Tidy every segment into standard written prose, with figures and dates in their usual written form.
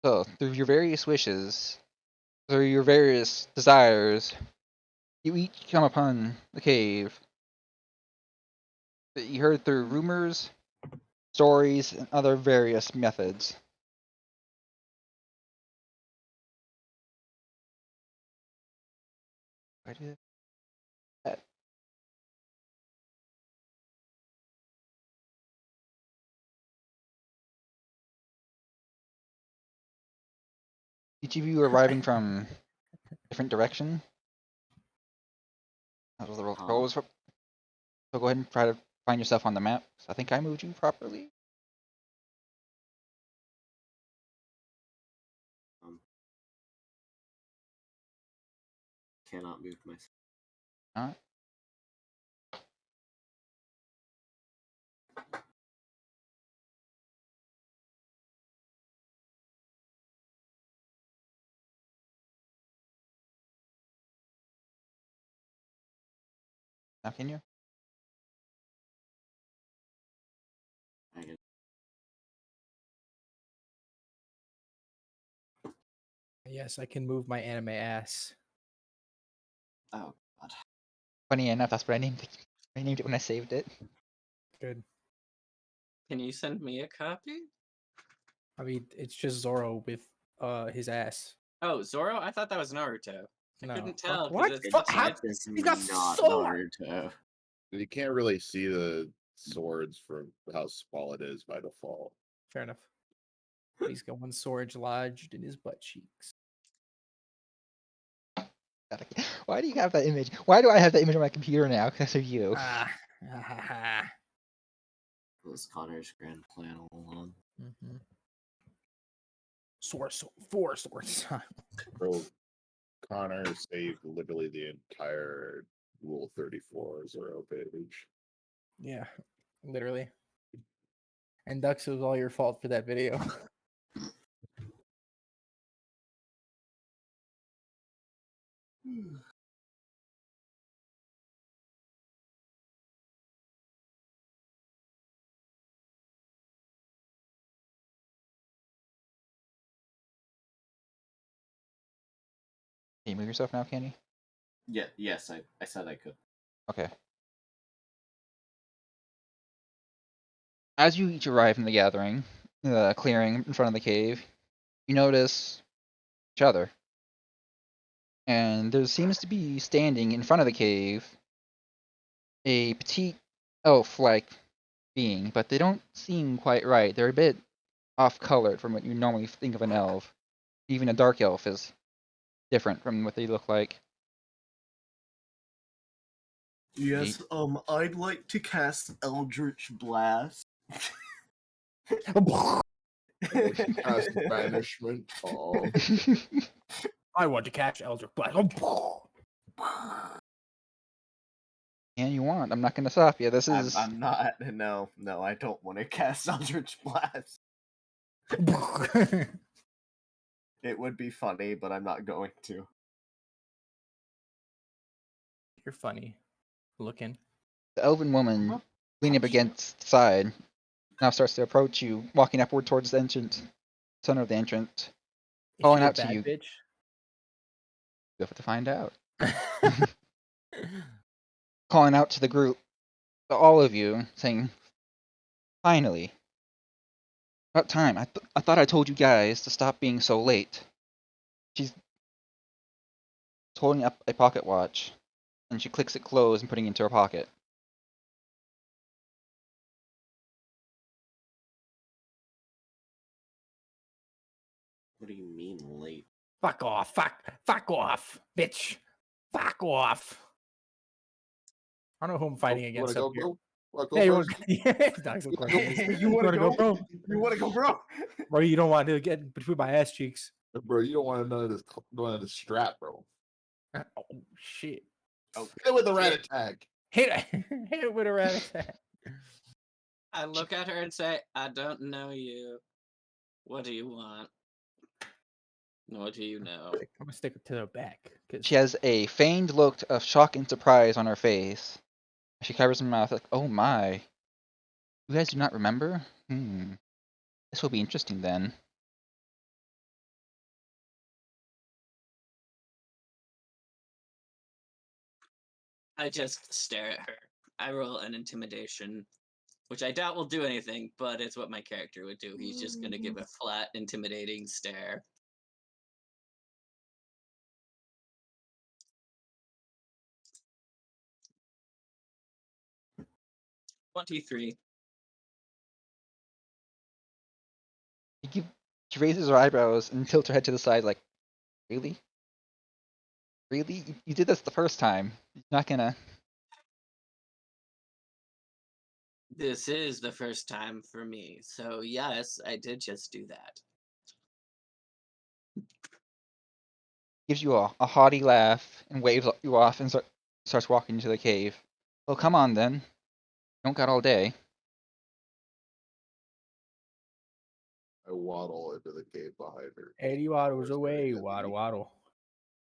So, through your various wishes, through your various desires, you each come upon the cave that you heard through rumors, stories, and other various methods. Why did that? Each of you arriving from different direction. That was the roll. So go ahead and try to find yourself on the map. So I think I moved you properly. Cannot move myself. Not. Now can you? I can. Yes, I can move my anime ass. Oh god. Funny enough, that's what I named it. I named it when I saved it. Good. Can you send me a copy? I mean, it's just Zoro with his ass. Oh, Zoro? I thought that was Naruto. I No. couldn't tell. 'cause What? it's Fuck, such how- a- He's got not sword! Naruto. You can't really see the swords from how small it is by default. Fair enough. He's got one sword lodged in his butt cheeks. Why do you have that image? Why do I have that image on my computer now? Because of you. Ah. It was Connor's grand plan all along. Mm-hmm. Four swords. Bro, Connor saved literally the entire Rule 34 Zero page. Yeah, literally. And Dux, it was all your fault for that video. Can you move yourself now, Kenny? Yeah, yes, I said I could. Okay. As you each arrive in the gathering, the clearing in front of the cave, you notice each other. And there seems to be standing in front of the cave a petite elf-like being, but they don't seem quite right. They're a bit off-colored from what you normally think of an elf. Even a dark elf is different from what they look like. Yes, I'd like to cast Eldritch Blast. Cast banishment. Oh, I want to catch Eldritch Blast. And you want. I'm not going to stop you. This is... I'm not. No, I don't want to cast Eldritch Blast. It would be funny, but I'm not going to. You're funny looking. The elven woman, leaning up against the side, now starts to approach you, walking upward towards the entrance, center of the entrance. Is Calling she a out to bad you. bitch? You have to find out. Calling out to the group, to all of you, saying, "Finally, about time. I thought I told you guys to stop being so late." She's holding up a pocket watch, and she clicks it closed and putting it into her pocket. What do you mean late? Fuck off. Fuck off, bitch. Fuck off. I don't know who I'm fighting you against wanna up go, here. bro? Wanna go Yeah, you first? want yeah, Dux, of course. You want to wanna go, bro? You want to go, bro? Bro, you don't want to get between my ass cheeks. Bro, you don't want none of this strap, bro. Oh shit. Oh, Hit it with the rat shit. attack. Hit it with a rat attack. I look at her and say, I don't know you. What do you want? What do you know? I'm gonna stick it to the back. She has a feigned look of shock and surprise on her face. She covers her mouth like, "Oh my." You guys do not remember? This will be interesting then. I just stare at her. I roll an intimidation, which I doubt will do anything, but it's what my character would do. He's just gonna give a flat, intimidating stare. "23. She raises her eyebrows and tilts her head to the side, like, really? Really? You did this the first time. You're not gonna. This is the first time for me, so yes, I did just do that." Gives you a haughty laugh and waves you off and starts walking into the cave. Well, come on then. Don't got all day. I waddle into the cave behind her. Eddie waddles Door's very away, heavy. waddle waddle.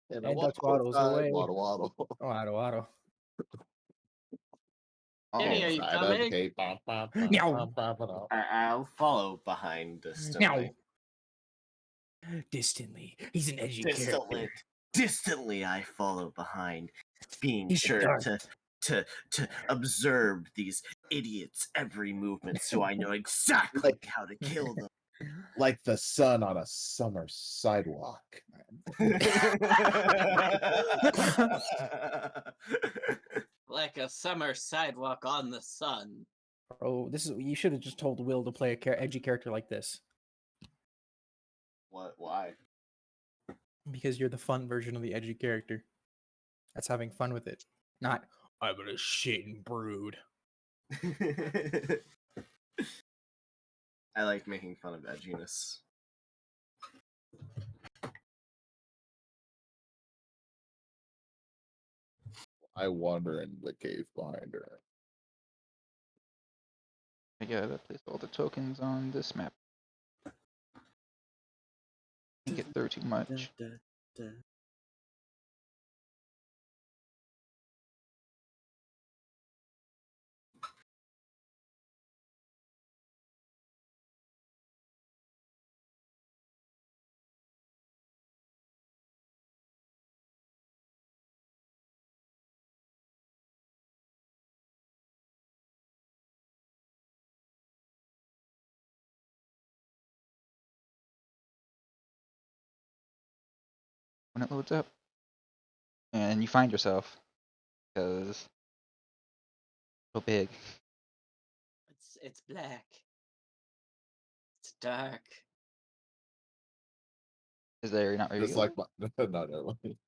And And Dutch waddles away. Waddle waddle. Waddle waddle. Eddie, Oh, are you Inside of the coming? cave. Bum, bum, bum, Meow. bum, bum, bum. I'll follow behind distantly. Distantly. He's an edgy Distantly, character. distantly, I follow behind, being He's sure dark. to observe these idiots' every movement, so I know exactly Like- how to kill them. Like the sun on a summer sidewalk. Like a summer sidewalk on the sun. Oh, this is you should have just told Will to play a edgy character like this What? Why? because you're the fun version of the edgy character. That's having fun with it, not I'm gonna shit and brood. I like making fun of edginess. I wander in the cave behind her. I gotta place all the tokens on this map. Can't get through too much. When it loads up, and you find yourself, because it's so big. It's black. It's dark. Is there not Just revealed? like my not really.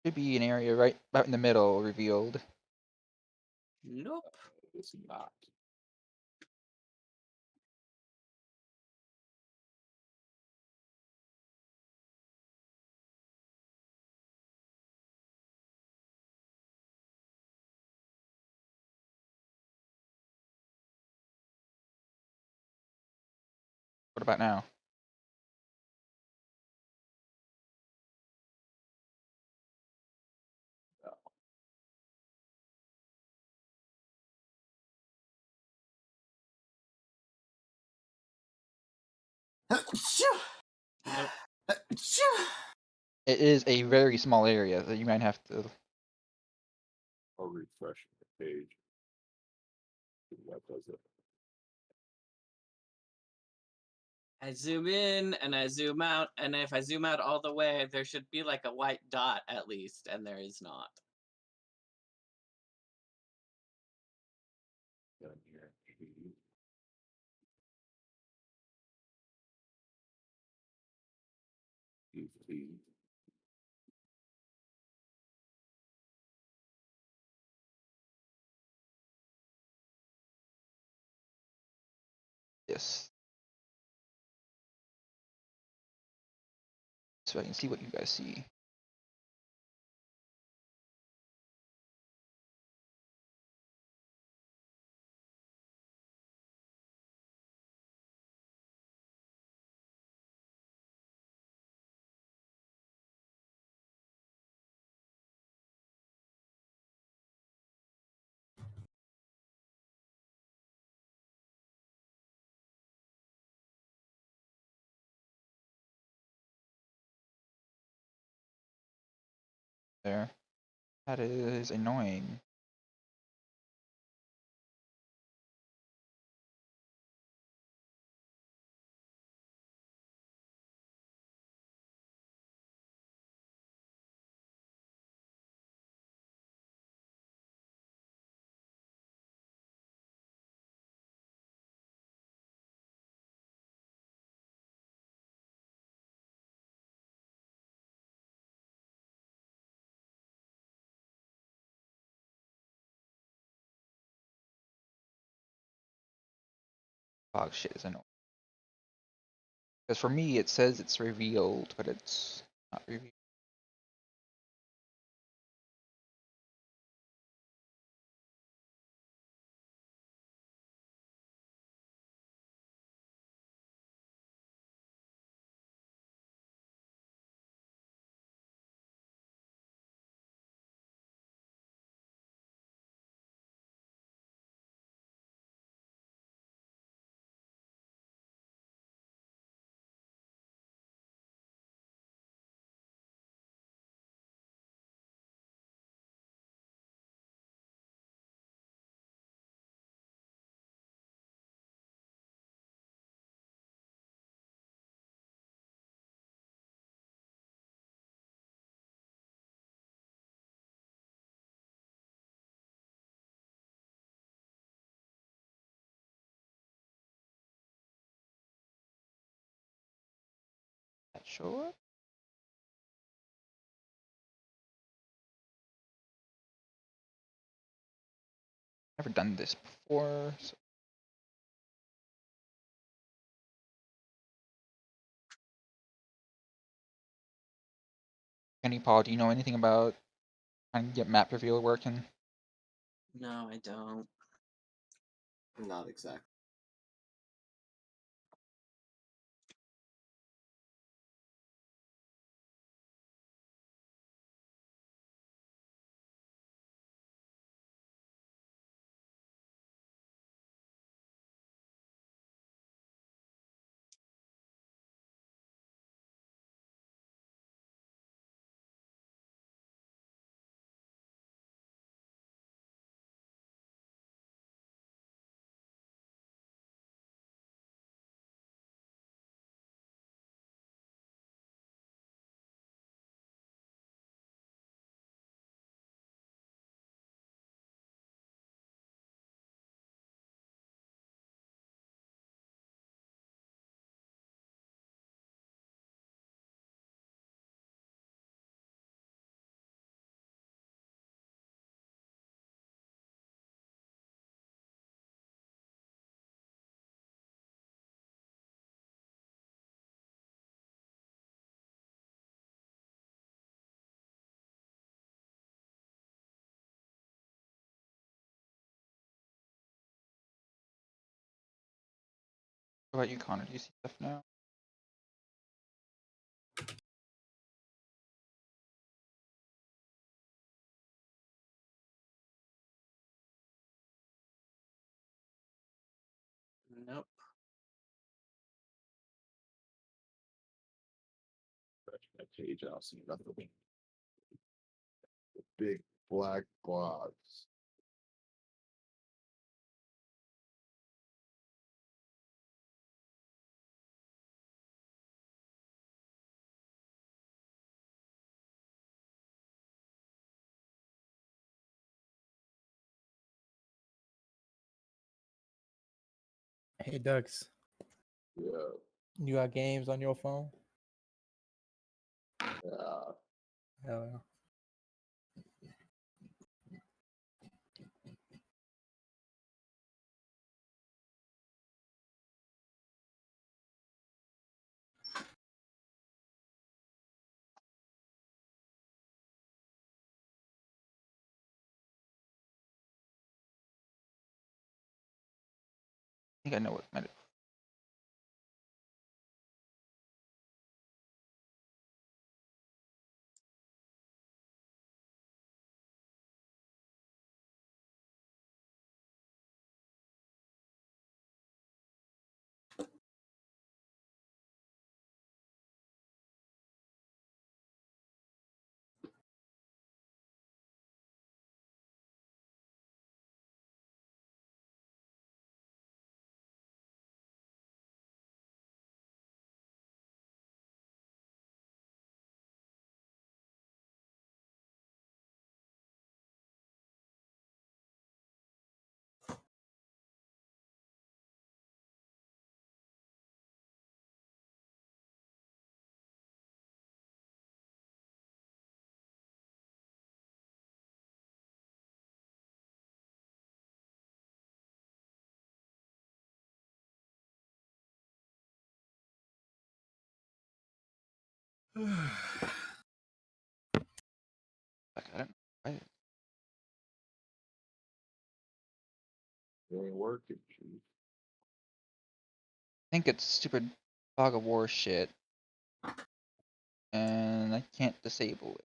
Should be an area right about in the middle revealed. Nope. It's not. What about now? Nope. It is a very small area that you might have to. I'll refresh the page. That does it. I zoom in and I zoom out, and if I zoom out all the way, there should be like a white dot at least, and there is not. Down here. Easy. Yes. So I can see what you guys see. there. That is annoying. Fog shit is annoying. Because for me, it says it's revealed, but it's not revealed. Not sure. Never done this before. So. Kenny Paul, do you know anything about trying to get map reveal working? No, I don't. Not exactly. What about you, Connor? Do you see stuff now? Nope. That page, I don't see nothing. The big black blobs. Hey, Ducks, Yeah, you got games on your phone? yeah. Hell yeah. I think I know what might Fuck, I don't. I It ain't working. Chief. think it's stupid Fog of War shit, and I can't disable it.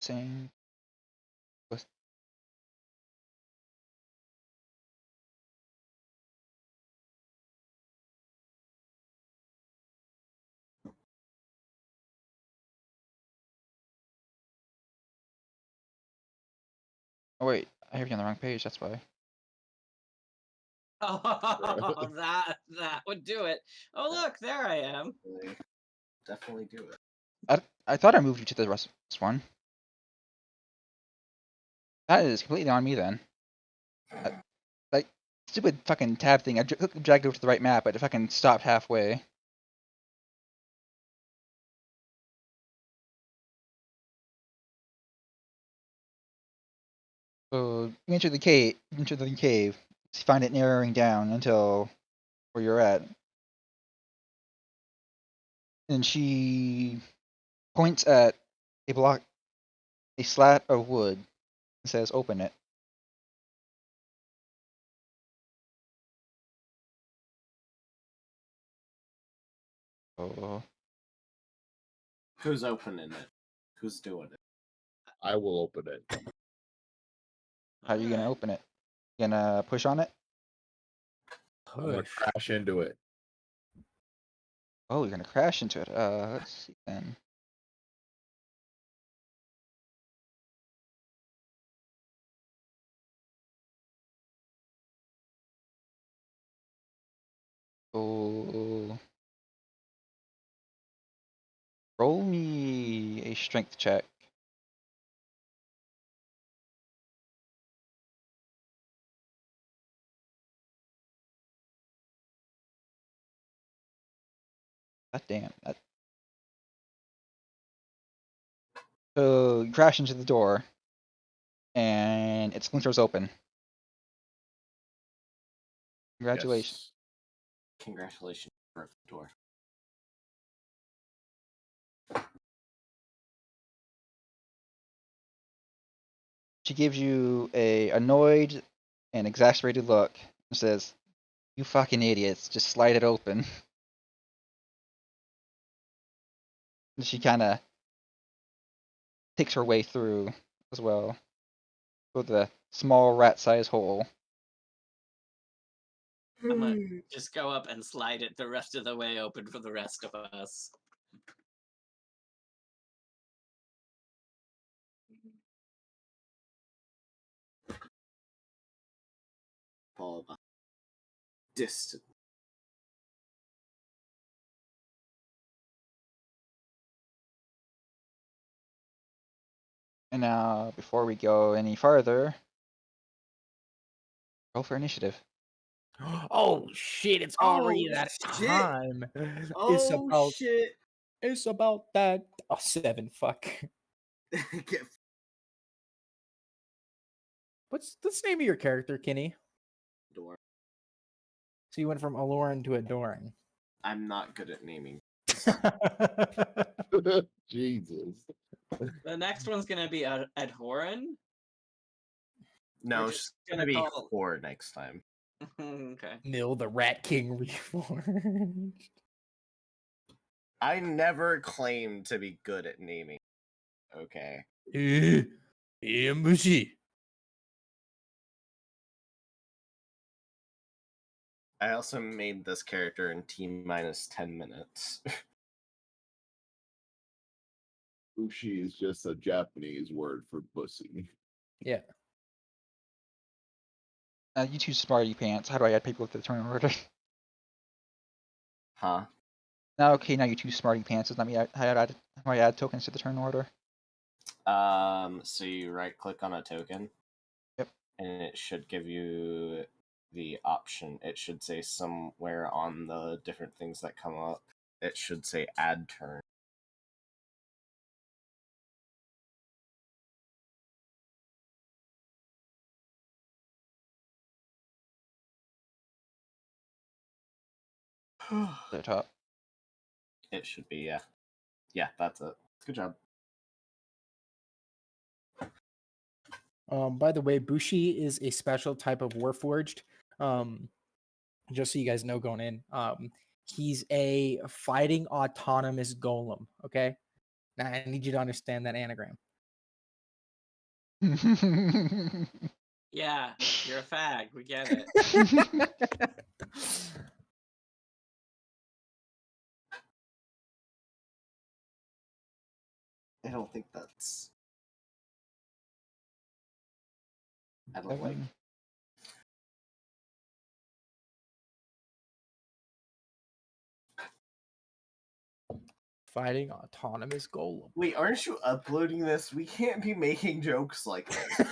Same. With oh wait, I have you on the wrong page. That's why. Oh, that would do it. Oh look, there I am. Definitely do it. I thought I moved you to the rest one. That is completely on me then. Like stupid fucking tab thing. I dragged it over to the right map, but it fucking stopped halfway. So you enter the cave. Enter the cave. You find it narrowing down until where you're at, and she points at a slat of wood, and says, "Open it." Oh, Who's opening it? Who's doing it? I will open it. how are you gonna open it? You gonna push on it? I'm gonna Push. crash into it. Oh, you're gonna crash into it. Let's see then. Oh, roll me a strength check. God damn that. So you crash into the door, and it splinters open. Congratulations. Congratulations, you broke the door. She gives you a annoyed and exasperated look and says, "You fucking idiots, just slide it open." And she kind of takes her way through as well with a small rat-sized hole. I'm gonna just go up and slide it the rest of the way open for the rest of us. Followed by distant. And now, before we go any farther, roll for initiative. Oh shit! It's Oh, already that shit. time. Oh shit! It's about that. Oh, 7. Fuck. Get What's the name of your character, Kenny? door. So you went from Aloran to Adoran. I'm not good at naming. Jesus. The next one's gonna be Adhoran. No, We're it's just gonna gonna be call- four next time. Okay. Mill the Rat King Reforged. I never claimed to be good at naming. Okay. Mushy. I also made this character in T-minus 10 minutes. Ushi is just a Japanese word for pussy. Yeah. You two smarty pants. How do I add people to the turn order? Huh? Now, okay, now you two smarty pants. Let me add, how do I add tokens to the turn order? So you right click on a token. Yep. And it should give you the option. It should say somewhere on the different things that come up. It should say add turn. The top. It should be, yeah. Yeah, that's it. Good job. By the way, Bushi is a special type of Warforged. Just so you guys know going in. He's a fighting autonomous golem. Okay. Now I need you to understand that anagram. Yeah, you're a fag. We get it. I don't think that's. I don't like. Seven. Fighting autonomous golem. Wait, aren't you uploading this? We can't be making jokes like this.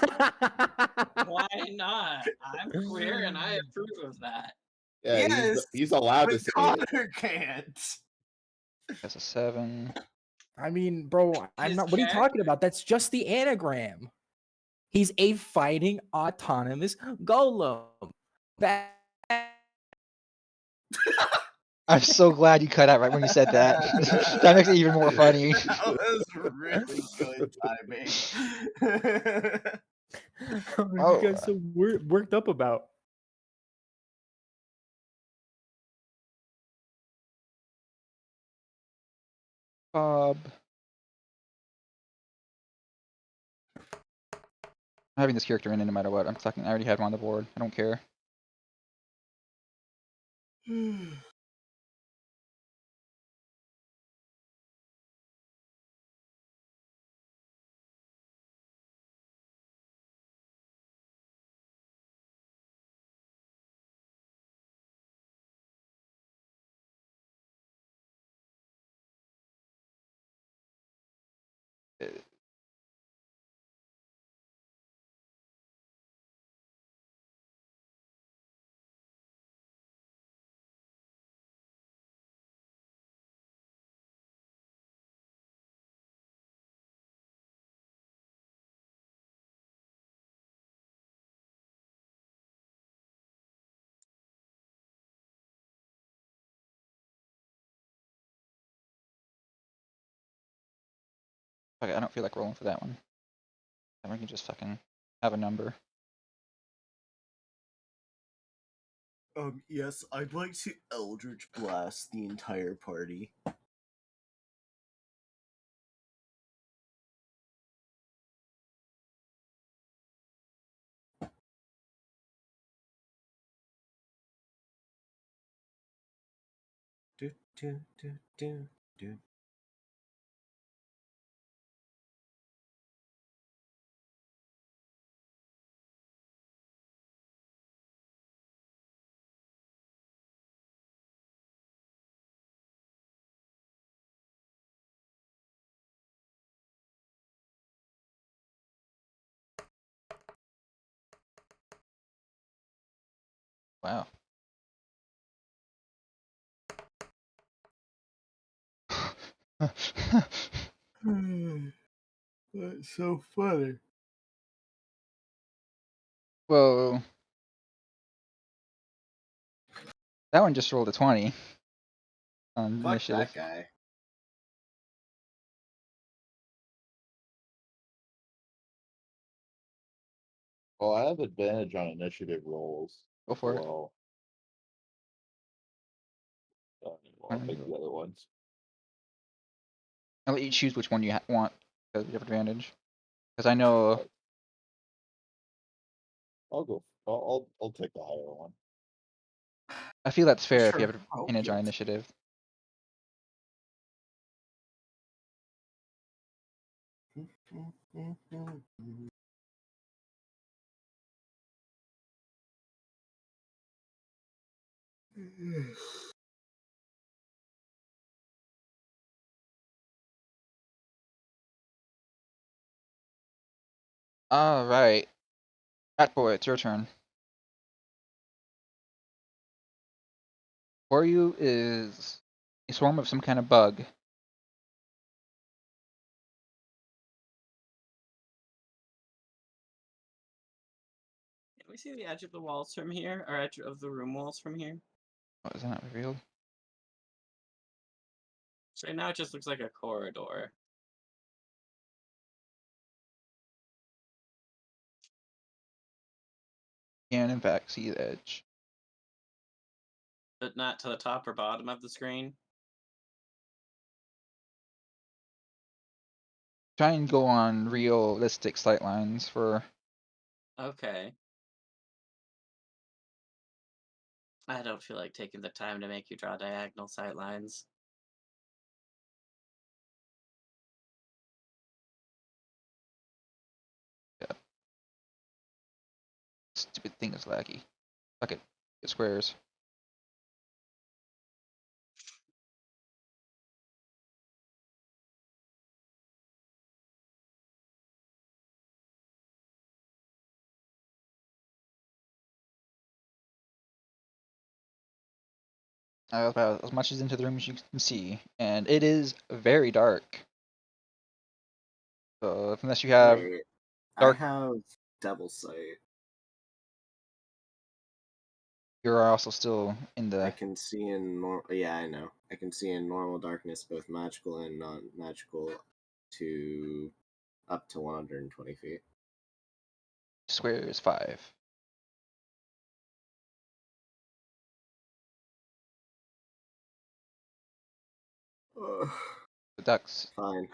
Why not? I'm queer and I approve of that. Yeah, Yes, he's allowed to But say it. Connor can't. That's a 7. I mean, bro, I'm His not. What are you talking about? That's just the anagram. He's a fighting autonomous golem. That I'm so glad you cut out right when you said that. That makes it even more funny. That was really good timing. what are Oh. you guys so worked up about? Bob. I'm having this character in it no matter what. I already had one on the board. I don't care. Uh, Okay, I don't feel like rolling for that one. And we can just fucking have a number. Yes, I'd like to Eldritch Blast the entire party. Do, do, do, do, do. Wow. That's so funny. Whoa. That one just rolled a 20 on Fuck initiative. that guy. Well, I have advantage on initiative rolls. Go for it. Well, I'll take the other ones. I'll let you choose which one you want because you have advantage. Because I know I'll take the higher one. I feel that's fair if you Sure. have Oh, advantage on yes. initiative. All right, Rat Boy, it's your turn. For you is a swarm of some kind of bug. Can we see the edge of the walls from here, or edge of the room walls from here? Oh, is that not revealed? So right now it just looks like a corridor. Can in fact see the edge. But not to the top or bottom of the screen. Try and go on realistic sight lines for. Okay. I don't feel like taking the time to make you draw diagonal sight lines. Stupid thing is laggy. Fuck it. Get squares. About as much as into the room as you can see, and it is very dark. So unless you have Wait, dark, I have double sight. you're also still in I the. can see in normal. Yeah, I know. I can see in normal darkness, both magical and non-magical, to up to 120 feet. Square is 5. Ugh. The ducks. Fine.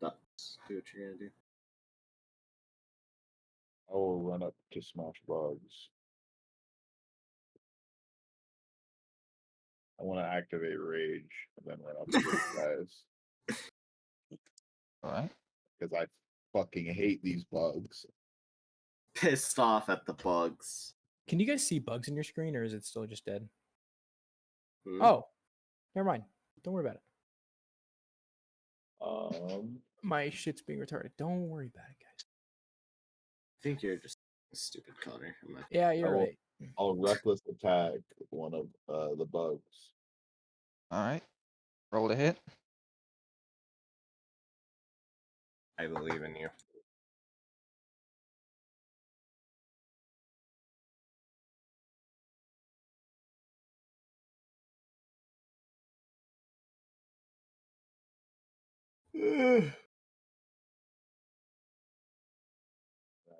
Ducks. Do what you're gonna do. I will run up to smash bugs. I want to activate rage and then run up to those guys Alright. because I fucking hate these bugs. Pissed off at the bugs. Can you guys see bugs in your screen, or is it still just dead? Hmm? Oh, never mind. Don't worry about it. My shit's being retarded. Don't worry about it, guys. I think you're just stupid, Connor. I'm not. Yeah, you're will- right. I'll reckless attack one of the bugs. Alright. Roll to hit. I believe in you. I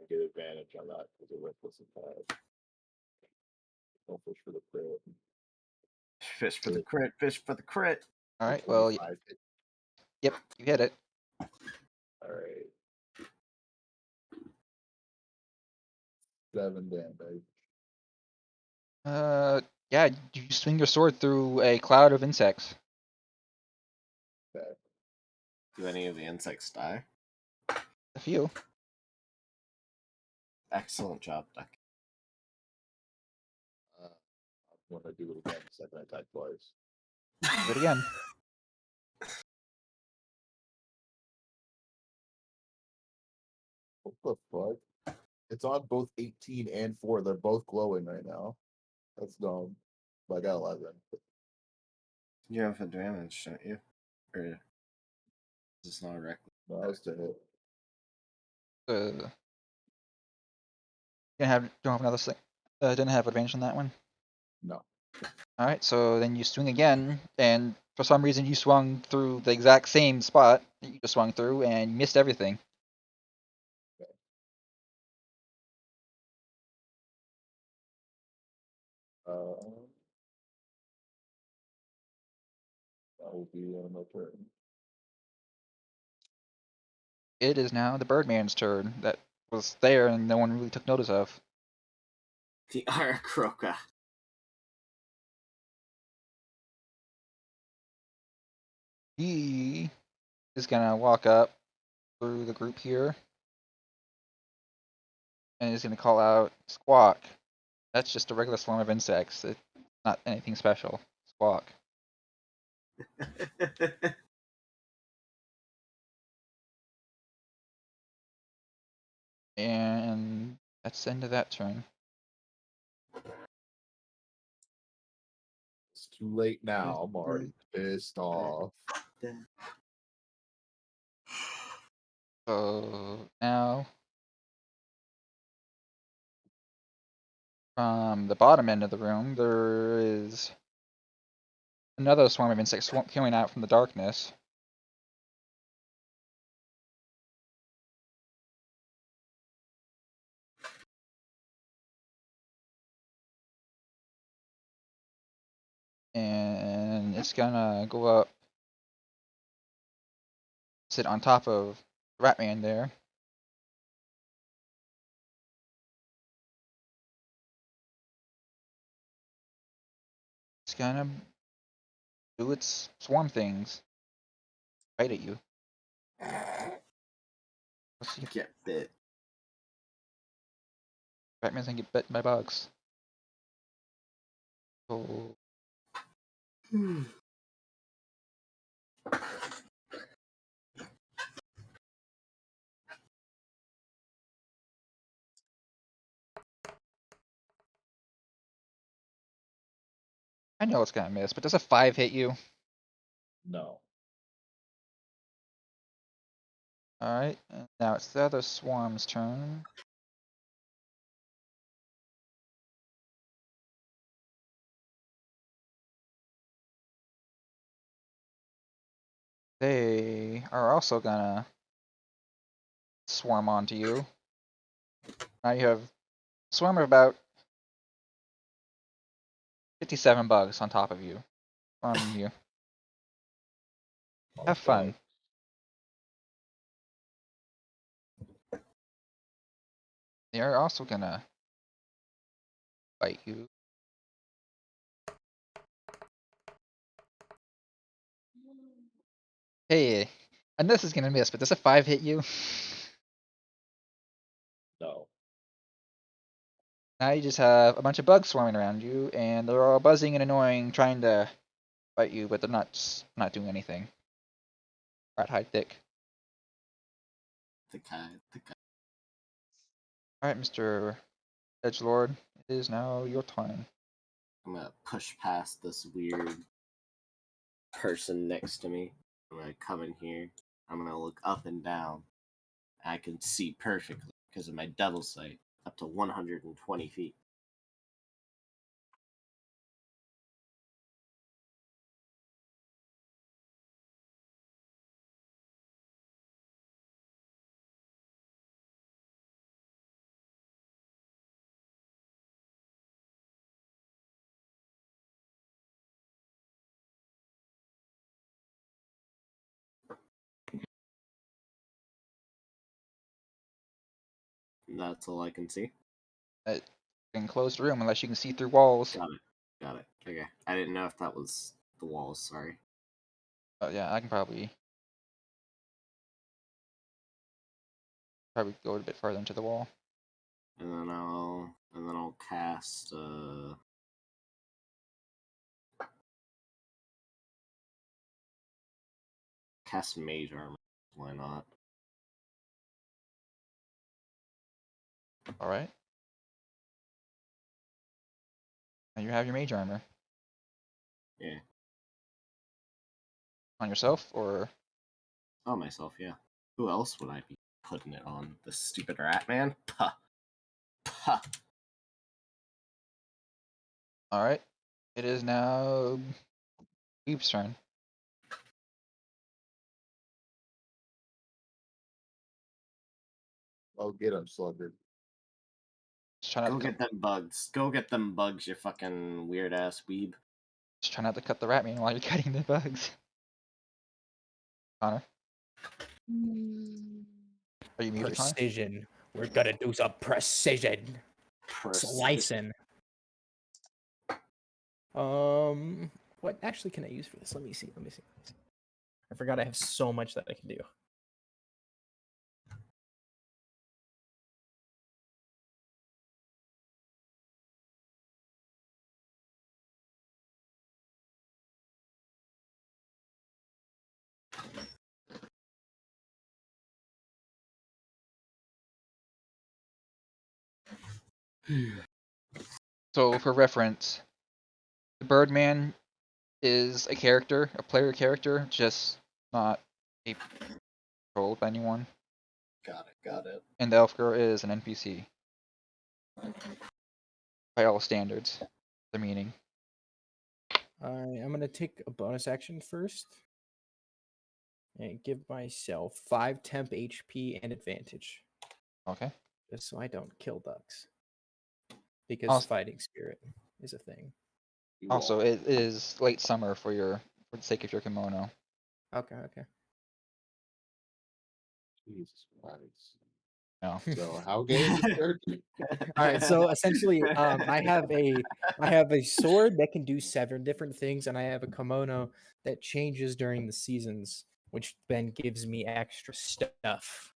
get advantage on that because of reckless attack. Don't push for the crit. Fish for the crit. Fish for the crit. Alright, well, 25 hit. yep, you hit it. All right. 7 damage. Yeah, you swing your sword through a cloud of insects. Okay. Do any of the insects die? A few. Excellent job, Duck. I'm gonna do it again. Second attack twice. Do it again. What the fuck? It's on both 18 and 4. They're both glowing right now. That's dumb. But I got 11. You have advantage, don't you? Or is this not a reckless? No, that was to hit. Don't have another thing. Didn't have advantage on that one. No. Alright, so then you swing again, and for some reason you swung through the exact same spot that you just swung through, and you missed everything. That will be on my turn. It is now the Birdman's turn that was there and no one really took notice of. The Arakroka. He is gonna walk up through the group here, and he's gonna call out Squawk. That's just a regular swarm of insects. It's not anything special. Squawk. And that's the end of that turn. too late now. I'm already pissed off. So now, from the bottom end of the room, there is another swarm of insects coming out from the darkness. And it's gonna go up, sit on top of Ratman there. It's gonna do its swarm things. Bite at you. Let's see if Get bit. Ratman's gonna get bit by bugs. So I know it's gonna miss, but does a 5 hit you? No. Alright, now it's the other swarm's turn. They are also gonna swarm onto you. Now you have a swarm of about 57 bugs on top of you. On you. Have fun. They are also gonna bite you. Hey, and this is gonna miss, but does a 5 hit you? No. Now you just have a bunch of bugs swarming around you, and they're all buzzing and annoying, trying to bite you, but they're not doing anything. Rat hide thick. The guy. Alright, Mr. Edgelord, it is now your turn. I'm gonna push past this weird person next to me. I'm gonna come in here. I'm gonna look up and down. I can see perfectly because of my double sight up to 120 feet. And that's all I can see. Enclosed room, unless you can see through walls. Got it. Okay. I didn't know if that was the walls. Sorry. Yeah, I can probably go a bit further into the wall. And then I'll cast mage armor. Why not? Alright. And you have your mage armor. Yeah. On yourself, or On myself, yeah. Who else would I be putting it on? The stupid rat man? Puh. Puh. alright. It is now Weeb's turn. Oh, get him, Slugger. Just try not Go to get them bugs. Go get them bugs, you fucking weird ass weeb. just try not to cut the rat man while you're cutting the bugs. Connor, are you muted, Connor? Precision. We're gonna do some precision. Slicing. What actually can I use for this? Let me see. I forgot I have so much that I can do. So for reference, the Birdman is a character, a player character, just not a controlled by anyone. Got it. And the elf girl is an NPC by all standards. The meaning. I'm gonna take a bonus action first and give myself 5 temp HP and advantage, Okay. just so I don't kill ducks. Because Also, fighting spirit is a thing. also, it is late summer for the sake of your kimono. Okay, okay. Jesus Christ. No. So how gay is this character? All right, so essentially, I have a sword that can do 7 different things, and I have a kimono that changes during the seasons, which then gives me extra stuff.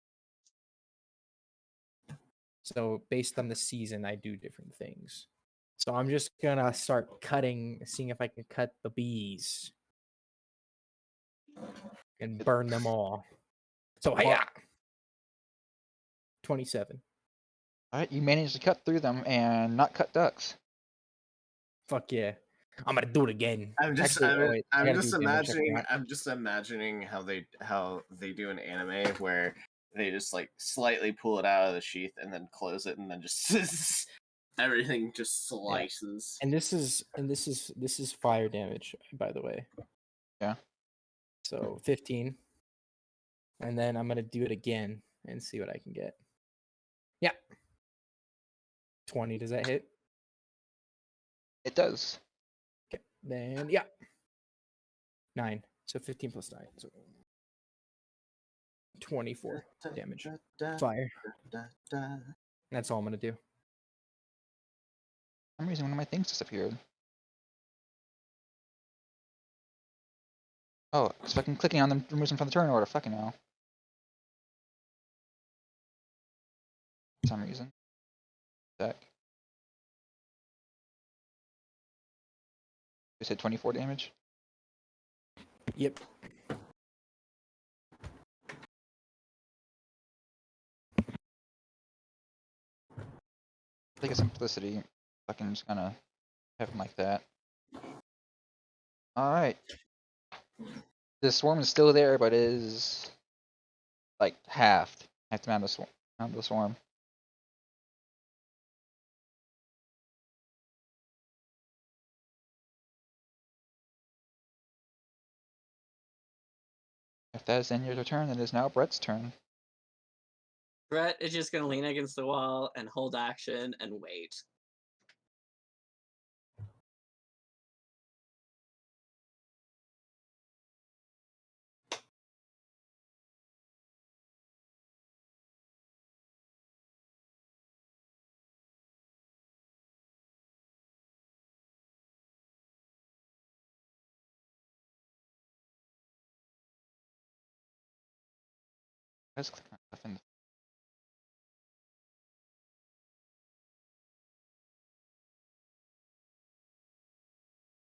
So based on the season, I do different things. So I'm just gonna start cutting, seeing if I can cut the bees and burn them all. So Well- yeah, 27. Alright, you managed to cut through them and not cut ducks. Fuck yeah, I'm gonna do it again. I'm just Actually, oh wait, I I'm gotta just do damage, I imagining forgot. I'm just imagining how they do an anime where they just like slightly pull it out of the sheath and then close it and then just everything just slices. And this is fire damage, by the way. Yeah. So 15. And then I'm gonna do it again and see what I can get. Yeah. 20. Does that hit? It does. Okay. Then yeah. 9. So 15 plus 9. So 24 damage. Fire. That's all I'm gonna do. For some reason, one of my things disappeared. Oh, it's fucking clicking on them removes them from the turn order. Fucking hell. For some reason. Deck. You said 24 damage? Yep. For the sake of simplicity, fucking just gonna have him like that. Alright. The swarm is still there, but is like halved. Half the amount of the swarm. If that is the end of your turn, it is now Brett's turn. Brett is just gonna lean against the wall and hold action and wait. Let's click on stuff in the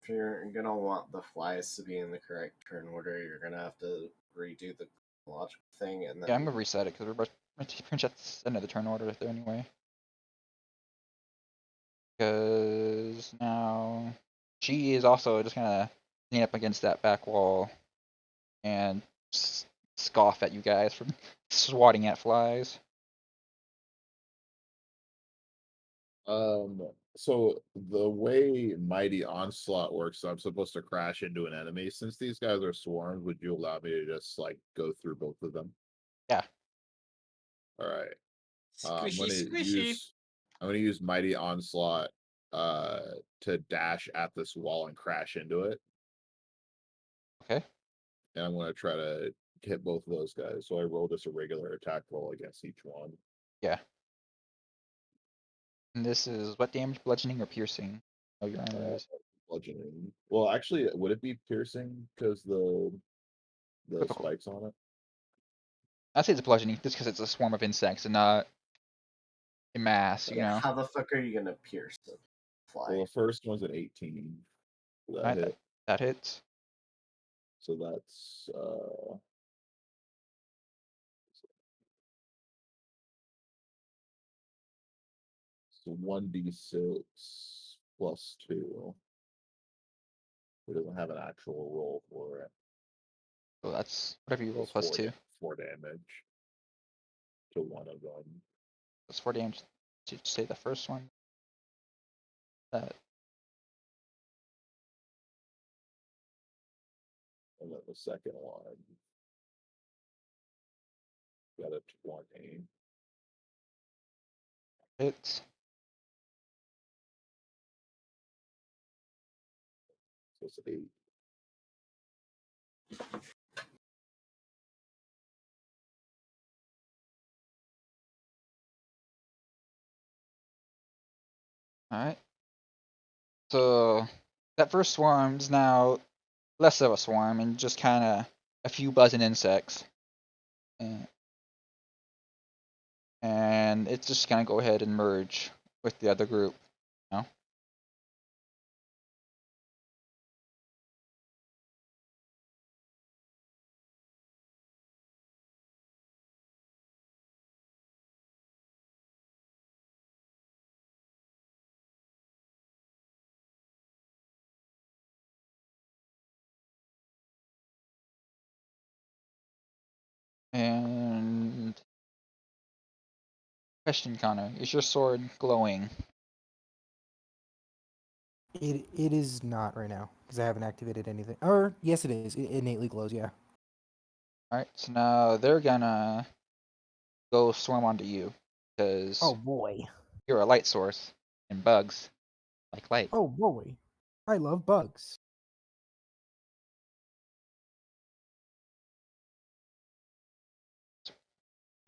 If you're gonna want the flies to be in the correct turn order, you're gonna have to redo the logic thing and then Yeah, I'm gonna reset it because we're pretty much at the end of the turn order there anyway. Because now she is also just gonna lean up against that back wall and scoff at you guys for swatting at flies. So the way Mighty Onslaught works, I'm supposed to crash into an enemy. Since these guys are swarmed, would you allow me to just like go through both of them? Yeah. All right. Squishy, squishy. I'm gonna use Mighty Onslaught to dash at this wall and crash into it. Okay. And I'm gonna try to hit both of those guys. So I roll just a regular attack roll against each one. Yeah. And this is what damage? Bludgeoning or piercing? Oh, your armor is. Bludgeoning. Well, actually, would it be piercing because the Typical. spikes on it? I'd say it's bludgeoning just because it's a swarm of insects and not a mass, you know? how the fuck are you gonna pierce the fly? Well, the first one's an 18. That Alright, hit. that hits. So that's so 1d6 plus 2. It doesn't have an actual roll for it. So that's whatever you roll It's plus 2. 4 damage to one of them. That's 4 damage to say the first one. That And then the second one got a 20. hits. So it's 8. Alright. So that first swarm is now less of a swarm and just kind of a few buzzing insects. And it's just gonna go ahead and merge with the other group now. And question, Connor, is your sword glowing? It is not right now because I haven't activated anything. Or yes, it is. It innately glows. Yeah. Alright, so now they're gonna go swarm onto you because Oh boy. you're a light source and bugs like light. Oh boy. I love bugs.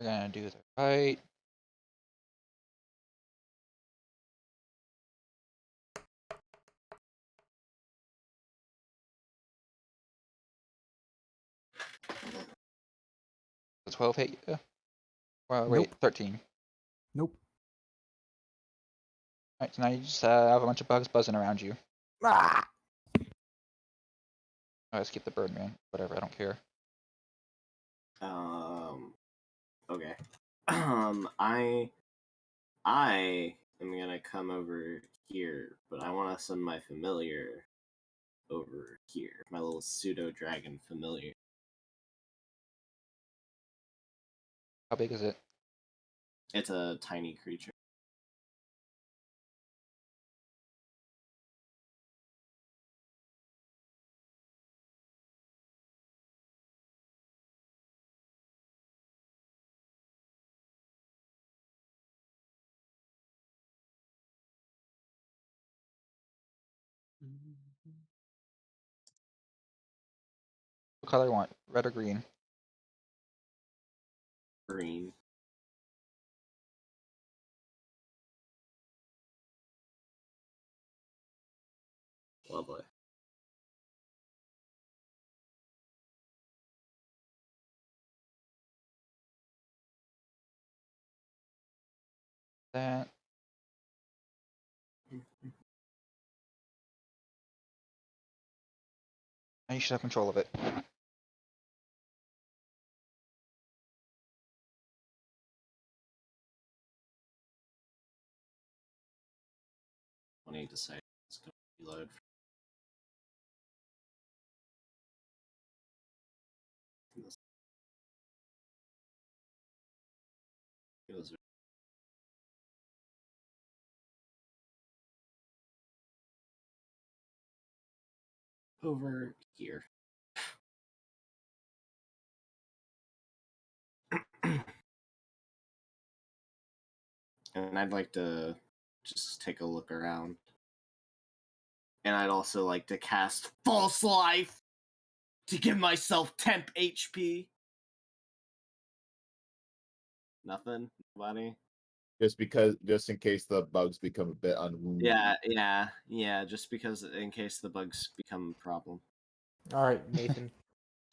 We're gonna do the right. The 12 hit you? Well, wait, Nope. 13. Nope. Alright, so now you just have a bunch of bugs buzzing around you. Ah! I skip the bird man. Whatever, I don't care. Okay. I am gonna come over here, but I want to send my familiar over here. My little pseudo dragon familiar. How big is it? It's a tiny creature. What color you want? Red or green? Green. Lovely. That. Now you should have control of it. I need to say it's gonna reload. Those are- over here. And I'd like to just take a look around. And I'd also like to cast False Life to give myself temp HP. Nothing? Nobody? Just in case the bugs become a bit unruly. Yeah, just because in case the bugs become a problem. All right, Nathan.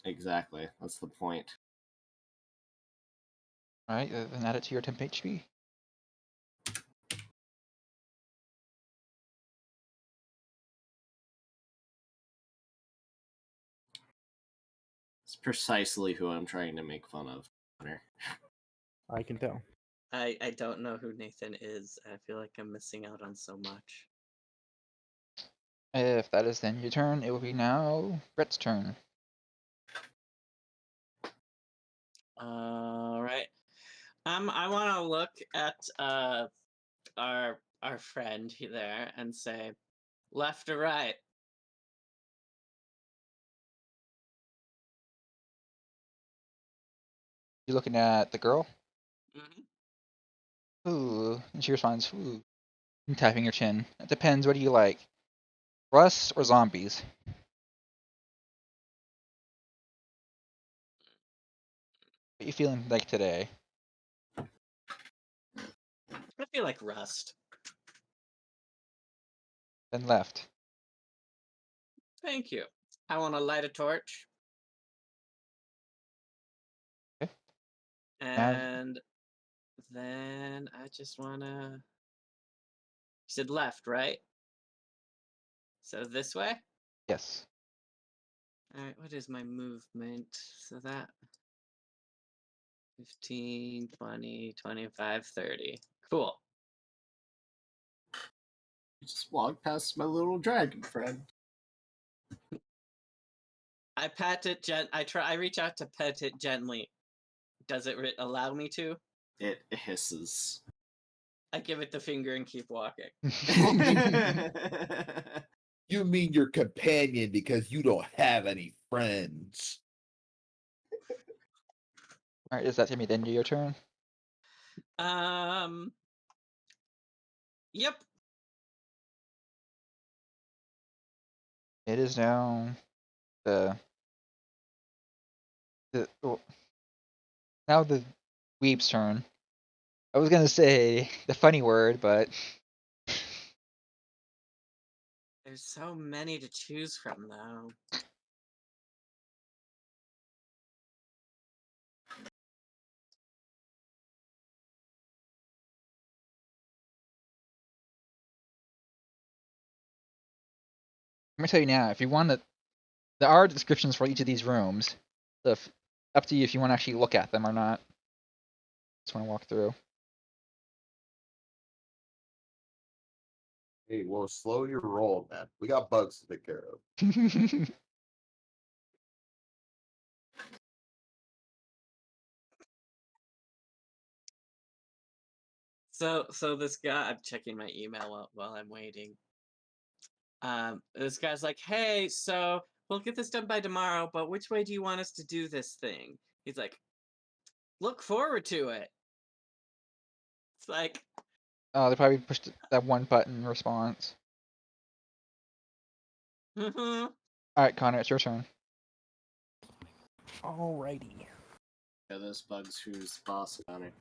Exactly. That's the point. Alright, then add it to your temp HP. It's precisely who I'm trying to make fun of. Hunter. I can tell. I don't know who Nathan is. I feel like I'm missing out on so much. If that is then your turn, it will be now Brett's turn. All right. I want to look at our friend there and say, left or right. You're looking at the girl. Hmm. Ooh, and she responds, ooh, and tapping your chin. It depends. What do you like, Russ or zombies? What you feeling like today? I feel like Rust. Then left. Thank you. I want to light a torch. Okay. And then I just want to. You said left, right? So this way? Yes. Alright, what is my movement? So that 15, 20, 25, 30. Cool. You just walked past my little dragon friend. I pat it I reach out to pet it gently. Does it allow me to? It hisses. I give it the finger and keep walking. You mean your companion because you don't have any friends. Alright, is that gonna be the end of your turn? Yep. It is now the well, now the weep's turn. I was gonna say the funny word, but There's so many to choose from, though. let me tell you now, if you want to, there are descriptions for each of these rooms. So up to you if you want to actually look at them or not. Just want to walk through. Hey, well, slow your roll, man. We got bugs to take care of. So this guy, I'm checking my email while I'm waiting. This guy's like, hey, so we'll get this done by tomorrow, but which way do you want us to do this thing? He's like, look forward to it. It's like, Oh, they probably pushed that one button response. mm-hmm. Alright, Connor, it's your turn. Alrighty. Yeah, those bugs who's boss Connor.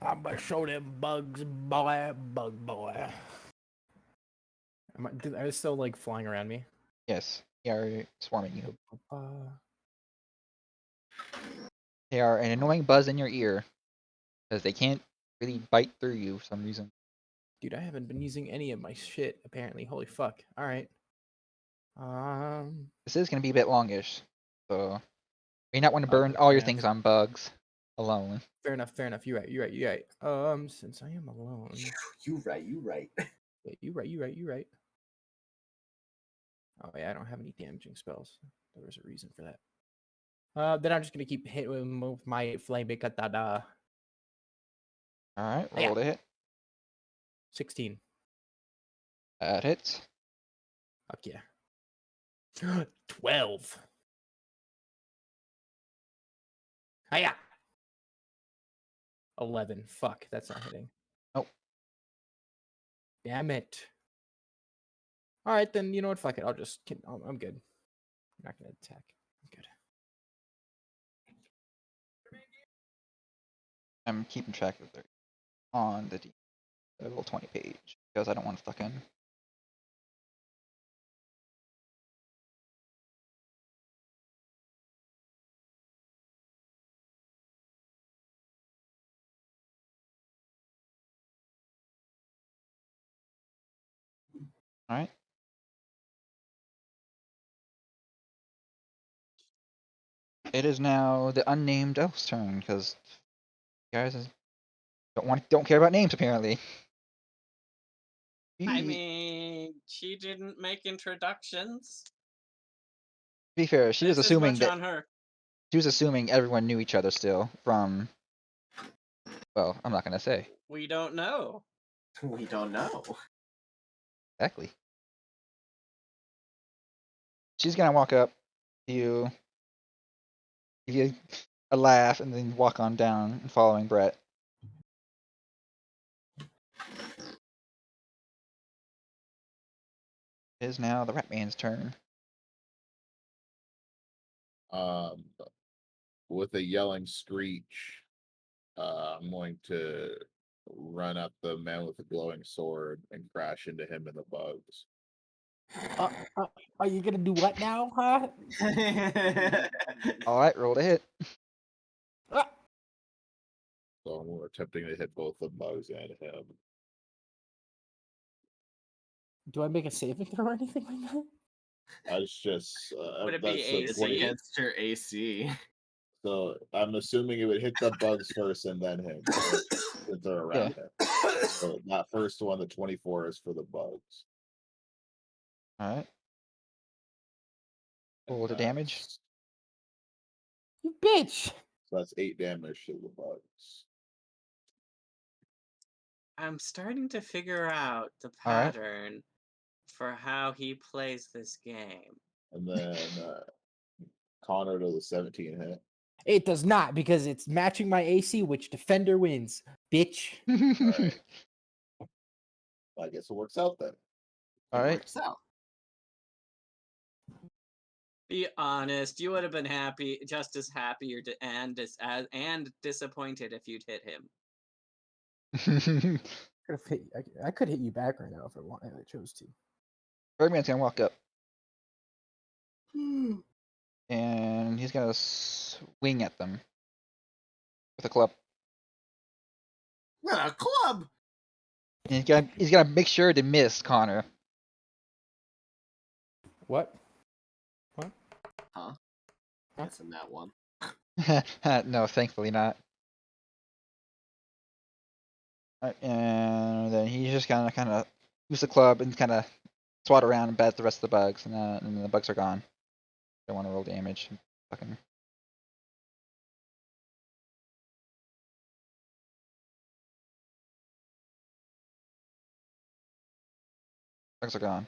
I'm gonna show them bugs, boy, bug boy. Are they still like flying around me? Yes, they are swarming you. Uh, They are an annoying buzz in your ear because they can't really bite through you for some reason. dude, I haven't been using any of my shit apparently. Holy fuck. All right. This is gonna be a bit longish, so you may not want to Okay, burn all fair your enough. things on bugs alone. Fair enough. Fair enough. You're right. You're right. You're right. Since I am alone. You right. Yeah, you're right. You're right. You're right. Oh yeah, I don't have any damaging spells. There was a reason for that. Then I'm just gonna keep hitting with my flame katana. Alright, Yeah. roll to hit. 16. That hits. Fuck yeah. 12. Hiya. 11. Fuck, that's not hitting. Nope. Damn it. All right, then you know what? Fuck it. I'm good. I'm not gonna attack. I'm good. I'm keeping track of it on the level 20 page because I don't want to fucking. Alright. It is now the unnamed elf's turn because you guys don't care about names apparently. I To mean, she didn't make introductions. be fair, she was This is assuming much that on her. she was assuming everyone knew each other still from. Well, I'm not gonna say We don't know. We don't know. exactly. She's gonna walk up to you, give you a laugh, and then walk on down, following Brett. It is now the Ratman's turn. Um, with a yelling screech, I'm going to run up the man with the glowing sword and crash into him and the bugs. Are you gonna do what now, huh? All right, roll to hit. Ah! So I'm attempting to hit both the bugs and him. Do I make a saving throw or anything like that? That's just Would it be that's a AC? It's 20. against your AC. So I'm assuming it would hit the bugs first and then him. Since they're around him. So that first one, the 24 is for the bugs. All right. Roll the damage. That's- You bitch! So that's 8 damage to the bugs. I'm starting to figure out the All right. pattern for how he plays this game. And then Connor to the 17 hit. It does not because it's matching my AC, which defender wins. Bitch. Alright. I guess it works out then. All It right. works out. Be honest, you would have been happy, just as happy and disappointed if you'd hit him. I could hit you back right now if I wanted. I chose to. Birdman's gonna walk up and he's gonna swing at them with a club. A club. And he's gonna make sure to miss Connor. What? Huh? Huh? Guessing that one. No, thankfully not. And then he's just gonna kind of use the club and kind of swat around and bat the rest of the bugs, and then the bugs are gone. Don't want to roll damage. Fucking. Bugs are gone.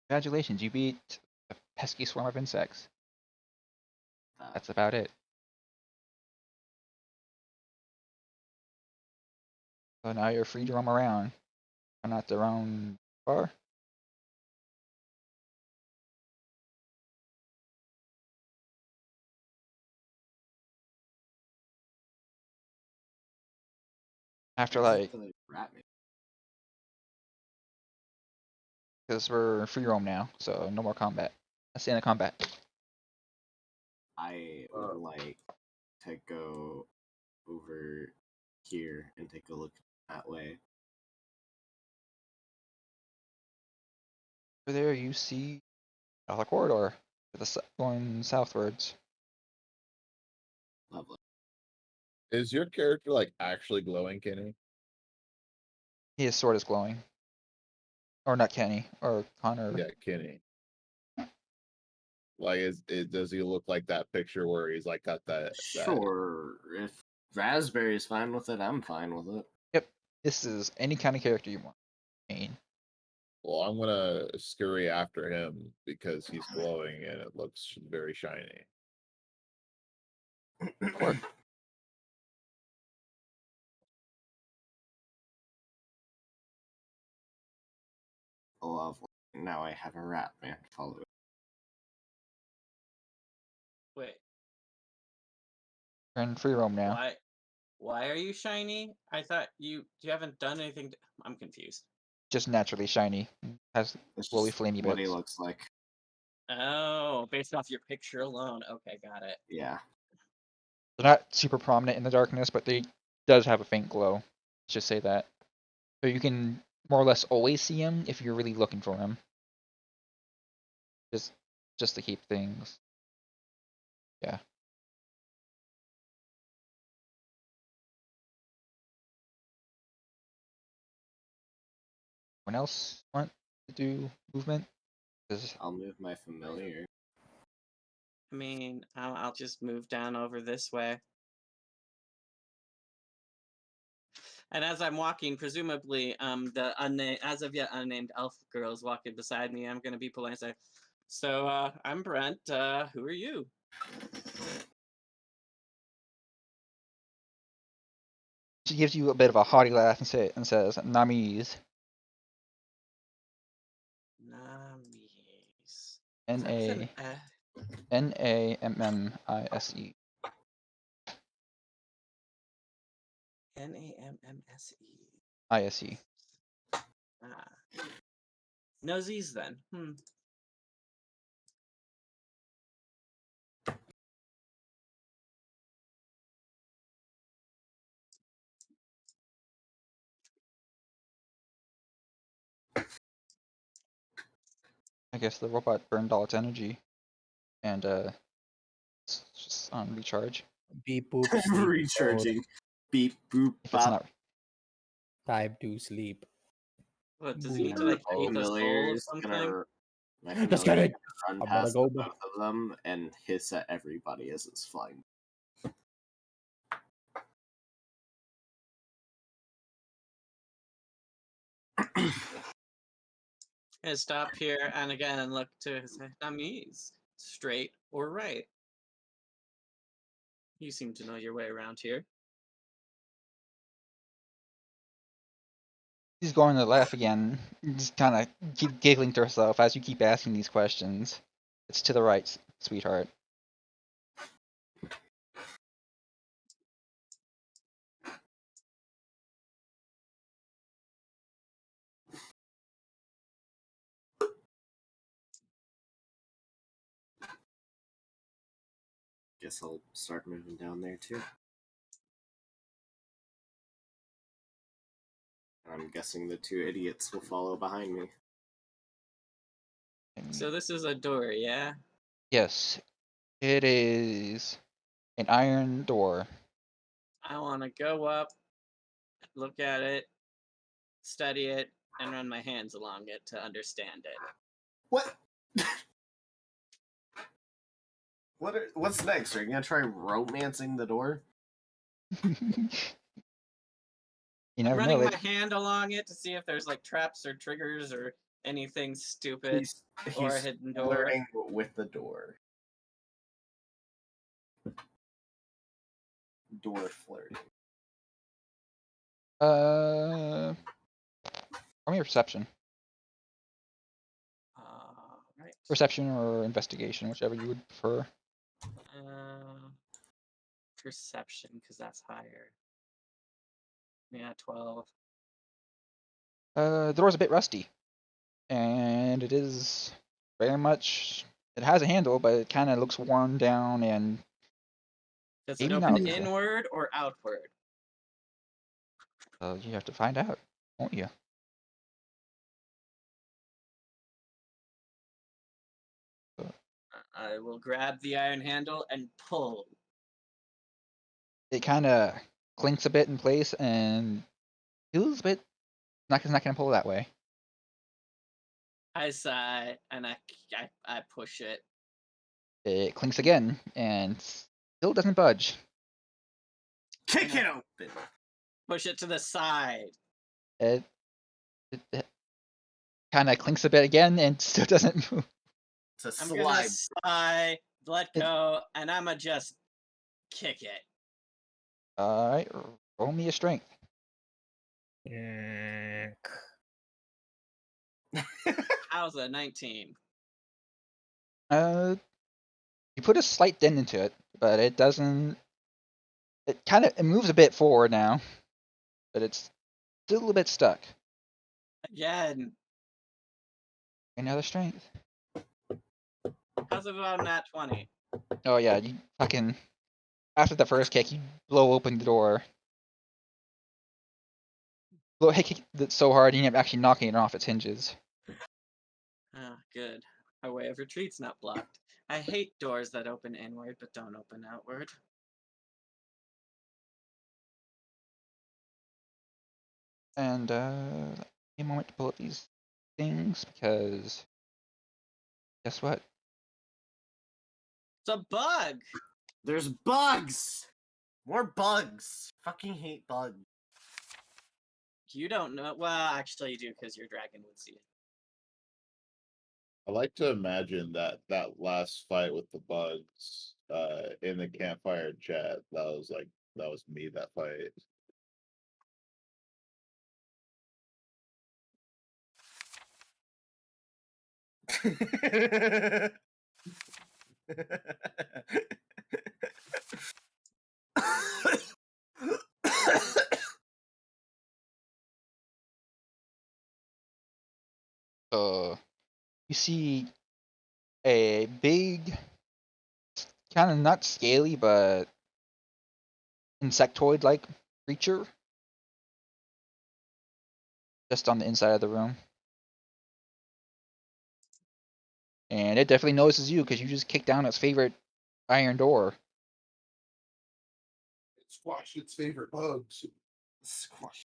Congratulations, you beat a pesky swarm of insects. That's about it. So now you're free to roam around. I'm not to roam far. After like, The rat man. because we're free roam now, so no more combat. That's the end of combat. I would like to go over here and take a look that way. Over there, you see another corridor to the going southwards. Lovely. Is your character like actually glowing, Kenny? His sword is glowing. Or not Kenny, or Connor. Yeah, Kenny. Like, does he look like that picture where he's like got that? Sure. If Raspberry is fine with it, I'm fine with it. Yep, this is any kind of character you want. Well, I'm gonna scurry after him because he's glowing and it looks very shiny. Or Lovely. Now I have a rat man follow. Wait, you're in free roam now. why? Why are you shiny? I thought you haven't done anything. I'm confused. Just naturally shiny. Has It's glowy just flamey what he bits. looks like. Oh, based off your picture alone. Okay, got it. Yeah. They're not super prominent in the darkness, but they does have a faint glow. Let's just say that. So you can more or less always see him if you're really looking for him. just to keep things. Yeah. Anyone else want to do movement? 'Cause I'll move my familiar. I mean, I'll just move down over this way. And as I'm walking, presumably, the as of yet unnamed elf girl is walking beside me. I'm gonna be polite and say, "So, I'm Brent. Who are you?" she gives you a bit of a haughty laugh and says, "Namise." Namise. N That's an A Namme. Namme. ISE. Ah. Nosies then. I guess the robot burned all its energy, and it's just on recharge. Beep boop sleep mode. Recharging. Beep boop If it's bop. not, Time to sleep. What does he need to Boop. like eat the soul Familiar or is something? my Let's familiar get is it. gonna run I'm gonna past go the both of them and hiss at everybody as it's flying. And stop here and again look to his Namise. Straight or right? You seem to know your way around here. she's going to laugh again, just kind of keep giggling to herself as you keep asking these questions. It's to the right, sweetheart. Guess I'll start moving down there too. I'm guessing the two idiots will follow behind me. So this is a door, yeah? Yes, it is an iron door. I want to go up, look at it, study it, and run my hands along it to understand it. What? What's next? Are you gonna try romancing the door? You never Running know. my hand along it to see if there's like traps or triggers or anything stupid or a He's hidden door. flirting with the door. Door flirting. Roll me a perception. Right. Perception or investigation, whichever you would prefer. Perception, because that's higher. Yeah, 12. The door's a bit rusty, and it is very much. It has a handle, but it kind of looks worn down and Does it maybe open not useful. inward or outward? You have to find out, won't you? I will grab the iron handle and pull. It kind of clinks a bit in place and feels a bit. It's not gonna pull that way. I sigh and I push it. It clinks again and still doesn't budge. Kick it open! Push it to the side. It kind of clinks a bit again and still doesn't move. It's a I'm gonna slide. sigh, let go, and I'ma just kick it. All right, roll me a strength. How's a 19? You put a slight dent into it, but it doesn't. It moves a bit forward now, but it's still a bit stuck. Again. Another strength. How's it about nat 20? Oh yeah, you fucking. After the first kick, you blow open the door. Kick it so hard you end up actually knocking it off its hinges. Oh, good. Our way of retreat's not blocked. I hate doors that open inward but don't open outward. And a moment to pull up these things because guess what? It's a bug! There's bugs! More bugs! Fucking hate bugs. You don't know. Well, actually, you do because your dragon would see it. I like to imagine that last fight with the bugs in the campfire chat. That was me that fight. You see a big, kind of not scaly, but insectoid-like creature just on the inside of the room. And it definitely notices you because you just kicked down its favorite iron door. It squashed its favorite bugs. Squash.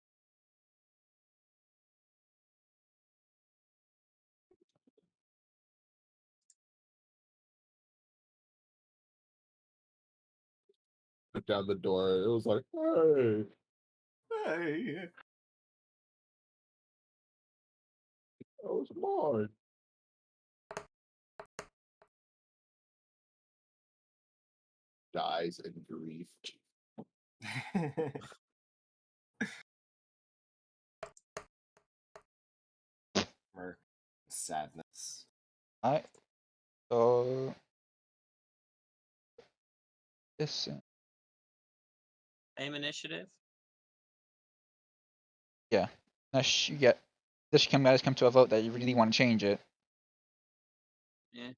Put down the door. It was like, hey, Hey. that was mine. Dies in grief. Or sadness. Alright. So this Aim initiative. unless you get this guys come to a vote that you really want to change it. Yeah.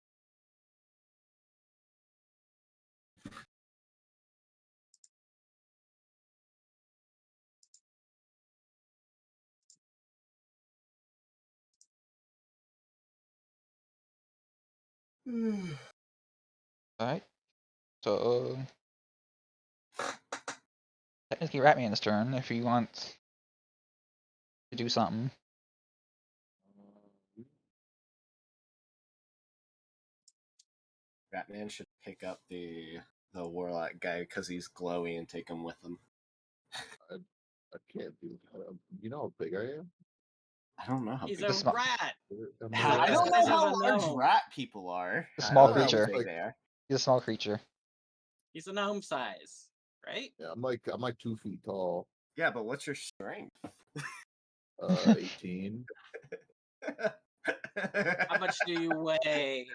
Alright. So technically Ratman's turn if he wants to do something. Batman should pick up the warlock guy because he's glowy and take him with him. I can't do that. You know how big I am? I don't know how He's big. a This mo- rat. I don't the know size of how a large gnome. rat people are. A I small don't know how creature. big they are. He's a small creature. He's a gnome size, right? Yeah, I'm like 2 feet tall. Yeah, but what's your strength? 18. How much do you weigh?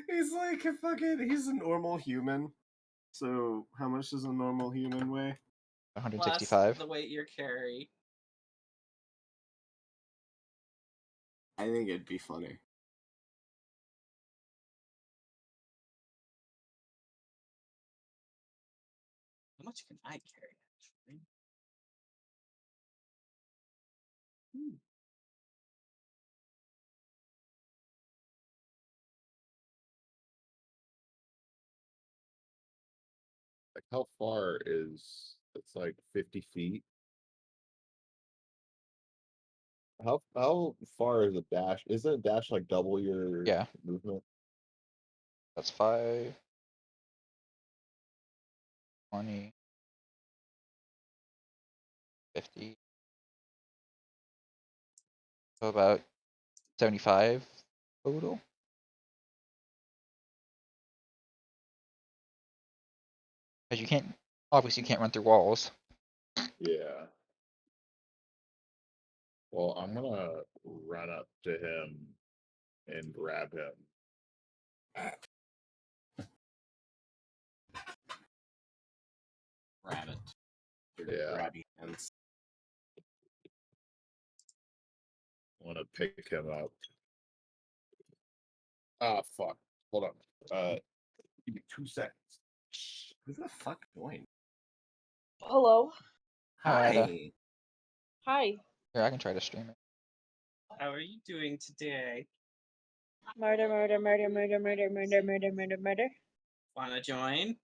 He's like he's a normal human. So how much does a normal human weigh? Plus 165. the weight you carry. I think it'd be funny. How much can I carry, actually? Like how far is it's like 50 feet? How far is a dash? Isn't a dash like double your Yeah. movement? That's 5, 20, 50. So about 75 total. Because you can't, obviously you can't run through walls. Yeah. Well, I'm gonna run up to him and grab him. Grab it. Your Yeah. grabby hands. I want to pick him up. Ah, fuck. Hold on. Give me 2 seconds. Who the fuck joined? Hello. Hi. Hi. Here, I can try to stream it. How are you doing today? Murder, murder, murder, murder, murder, murder, murder, murder, murder. Wanna join?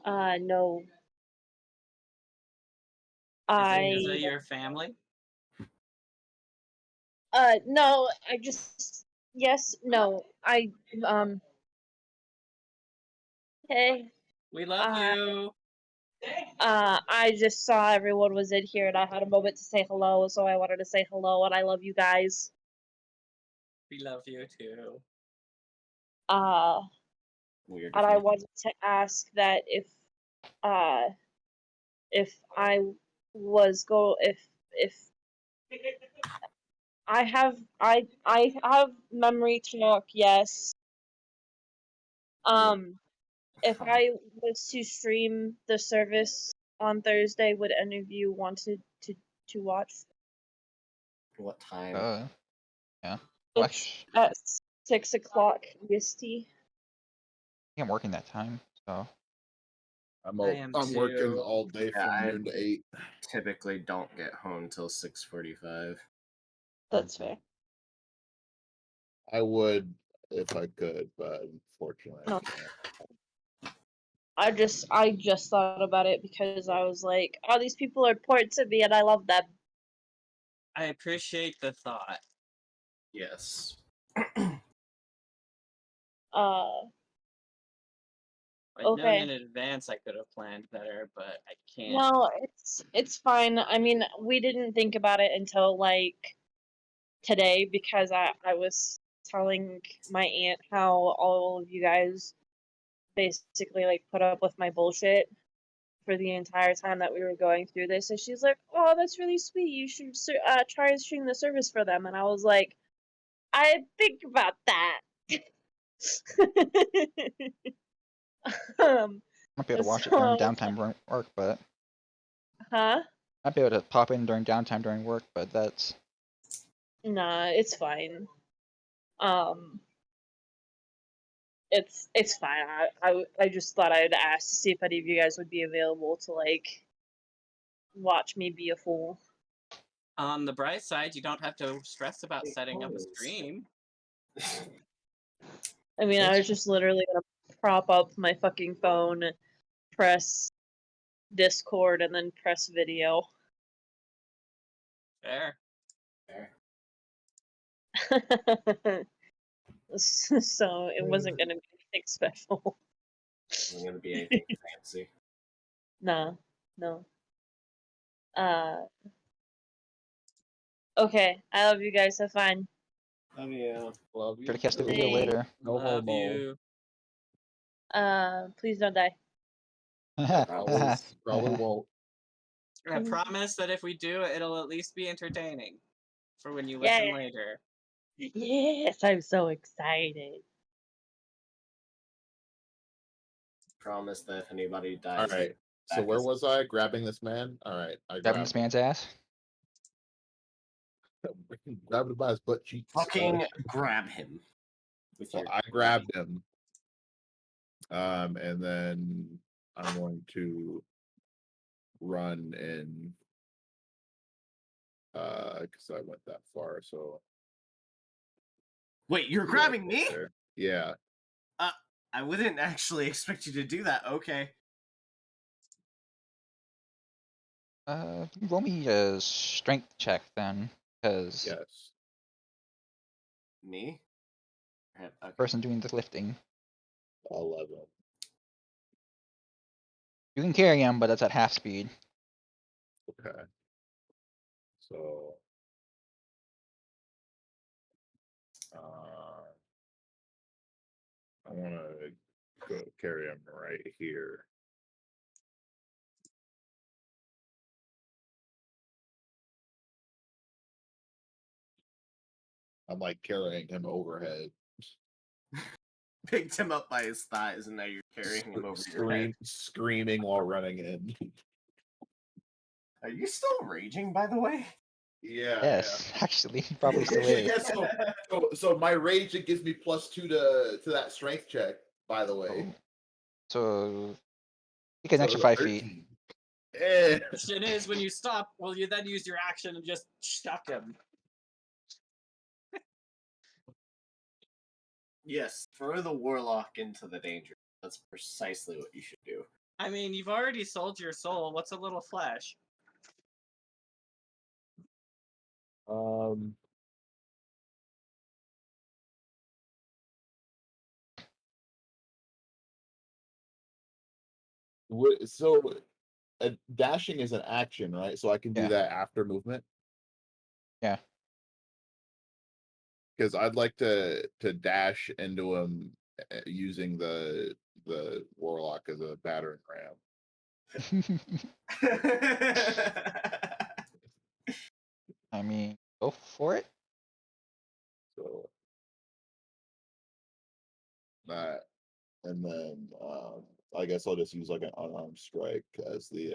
No. Is it your family? No, I just, yes, no, hey, We love Uh, you. I just saw everyone was in here and I had a moment to say hello, so I wanted to say hello and I love you guys. We love you too. Weird. And If I you wanted to ask that if I was if I have memory talk, yes. If I was to stream the service on Thursday, would any of you want to watch? what time? Yeah. It's at 6 o'clock EST. I'm working that time, so I'm am working too. all day Yeah, from I- noon to 8. Typically don't get home till 6:45. That's fair. I would if I could, but unfortunately No. I can't. I just thought about it because I was like, oh, these people are important to me and I love them. I appreciate the thought. Yes. I'd known Okay. in advance I could have planned better, but I can't. No, it's fine. I mean, we didn't think about it until like today because I was telling my aunt how all of you guys basically like put up with my bullshit for the entire time that we were going through this, and she's like, "Oh, that's really sweet. You should try and stream the service for them." And I was like, "I think about that." might be able to watch it So, during downtime during work, but huh? might be able to pop in during downtime during work, but that's Nah, it's fine. It's fine. I just thought I'd ask to see if any of you guys would be available to like watch me be a fool. On the bright side, you don't have to stress about Hey, setting up a pause. stream. I mean, I was just literally gonna prop up my fucking phone, press Discord, and then press video. Fair. So it wasn't gonna be anything special. Isn't gonna be anything fancy. Nah, no. Okay, I love you guys. Have fun. Oh yeah. Love you sure to catch the too. video Thanks. later. No Love homo. you. Please don't die. Probably won't. I promise that if we do, it'll at least be entertaining for when you Yeah. listen later. Yes, I'm so excited. Promise that if anybody dies, All right. So back where as- was I? Grabbing this man? All right. I Grabbing grabbed this man's ass. grabbed him by his butt cheeks. fucking grab him with So your. I grabbed him. And then I'm going to run in because I went that far, so Wait, you're grabbing me? there. Yeah. I wouldn't actually expect you to do that. Okay. Roll me a strength check then, because Yes. Me? Okay. person doing the lifting. 11. You can carry him, but that's at half speed. Okay. So I want to go carry him right here. I'm like carrying him overhead. Picked him up by his thighs, and now you're carrying him over your head. Screaming while running in. Are you still raging, by the way? Yeah. Yes, actually, he probably still is. Yeah, so my rage, it gives me +2 to that strength check, by the way. Oh. So take an So extra it's a 5 feet. 13. Eh. Question is, when you stop, will you then use your action and just chuck him? Yes, throw the warlock into the danger. That's precisely what you should do. I mean, you've already sold your soul. What's a little flesh? Um, so dashing is an action, right? So I can do Yeah. that after movement. Yeah. Because I'd like to dash into him using the warlock as a battering ram. I mean, go for it. So that, and then I guess I'll just use like an unarmed strike as the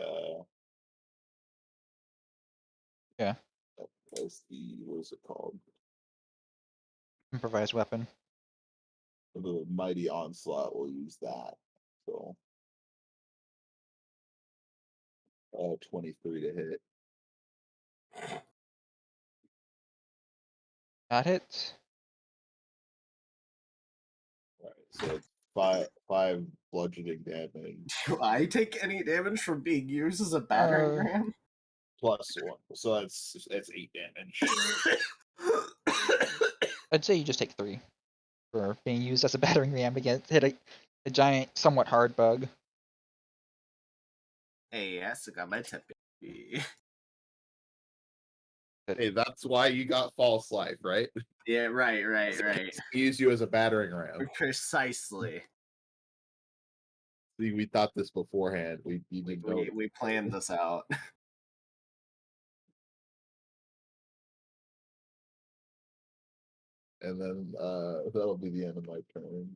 Yeah. as the, what is it called? Improvised weapon. The mighty onslaught. Will use that. So 23 to hit. Got it. Right, so it's five bludgeoning damage Do I take any damage from being used as a battering ram? plus 1, so that's 8 damage. I'd say you just take 3 for being used as a battering ram to hit a giant, somewhat hard bug. Hey, I still got my temp. Hey, that's why you got false life, right? Yeah, right. Use you as a battering ram. Precisely. See, we thought this beforehand. We didn't know. We planned this out. And then that'll be the end of my turn.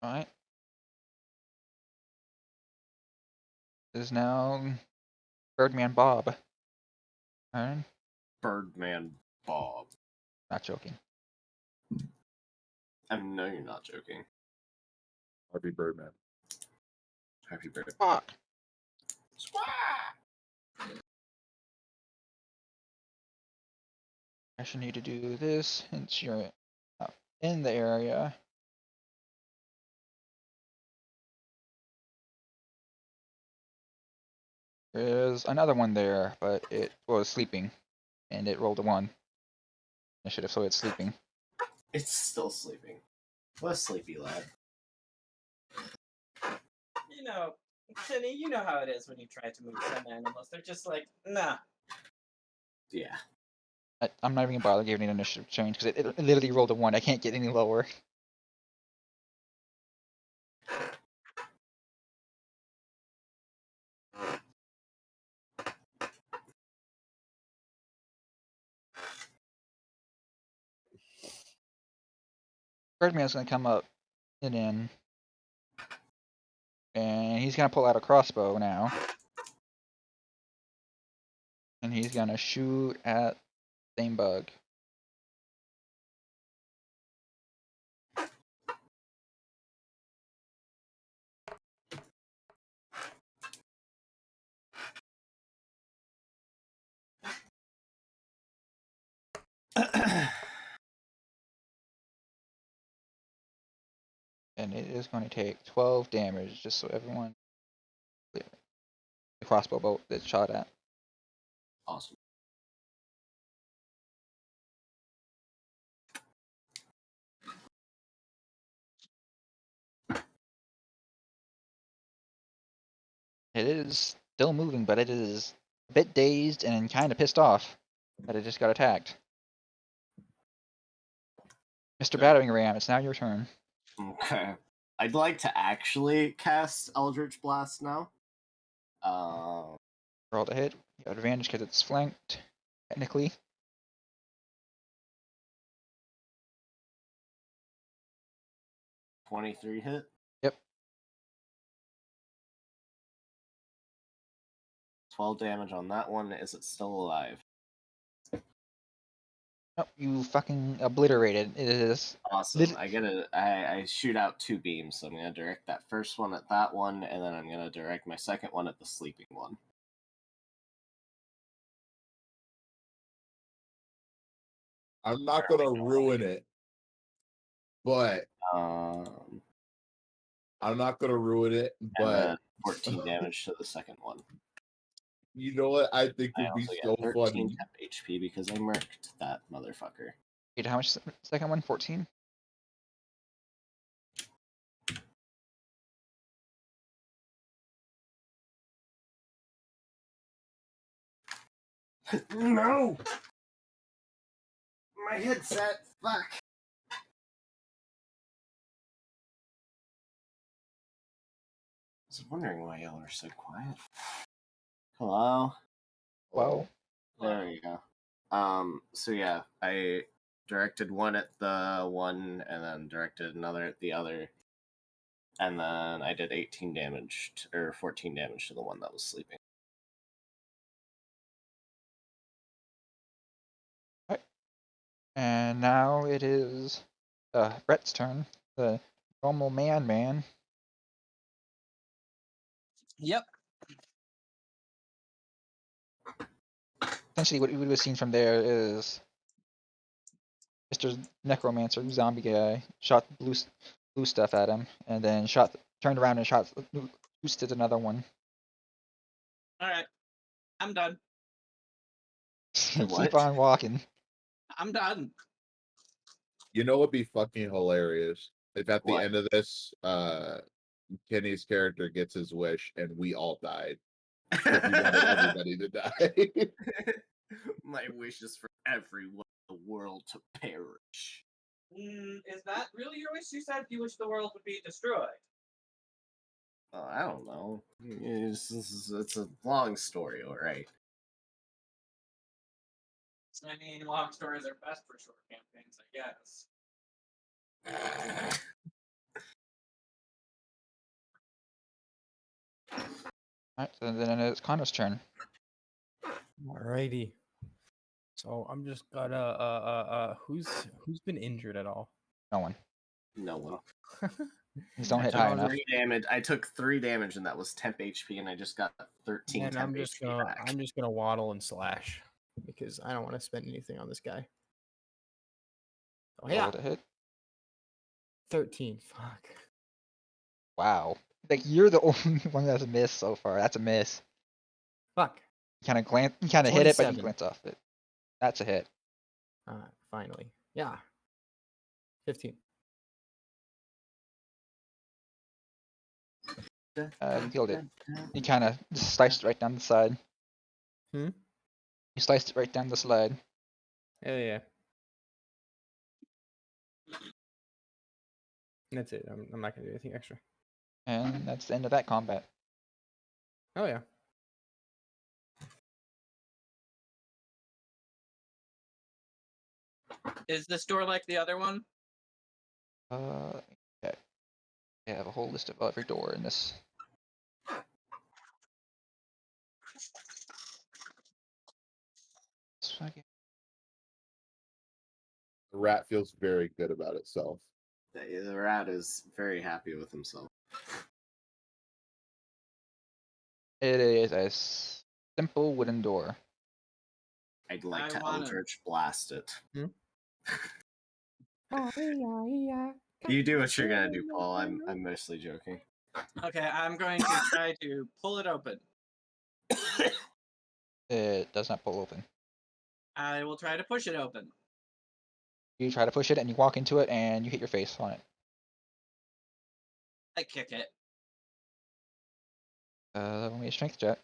Alright. This is now Birdman Bob. Alright. Birdman Bob. Not joking. I know you're not joking. Harvey Birdman. Happy birthday. Fuck. I should need to do this since you're in the area. There's another one there, but it was sleeping, and it rolled a 1. Initiative, so it's sleeping. It's still sleeping. What a sleepy lad. You know, Kenny, you know how it is when you try to move some animals. They're just like, nah. Yeah. I'm not even gonna bother giving it an initiative change because it literally rolled a 1. I can't get any lower. Birdman's gonna come up and in, and he's gonna pull out a crossbow now, and he's gonna shoot at same bug. And it is going to take 12 damage, just so everyone clear. The crossbow bolt that shot at. Awesome. It is still moving, but it is a bit dazed and kind of pissed off that it just got attacked. Mr. Battering Ram, it's now your turn. Okay. I'd like to actually cast Eldritch Blast now. Roll to hit. You have advantage because it's flanked, technically. $23 hit. Yep. 12 damage on that one. Is it still alive? Nope, you fucking obliterated. It is Awesome. I shoot out 2 beams, so I'm gonna direct that first one at that one, and then I'm gonna direct my second one at the sleeping one. I'm not gonna ruin it, but Um, I'm not gonna ruin it. and But then 14 damage to the second one. you know what I think I would be also so get 13 funny? temp HP because I murked that motherfucker. wait, how much? Second one, 14. No! My headset! Fuck! I was wondering why y'all are so quiet. Hello? Wow. There you go. So yeah, I directed one at the one and then directed another at the other. And then I did 18 damage, or 14 damage to the one that was sleeping. And now it is Brett's turn. The normal man. Yep. Essentially, what we would have seen from there is Mr. Necromancer, zombie guy, shot blue stuff at him, and then turned around and boosted another one. All right, I'm done. Keep What? on walking. I'm done. You know what'd be fucking hilarious? If at the What? end of this, Kenny's character gets his wish and we all died. Because he wanted everybody to die. My wish is for everyone in the world to perish. Is that really your wish? You said you wish the world would be destroyed. I don't know. It's a long story, alright. I mean, long stories are best for short campaigns, I guess. Alright, so then it's Connor's turn. Alrighty. So I'm just gonna who's been injured at all? No one. No one. Just don't I hit took high enough. 3 damage. I took 3 damage, and that was temp HP, and I just got 13 And temp I'm just HP gonna back. waddle and slash because I don't want to spend anything on this guy. Oh yeah, Roll to hit. 13. Fuck. Wow. Like you're the only one that's a miss so far. That's a miss. Fuck. You kind of hit it, but you 27. glance off it. That's a hit. Finally. Yeah. 15. You killed it. You kind of sliced it right down the side. Hmm? You sliced it right down the slide. Hell yeah. That's it. I'm not gonna do anything extra. And that's the end of that combat. Oh yeah. Is this door like the other one? Okay. I have a whole list of every door in this. The rat feels very good about itself. The rat is very happy with himself. It is a simple wooden door. I'd like I to wanna- Eldritch Blast it. Hmm? You do what you're gonna do, Paul. I'm mostly joking. Okay, I'm going to try to pull it open. It does not pull open. I will try to push it open. You try to push it and you walk into it and you hit your face on it. I kick it. Let me a strength check.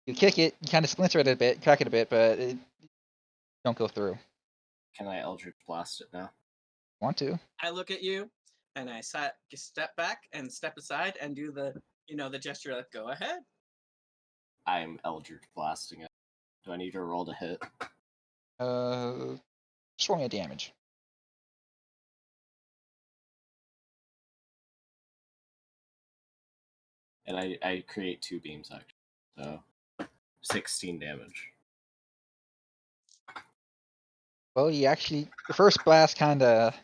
You kick it, you kind of splinter it a bit, crack it a bit, but it don't go through. Can I Eldritch Blast it now? Want to? I look at you, and I step back and step aside and do the gesture of go ahead. I'm Eldritch Blasting it. Do I need to roll to hit? Just roll me a damage. And I create 2 beams actually. So 16 damage. Well, you actually the first blast kind of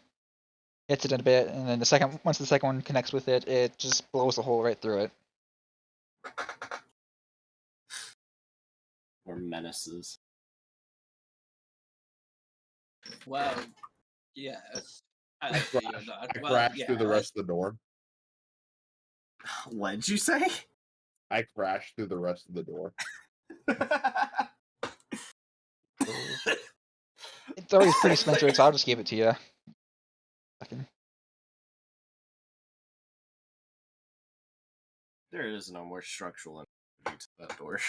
hits it in a bit, and then once the second one connects with it, it just blows a hole right through it. Or menaces. Well, yes. I I feel crashed, that. I Well, crashed through the yes. rest of the door. What did you say? I crashed through the rest of the door. It's always pretty splintered, so I'll just give it to you. There is no more structural integrity to that door.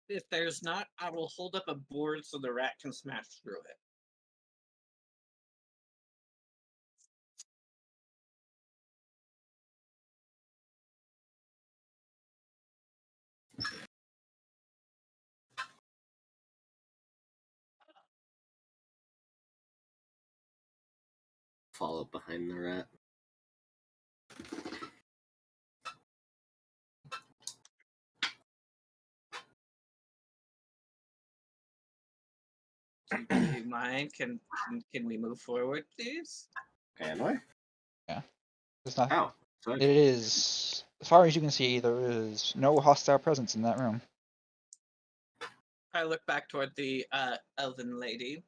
If there's not, I will hold up a board so the rat can smash through it. Follow behind the rat. Do you mind? Can we move forward, please? Can I? It's not. Ow. Sorry. It is, as far as you can see, there is no hostile presence in that room. I look back toward the elven lady,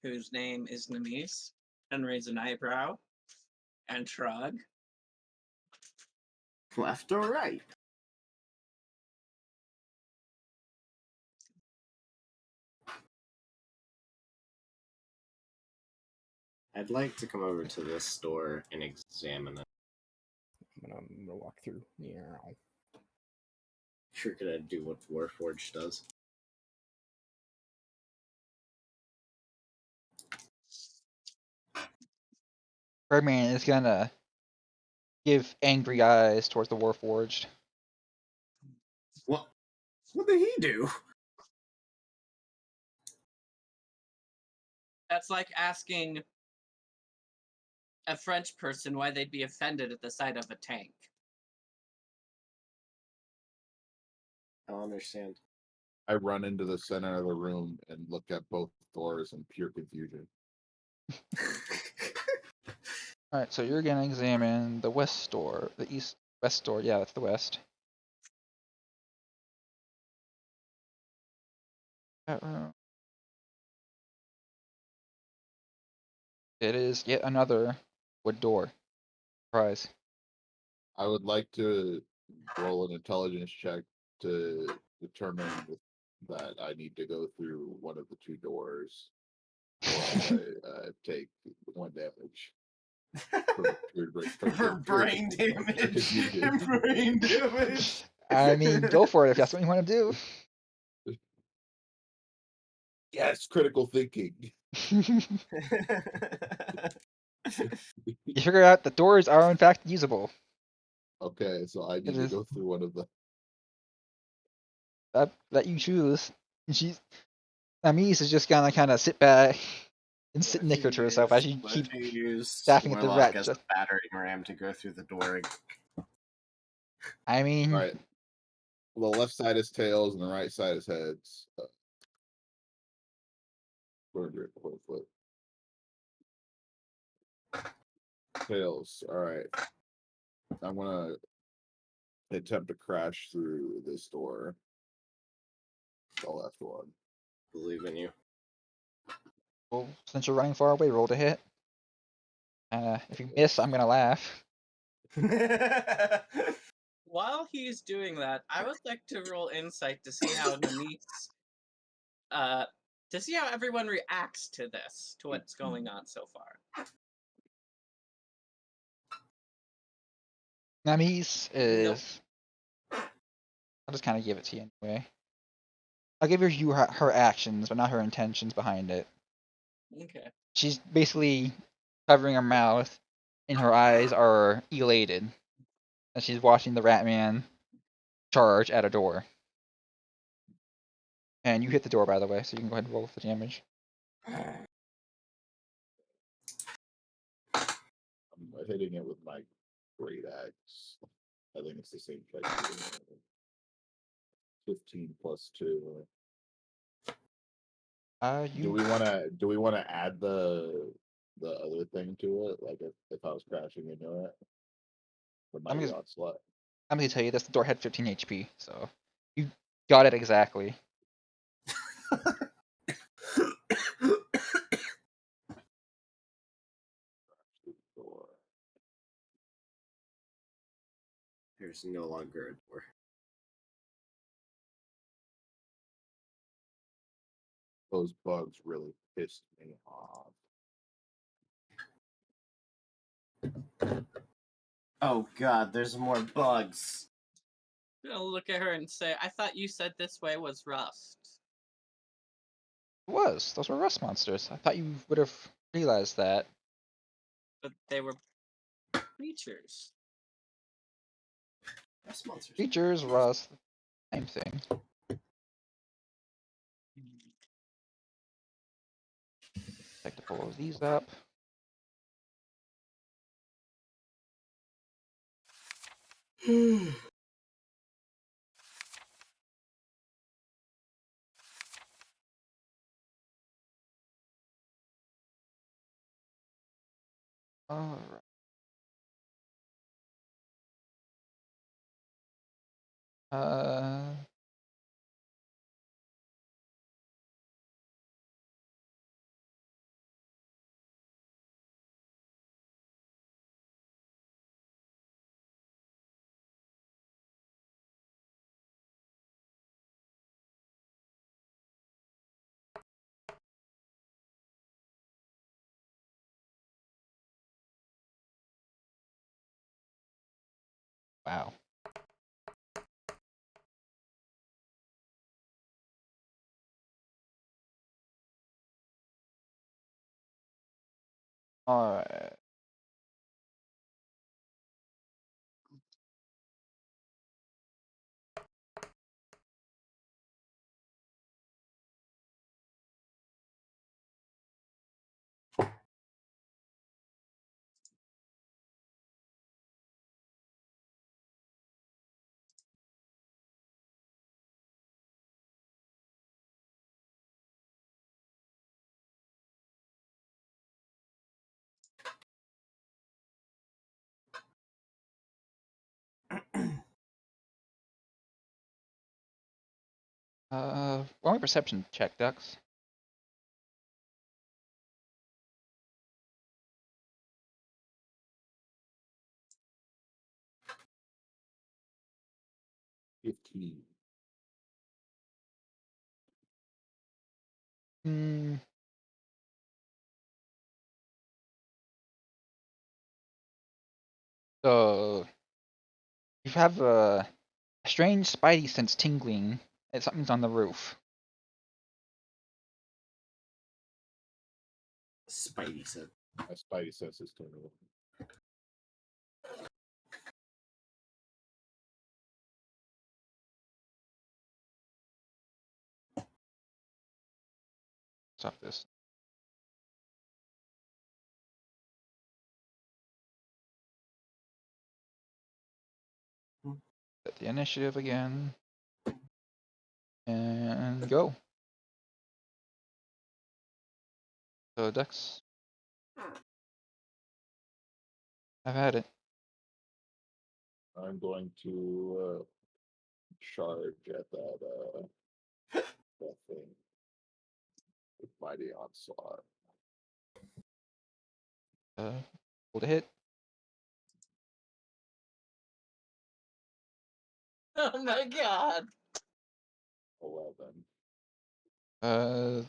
whose name is Nemise, and raise an eyebrow and shrug. Left or right? I'd like to come over to this store and examine it. I'm gonna walk through. Yeah. You're gonna do what Warforged does. Birdman is gonna give angry eyes towards the Warforged. What? What did he do? That's like asking a French person why they'd be offended at the sight of a tank. I don't understand. I run into the center of the room and look at both doors in pure confusion. Alright, so you're gonna examine the west door, the west door, yeah, that's the west. That room. It is yet another wood door. Surprise. I would like to roll an intelligence check to determine that I need to go through one of the 2 doors, or I take 1 damage. For brain damage. confusion. Brain damage. I mean, go for it if that's what you want to do. Yes, critical thinking. You figure out the doors are in fact usable. Okay, so I need It to is. go through one of the. That you choose. And Amis is just gonna kind of sit back and sit nicker to herself as you keep What if you use staffing at the Warlock rat. as a battering ram to go through the door? I mean, All right. Well, the left side is tails and the right side is heads. Foot. Tails. All right. I'm gonna attempt to crash through this door. The left one. Believe in you. well, since you're running far away, roll to hit. If you miss, I'm gonna laugh. While he's doing that, I would like to roll insight to see how Nemise, to see how everyone reacts to this, to what's going on so far. Namis is. I'll just kind of give it to you anyway. I'll give you her actions, but not her intentions behind it. Okay. She's basically covering her mouth, and her eyes are elated as she's watching the Ratman charge at a door. And you hit the door, by the way, so you can go ahead and roll for the damage. hitting it with my great axe. I think it's the same check. 15 plus 2. Do You we want to add the other thing to it? Like if I was crashing into it, the I'm mighty gonna- onslaught. I'm gonna tell you this: the door had 15 HP, so you got it exactly. Door. There's no longer a door. Those bugs really pissed me off. Oh god, there's more bugs. I'm gonna look at her and say, I thought you said this way was rust. It was. Those were rust monsters. I thought you would have realized that. But they were creatures. Rust monsters. Creatures, rust, same thing. Like to pull these up. All right. Uh, wow. All right. Roll me perception check, Dux. $15. Hmm. So you have a strange spidey sense tingling that something's on the roof. Spidey said. My spidey senses turn on. Stop this. Set the initiative again. And go. So Dux. I've had it. I'm going to charge at that thing with mighty onslaught. Hold a hit. Oh my god. 11.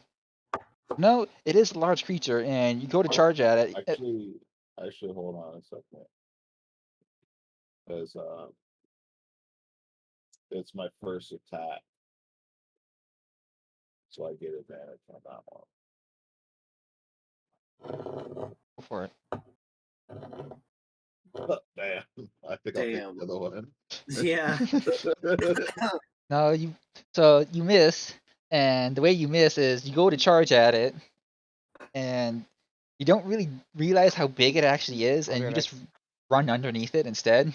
No, it is a large creature, and you go to charge at it. Actually, hold on a second. Because it's my first attack, so I get advantage on that one. Go for it. Damn, I think I'll take Damn. the other one. Yeah. No, you miss, and the way you miss is you go to charge at it, and You don't really realize how big it actually is, I'll and be you right just run underneath it instead.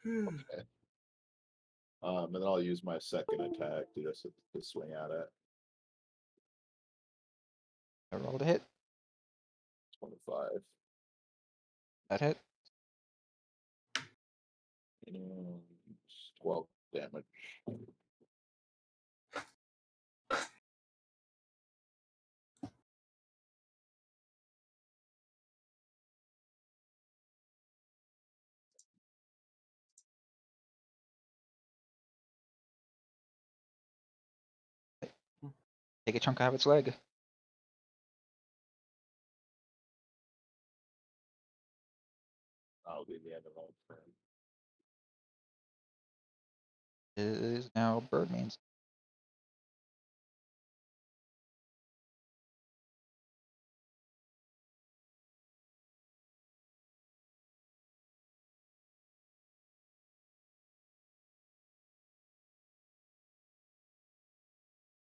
Okay. And then I'll use my second attack to swing at it. I rolled a hit. 25. That hit. And 12 damage. Take a chunk out of its leg. That'll be the end of my turn. It is now Birdman's.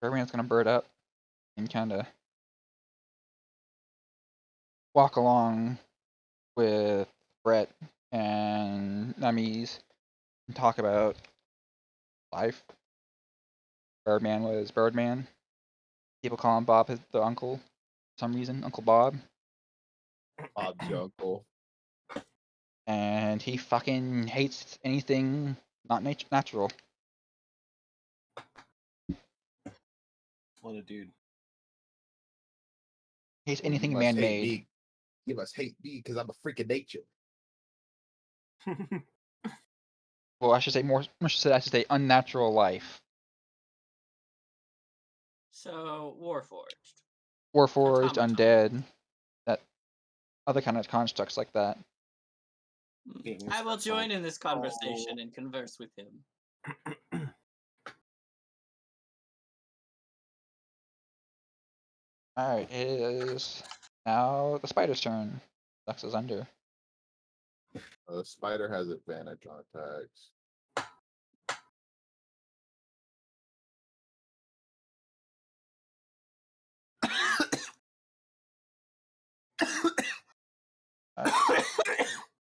Birdman's gonna bird up and kind of walk along with Brett and Nemes and talk about life. Birdman was Birdman. People call him Bob the uncle for some reason, Uncle Bob. Bob's your uncle. And he fucking hates anything not natural. What a dude. Hates Well, you anything must hate man-made. me. You must hate me because I'm a freak of nature. Well, I should say more. I should say unnatural life. So Warforged. Warforged, Automaton. undead, that other kind of constructs like that. Beings I will that join don't in this conversation and converse with him. Alright, it is now the spider's turn. Dux is under. The spider has advantage on attacks. Alright.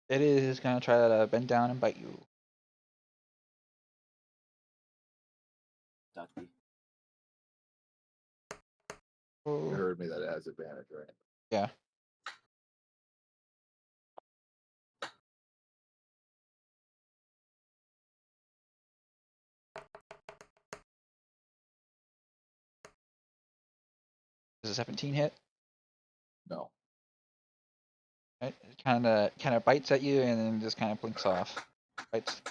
It is gonna try to bend down and bite you. Ducky. You Oh, heard me that it has advantage, right? yeah. Does a 17 hit? No. Right? It kind of bites at you and then just kind of blinks off. Bites.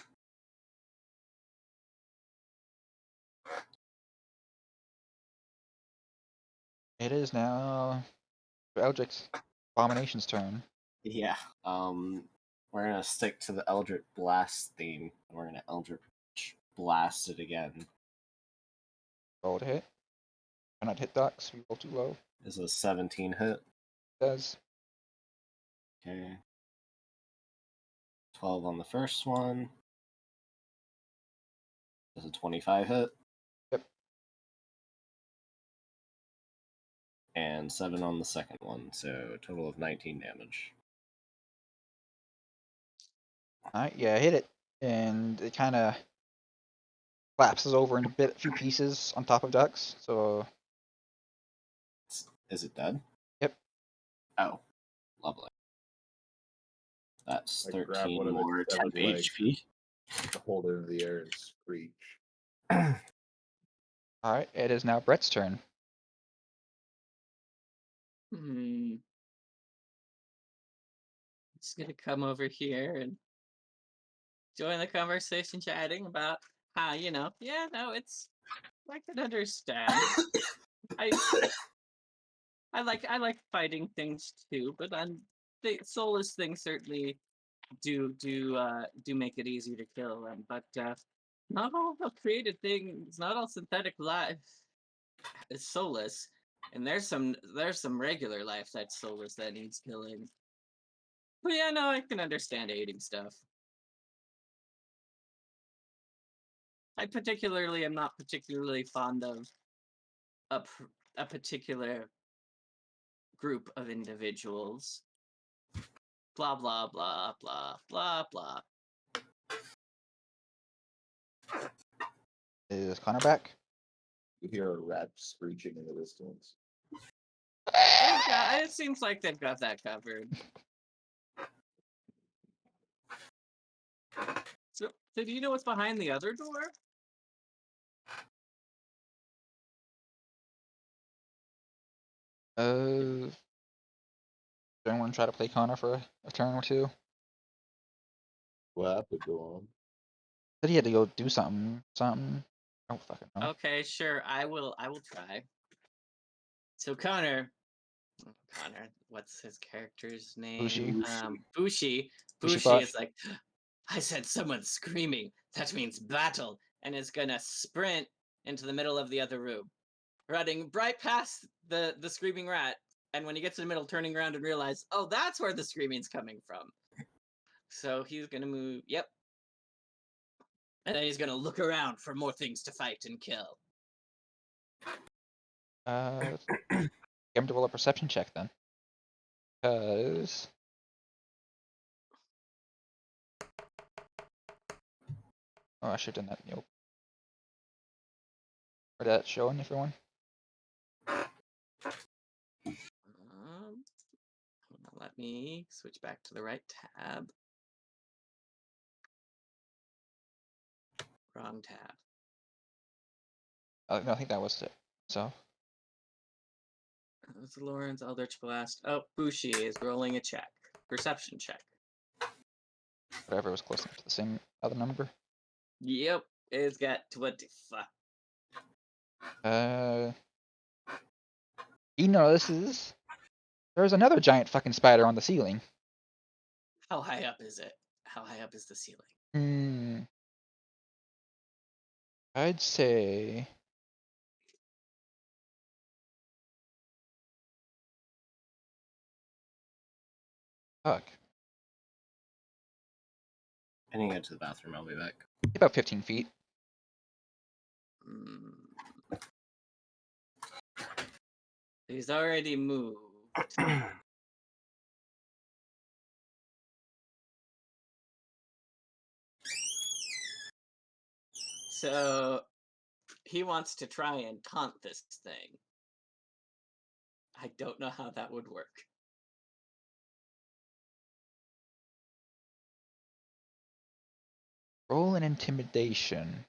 It is now Eldrick's Abomination's turn. Yeah. We're gonna stick to the Eldritch Blast theme. We're gonna Eldritch Blast it again. Roll to hit. Why not hit Dux? We roll too low. Is a 17 hit. Does. Okay. 12 on the first one. Does a 25 hit? Yep. And 7 on the second one, so a total of 19 damage. Alright, yeah, hit it. And it kind of collapses over into a few pieces on top of Dux. So, Is it dead? yep. Oh, lovely. That's I grab 13 one of more its temp severed legs. HP. To hold it in the air and screech. Alright, it is now Brett's turn. Just gonna come over here and join the conversation, chatting about how it's. I can understand. I I like fighting things too, but the soulless things certainly do make it easier to kill them. But not all created things, not all synthetic life is soulless, and there's some regular life that's soulless that needs killing. But yeah, no, I can understand hating stuff. I particularly am not particularly fond of a particular group of individuals. Blah blah blah blah blah blah. Is Connor back? You hear a rat screeching in the distance. It seems like they've got that covered. So, do you know what's behind the other door? Does anyone try to play Connor for a turn or two? What happened to him? Said he had to go do something. I don't fucking know. Okay, sure. I will try. So Connor, what's his character's name? Bushi. Bushi. Bushi Bushi Bosh. is like, I said someone's screaming. That means battle, and is gonna sprint into the middle of the other room, running right past the screaming rat. And when he gets to the middle, turning around and realize, oh, that's where the screaming's coming from. So he's gonna move. Yep. And then he's gonna look around for more things to fight and kill. Get him to roll a perception check then. Because I should have done that. Nope. Or that showing everyone. Let me switch back to the right tab. Wrong tab. No, I think that was it. So It's Lawrence Eldritch Blast. Oh, Bushi is rolling a check. Perception check. whatever was close enough to the same other number. Yep, it's got 25. He notices there's another giant fucking spider on the ceiling. How high up is it? How high up is the ceiling? I'd say fuck. I need to go to the bathroom. I'll be back. About 15 feet. He's already moved. So he wants to try and taunt this thing. I don't know how that would work. Roll an intimidation.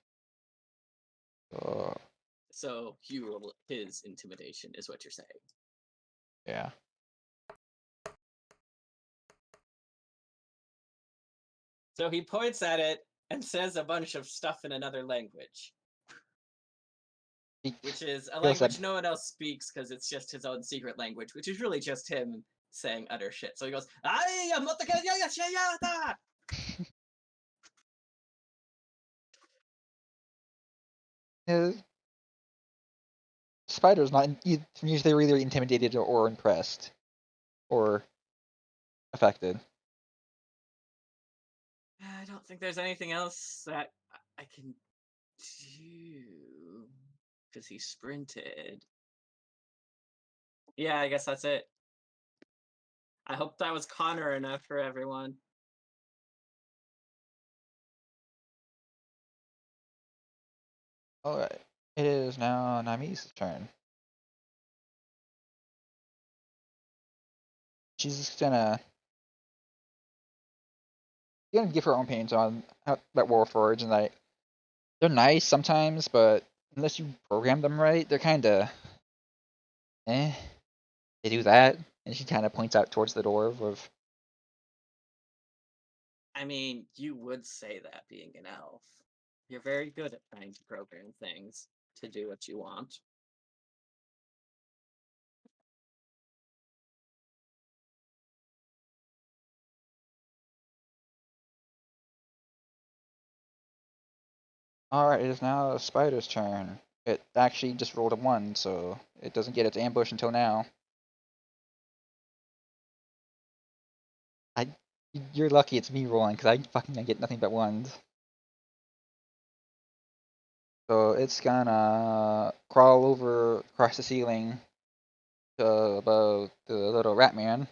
So you roll his intimidation, is what you're saying. Yeah. So he points at it and says a bunch of stuff in another language, which is a language no one else speaks because it's just his own secret language, which is really just him saying utter shit. So he goes, "Ay, Spider's not usually either intimidated or impressed or affected. I don't think there's anything else that I can do because he sprinted. Yeah, I guess that's it. I hope that was Connor enough for everyone. Alright. It is now Nami's turn. She's just gonna give her own opinions on that Warforged, and like they're nice sometimes, but unless you program them right, they're kinda they do that. And she kinda points out towards the door of I mean, you would say that being an elf. You're very good at trying to program things to do what you want. Alright, it is now the spider's turn. It actually just rolled a 1, so it doesn't get its ambush until now. You're lucky it's me rolling, because I get nothing but 1s. So it's gonna crawl over across the ceiling to above the little rat man.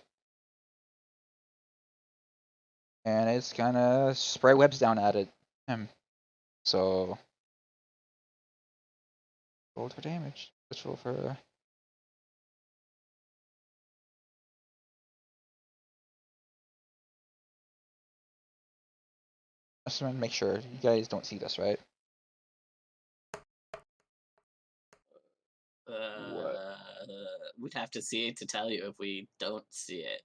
And it's gonna spray webs down at him. So roll for damage. Let's roll for just want to make sure you guys don't see this, right? We'd have to see it to tell you if we don't see it.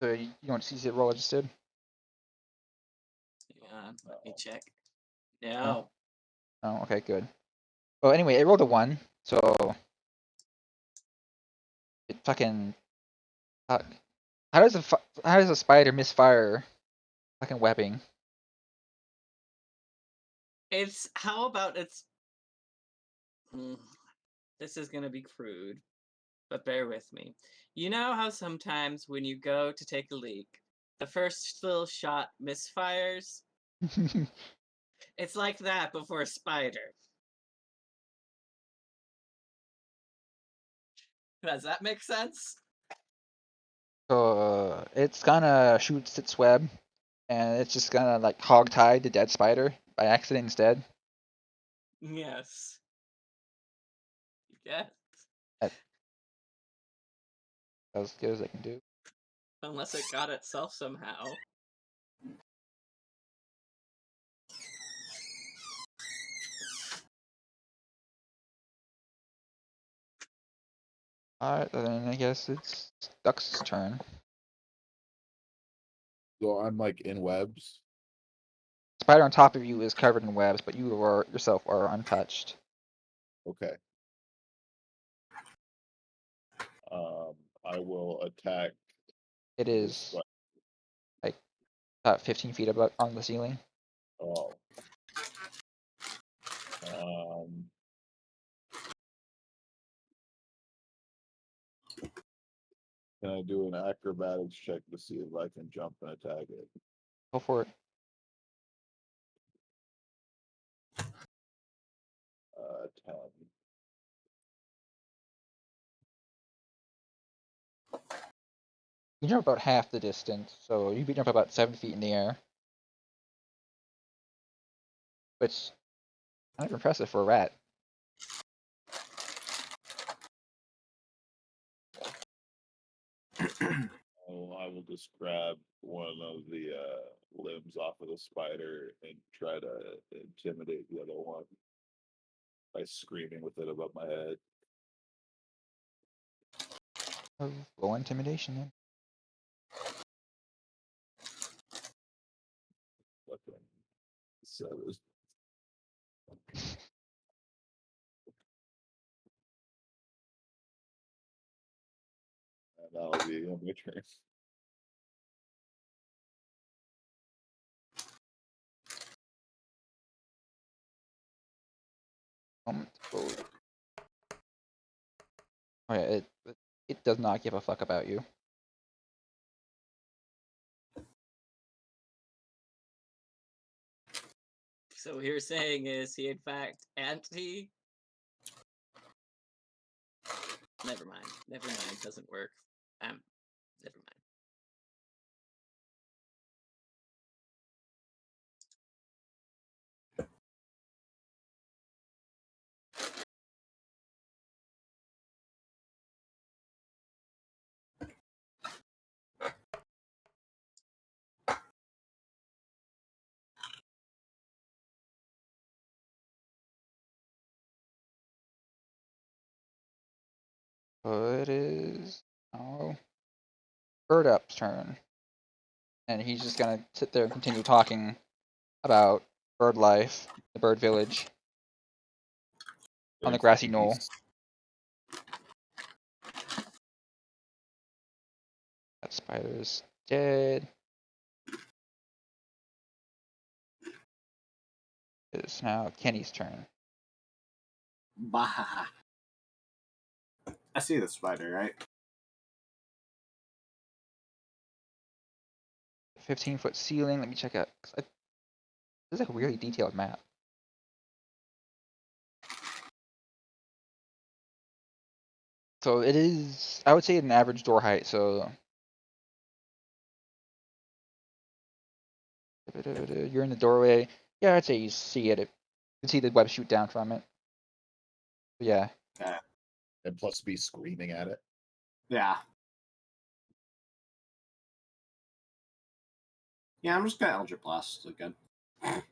So you don't see it roll just did? Hang on, let me check. No. Oh, okay, good. Well, anyway, it rolled a 1, so it fucking fuck. How does a spider misfire fucking webbing? It's how about it's. This is gonna be crude, but bear with me. You know how sometimes when you go to take a leak, the first little shot misfires? It's like that before a spider. Does that make sense? So it's gonna shoot its web, and it's just gonna like hog-tie the dead spider by accident instead. Yes. Yeah. That's as good as I can do. Unless it got itself somehow. Alright, then I guess it's Duck's turn. So I'm like in webs. Spider on top of you is covered in webs, but you yourself are untouched. Okay. I will attack. It this is spi- like about 15 feet above on the ceiling. Oh. Um. Can I do an acrobatics check to see if I can jump and attack it? Go for it. 10. You jump about half the distance, so you jump about 7 feet in the air. Which kind of impressive for a rat. I will just grab one of the limbs off of the spider and try to intimidate the other one by screaming with it above my head. Oh, roll intimidation then. Fucking 7. And that'll be my turn. Roll. Oh yeah, it does not give a fuck about you. So what you're saying is he in fact anti. Never mind. Never mind. Doesn't work. Never mind. So it is now Bird Up's turn. And he's just gonna sit there and continue talking about bird life, the bird village, on the Thanks, grassy knoll. peace. That spider's dead. It's now Kenny's turn. Bah. I see the spider, right? 15-foot ceiling. Let me check out. This is like a really detailed map. So it is, I would say, an average door height. So you're in the doorway. Yeah, I'd say you see it. You can see the web shoot down from it. But yeah. And plus be screaming at it. Yeah. Yeah, I'm just gonna Eldritch Blast again. I'm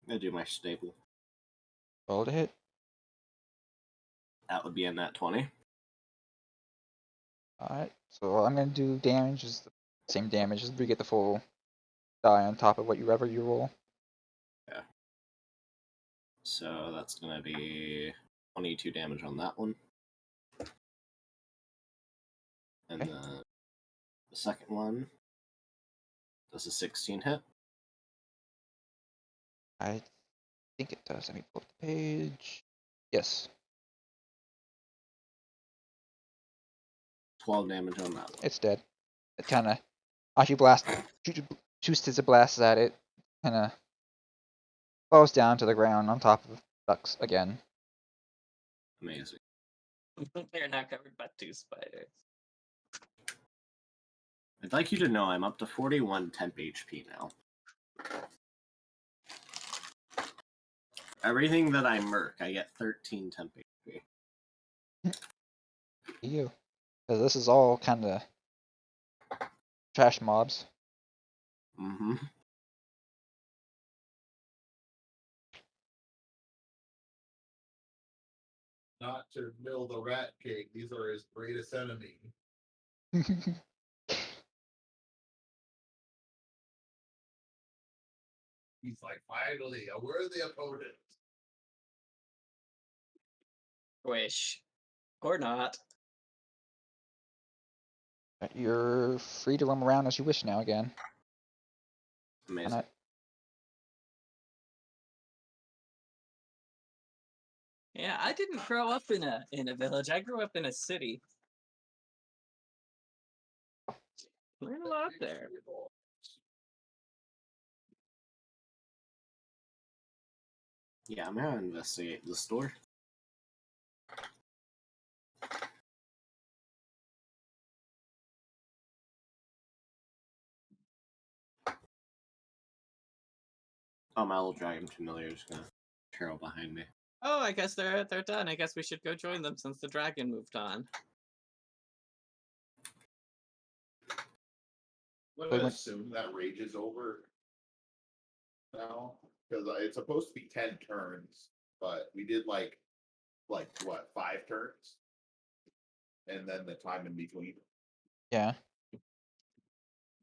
gonna do my staple. Roll to hit. That would be in that 20. Alright. So I'm gonna do damage, is the same damage as we get the full die on top of whatever you roll. So that's gonna be 22 damage on that one. And Okay. the second one does a 16 hit. I think it does. Let me pull up the page. Yes, 12 damage on that one. it's dead. It kind of, as you blast, shoots his blasts at it, kind of falls down to the ground on top of Ducks again. Amazing. They're not covered by 2 spiders. I'd like you to know I'm up to 41 temp HP now. Everything that I murk, I get 13 temp HP. You, because this is all kind of trash mobs. Mm-hmm. Not to mill the rat king. These are his greatest enemy. He's like, finally, a worthy opponent. Wish. Or not. You're free to roam around as you wish now again. Amazing. And Yeah, I didn't grow up in a village. I grew up in a city. Learn a lot there. Yeah, I'm gonna investigate the store. Oh, my little dragon familiar is gonna trail behind me. Oh, I guess they're done. I guess we should go join them since the dragon moved on. I'm They gonna went- assume that rage is over now because it's supposed to be 10 turns, but we did like what 5 turns, and then the time in between. yeah,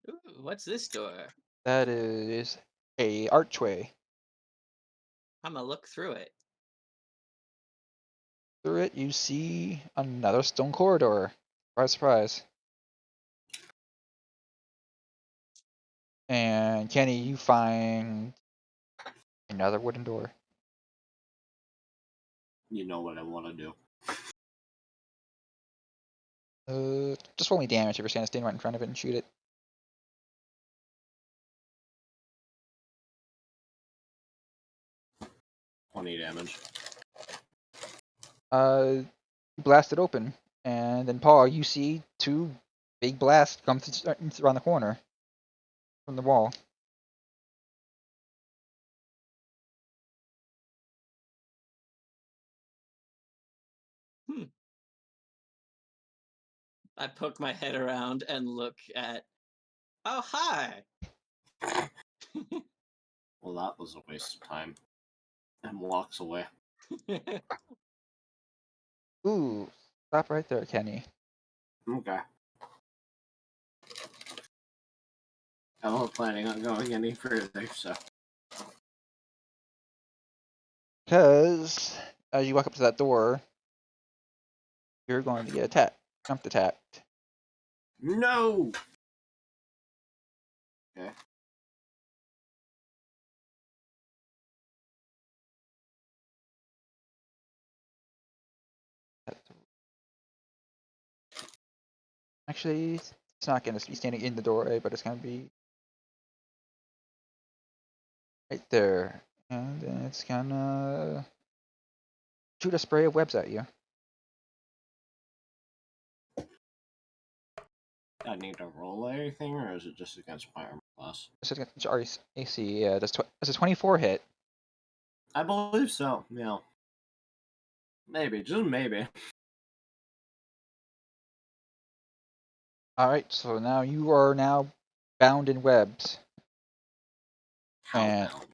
Ooh, what's this door? that is a archway. I'm gonna look through it. Through it, you see another stone corridor. Surprise, surprise. And Kenny, you find another wooden door. You know what I want to do. Just roll me damage if you're standing right in front of it and shoot it. Twenty damage. You blast it open, and then Paul, you see 2 big blasts come around the corner from the wall. I poke my head around and look at. Oh, hi! Well, that was a waste of time. And walks away. Ooh, stop right there, Kenny. Okay. I wasn't planning on going any further, so. Because as you walk up to that door, you're going to get jumped attacked. No! Okay. Actually, it's not going to be standing in the doorway, but it's going to be right there. And then it's going to shoot a spray of webs at you. I need to roll anything, or is it just against my armor class? It's against your AC. Yeah, that's a 24 hit. I believe so. Yeah. Maybe, just maybe. All right, so now you are now bound in webs. How And- bound?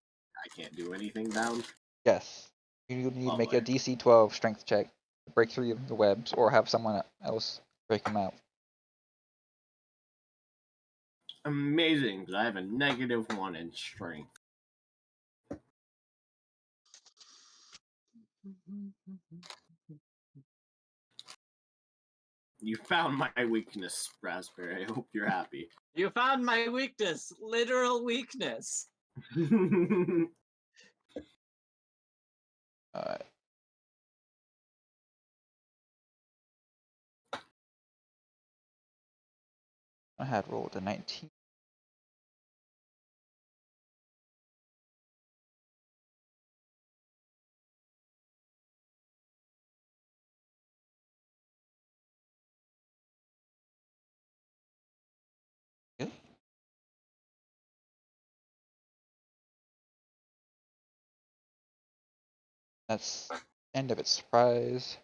I can't do anything bound. Yes, you need to make a Lovely. DC 12 strength check to break through the webs, or have someone else break them out. Amazing, because I have a -1 in strength. You found my weakness, Raspberry. I hope you're happy. You found my weakness, literal weakness. Alright. I had rolled a 19. Okay. That's end of its surprise.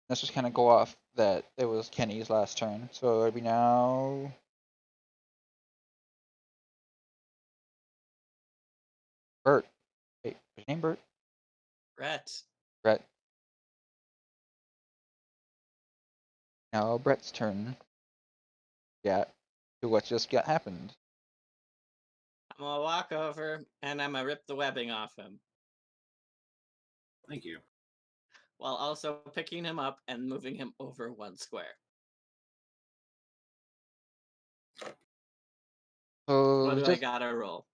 Let's just kind of go off that it was Kenny's last turn. So it'll be now. Bert. Wait, what's your name, Bert? Brett. Brett. Now Brett's turn. Yeah. To what just got happened. I'm gonna walk over and I'm gonna rip the webbing off him, Thank you. while also picking him up and moving him over 1 square. So What do I just gotta roll?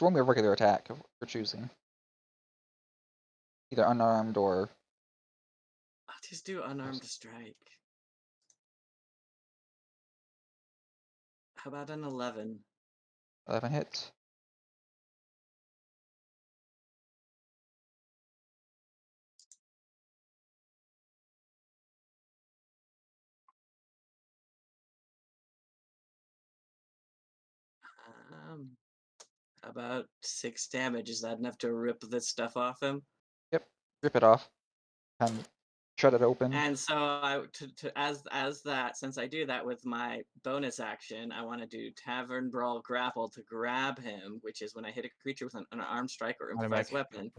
roll me a regular attack if you're choosing. Either unarmed or. I'll just do unarmed strike. How about an 11? 11 hits. About 6 damage. Is that enough to rip this stuff off him? Yep. Rip it off. Kind of shut it open. And so as that, since I do that with my bonus action, I want to do Tavern Brawl Grapple to grab him, which is when I hit a creature with an armed strike or improvised back. weapon,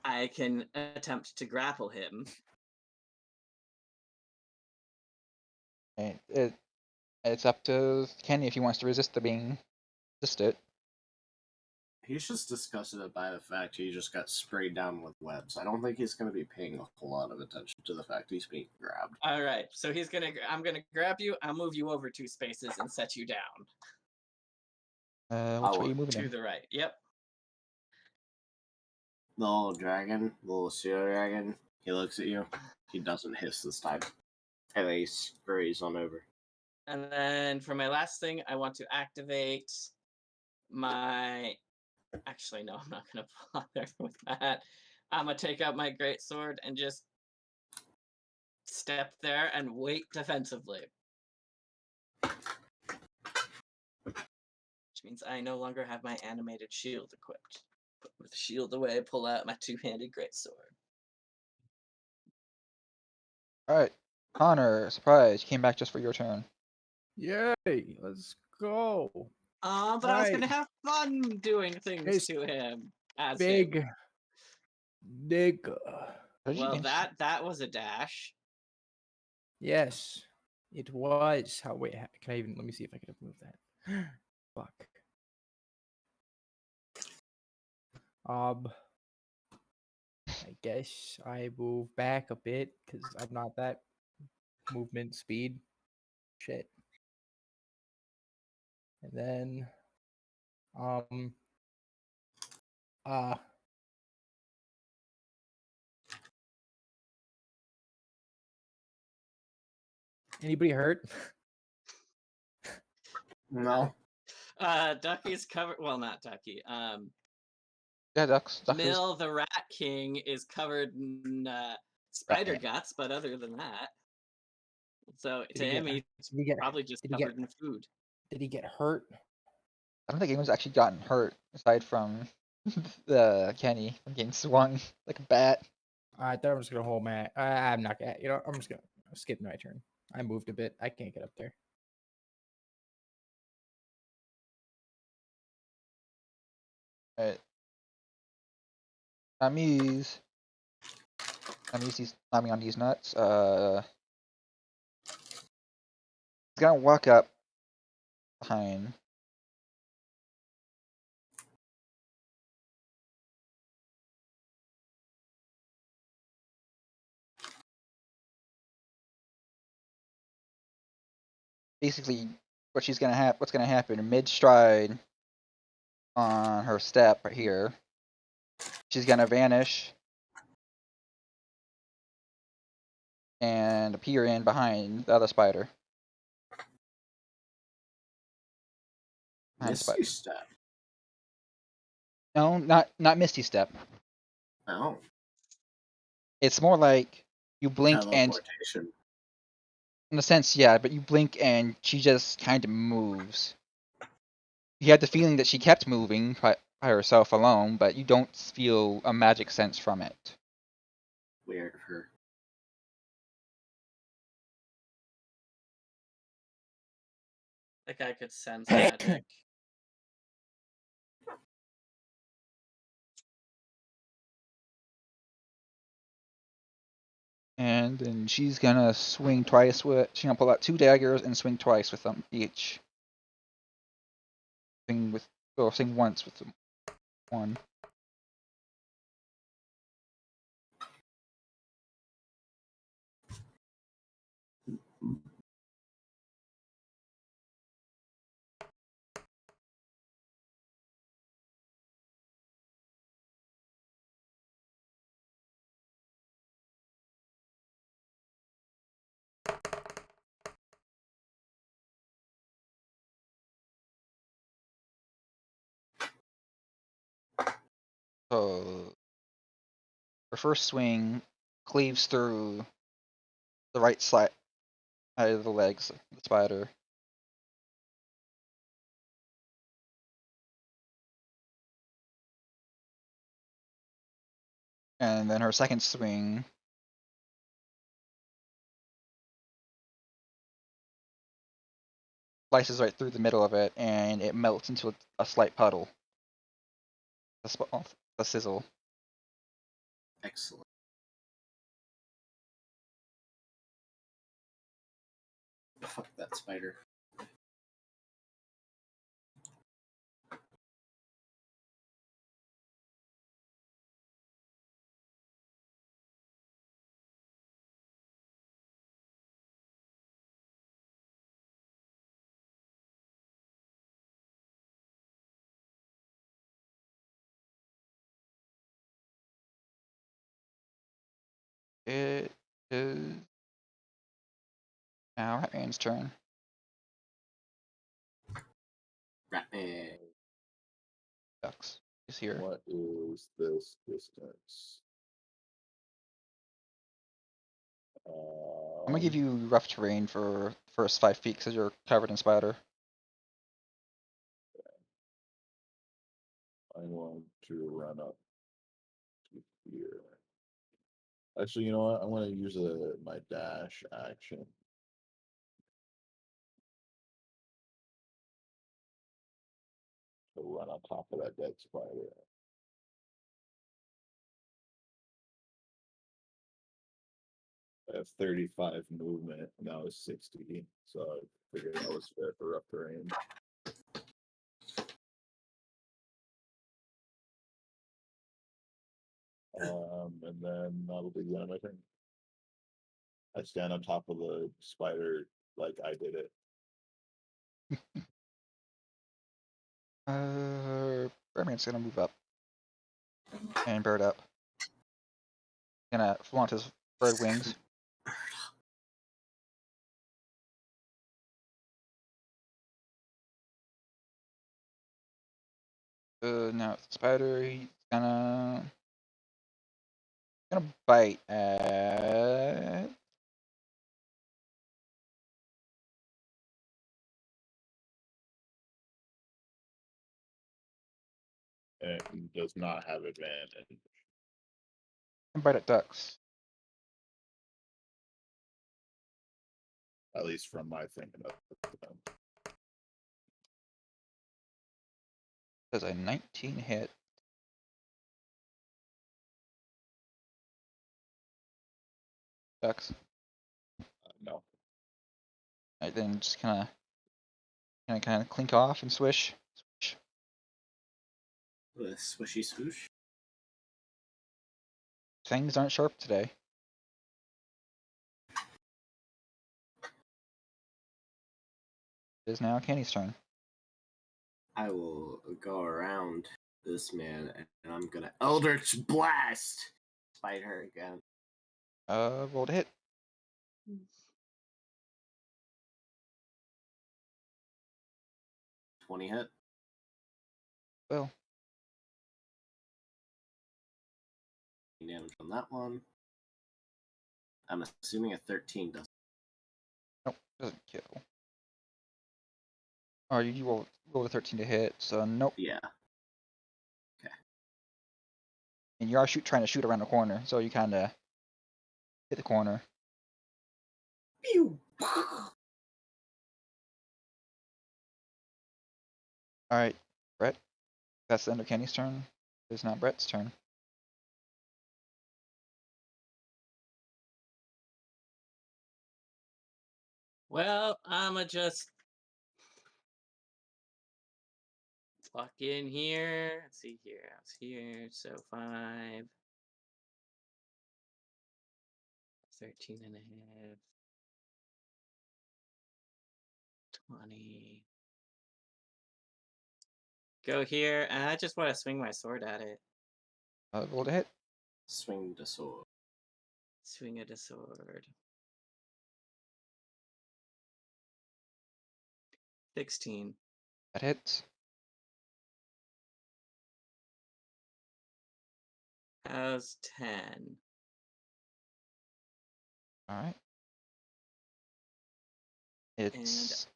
I can attempt to grapple him. And it's up to Kenny if he wants to resist it. He's just disgusted by the fact he just got sprayed down with webs. I don't think he's going to be paying a whole lot of attention to the fact he's being grabbed. All right, so I'm gonna grab you. I'll move you over 2 spaces and set you down Which way will you moving to him? the right. Yep. The little dragon, the little pseudo dragon, he looks at you. He doesn't hiss this time. And then he scurries on over. And then for my last thing, I want to activate my. Actually, no, I'm not gonna bother with that. I'm gonna take out my greatsword and just step there and wait defensively. Which means I no longer have my animated shield equipped. Put the shield away, pull out my 2-handed greatsword. Alright. Connor, surprise, you came back just for your turn. Yay! Let's go. But I was gonna Right. have fun doing things It's to him as him. Big nigga. What did you Well, get? that was a dash. Yes, it was. How? Wait, can I even? Let me see if I can move that. Fuck. I guess I move back a bit because I'm not that movement speed. Shit. And then, uh, Anybody hurt? No. Ducky's covered. Well, not Ducky. Yeah, ducks. Mill the Rat King is covered in spider guts, but other than that, so Did to he him, get- he's Did he get? probably just Did he get? covered in food. Did he get hurt? I don't think anyone's actually gotten hurt aside from the Kenny from getting swung like a bat. I thought I was gonna hold my. I'm not gonna. You know, I'm just gonna skip my turn. I moved a bit. I can't get up there. Alright. He's climbing on these nuts. He's gonna walk up behind. Basically, what's gonna happen mid stride on her step right here. She's gonna vanish and appear in behind the other spider. Behind the spider. Misty step. No, not Misty Step. Oh. It's more like you blink and, Teleportation. in a sense, yeah, but you blink and she just kind of moves. You had the feeling that she kept moving by herself alone, but you don't feel a magic sense from it. Weird of her. Like I could sense magic. And then she's gonna swing twice with. She's gonna pull out 2 daggers and swing twice with them each. Swing once with them. One. So her first swing cleaves through the right side of the legs of the spider. And then her second swing slices right through the middle of it, and it melts into a slight puddle. A sizzle. Excellent. Fuck that spider. It is now Ratman's turn. Ratman. Ducks. He's here. What is this distance? I'm gonna give you rough terrain for first 5 feet because you're covered in spider. I want to run up to here. Actually, you know what? I'm going to use my dash action. To run on top of that dead spider. I have 35 movement, and that was 60, so I figured that was fair for rough terrain. And then that'll be the end of my turn. I stand on top of the spider like I did it. Birdman's gonna move up and bird up. Gonna flaunt his bird wings. Now it's the spider. He's gonna bite at. And does not have advantage. Bite at ducks. At least from my thinking of them. Does a 19 hit? Ducks. No. Alright, then just kind of clink off and swish. Swish. With a swishy swoosh. Things aren't sharp today. It is now Kenny's turn. I will go around this man and I'm gonna Eldritch Blast! Fight her again. Roll to hit. Mm. 20 hit. Well, Damage on that one. I'm assuming a 13 does. nope, doesn't kill. Oh, you roll a 13 to hit, so nope. Yeah. And you are trying to shoot around the corner, so you kind of hit the corner. Pew! All right, Brett. That's the end of Kenny's turn. It's now Brett's turn. Well, I'ma just walk in here. Let's see here. I was here. So 5. 13 and a half. 20. Go here, and I just want to swing my sword at it. Roll to hit. Swing the sword. Swing at a sword. 16. That hits. How's 10? All right. It's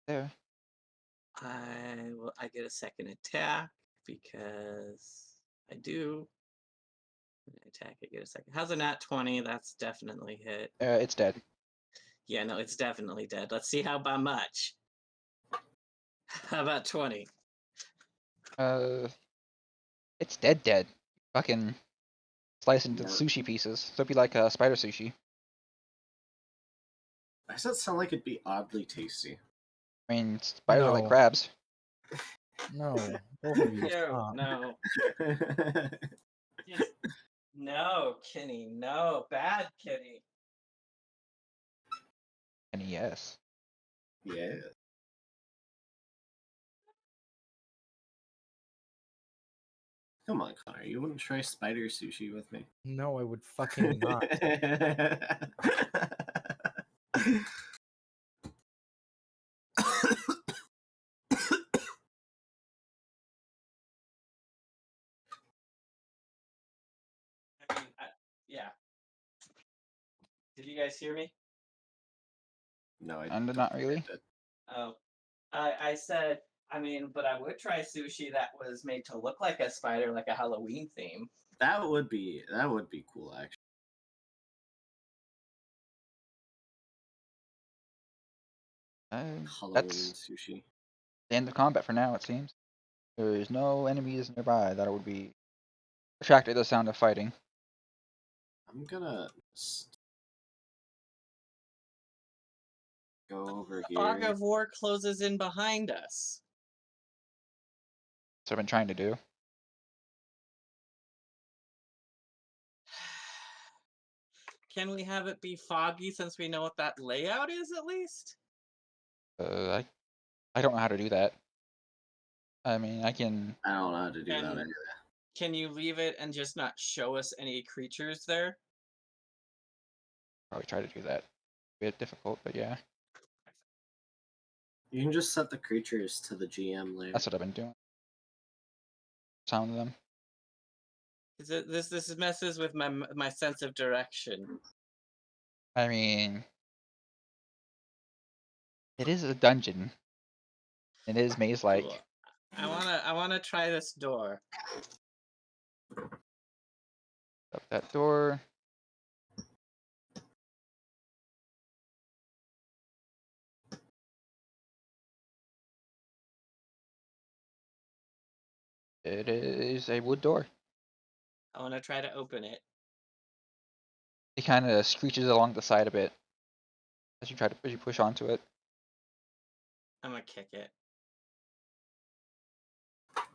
there. I get a second attack because I do. When I attack, I get a second. How's a nat 20? That's definitely hit. It's dead. Yeah, no, it's definitely dead. Let's see how by much. How about 20? It's dead. Fucking slice into No. sushi pieces. So it'd be like a spider sushi. Why does that sound like it'd be oddly tasty? I mean, spiders are like No. crabs. No, both of you. No, Stop. no. Just, no, Kenny. No, bad Kenny. And yes. Yeah. Come on, Connor. You wouldn't try spider sushi with me? No, I would fucking not. I mean, yeah. Did you guys hear me? No, I And don't not think I really. did. Oh, I said, I mean, but I would try sushi that was made to look like a spider, like a Halloween theme. That would be cool, actually. Halloween That's sushi. the end of combat for now, it seems. There's no enemies nearby that would be attracted to the sound of fighting. I'm gonna go over Fog here. of War closes in behind us. That's what I've been trying to do. Can we have it be foggy since we know what that layout is at least? I don't know how to do that. I mean, I can. I don't know how to do that And- either. Can you leave it and just not show us any creatures there? Probably try to do that. A bit difficult, but yeah, You can just set the creatures to the GM layer. that's what I've been doing. sound of them. This messes with my sense of direction. I mean, it is a dungeon. It is maze-like. Cool. I wanna try this door. Up that door. It is a wood door. I wanna try to open it. It kind of screeches along the side a bit as you push onto it. I'm gonna kick it.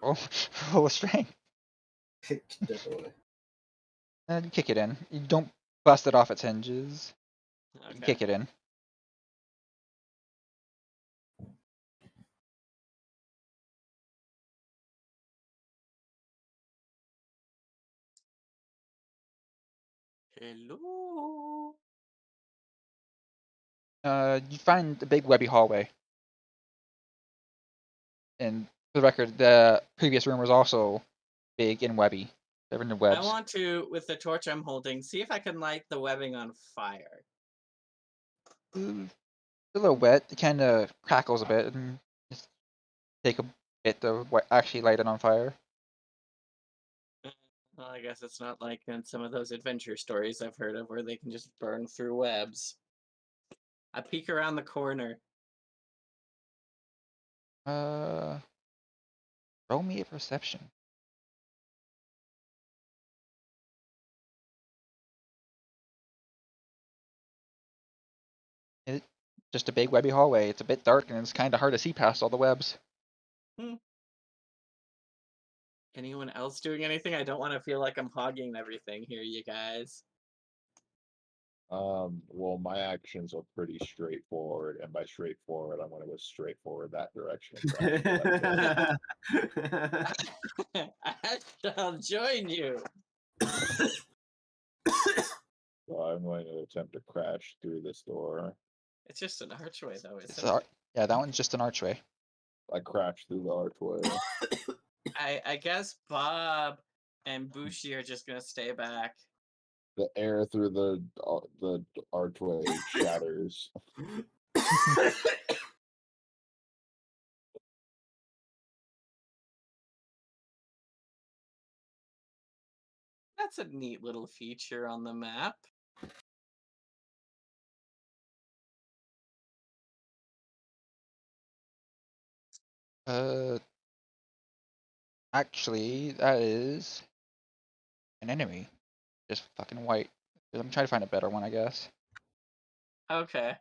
Oh, full of strength. Definitely. And you kick it in. You don't bust it off its hinges. You Okay. kick it in. Hello. You find the big webby hallway. And for the record, the previous room was also big and webby. Covered in I webs. want to, with the torch I'm holding, see if I can light the webbing on fire. It's a little wet. It kind of crackles a bit, and just take a bit to actually light it on fire. Well, I guess it's not like in some of those adventure stories I've heard of where they can just burn through webs. I peek around the corner. Roll me a perception. It's just a big webby hallway. It's a bit dark, and it's kind of hard to see past all the webs. Anyone else doing anything? I don't want to feel like I'm hogging everything here, you guys. Well, my actions are pretty straightforward, and by straightforward, I'm going to go straight forward that direction. I shall join you. So I'm going to attempt to crash through this door. It's just an archway, though, It's isn't it? yeah, that one's just an archway. I crash through the archway. I guess Bob and Bushi are just gonna stay back. The air through the archway shatters. That's a neat little feature on the map. Actually, that is an enemy. Just fucking white. I'm trying to find a better one, I guess. Okay.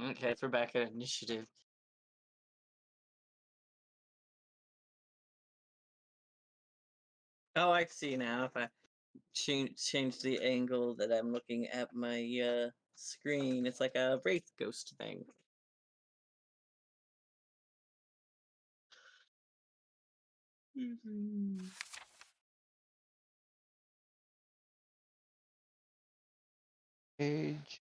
Okay, we're back at initiative. Oh, I see now. If I change the angle that I'm looking at my screen, it's like a wraith ghost thing. Page.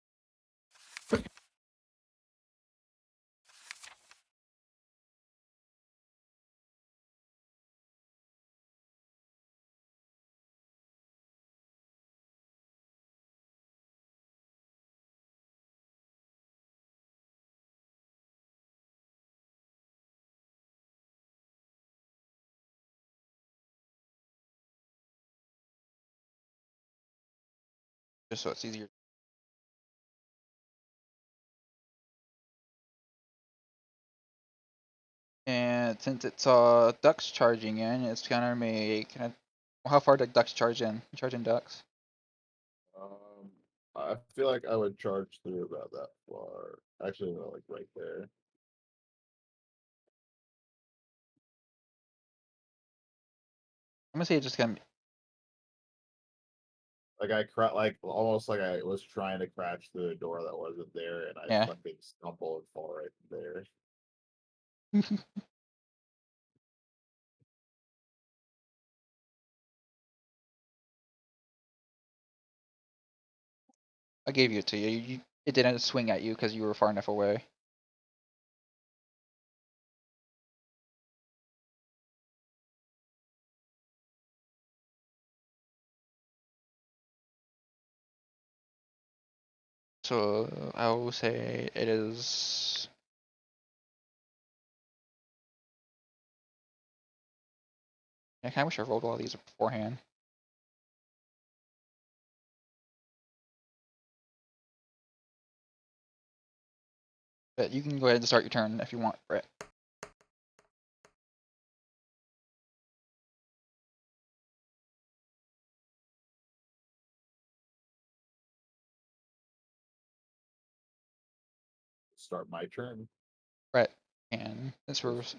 Just so it's easier. And since it's ducks charging in, it's gonna make. How far did ducks charge in? Charge in ducks? I feel like I would charge through about that far. Actually, no, like right there. I'm gonna say it's just gonna. Like like almost like I was trying to crash through a door that wasn't there, and I Yeah. fucking stumble and fall right there. I gave it to you. It didn't swing at you because you were far enough away. So I will say it is. I kind of wish I rolled all these beforehand. But you can go ahead and start your turn if you want, Brett. Start my turn. Brett, and this was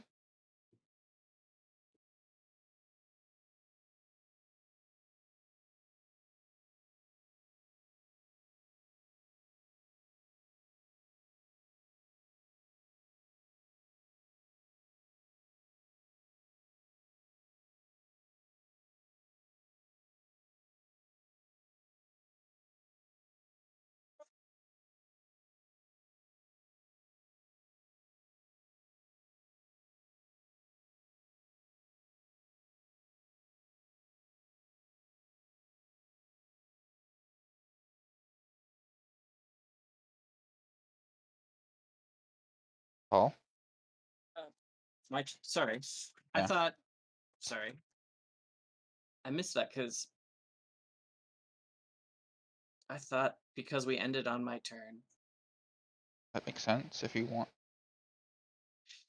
Paul. Sorry. I Yeah. thought. Sorry. I missed that because I thought because we ended on my turn. That makes sense if you want.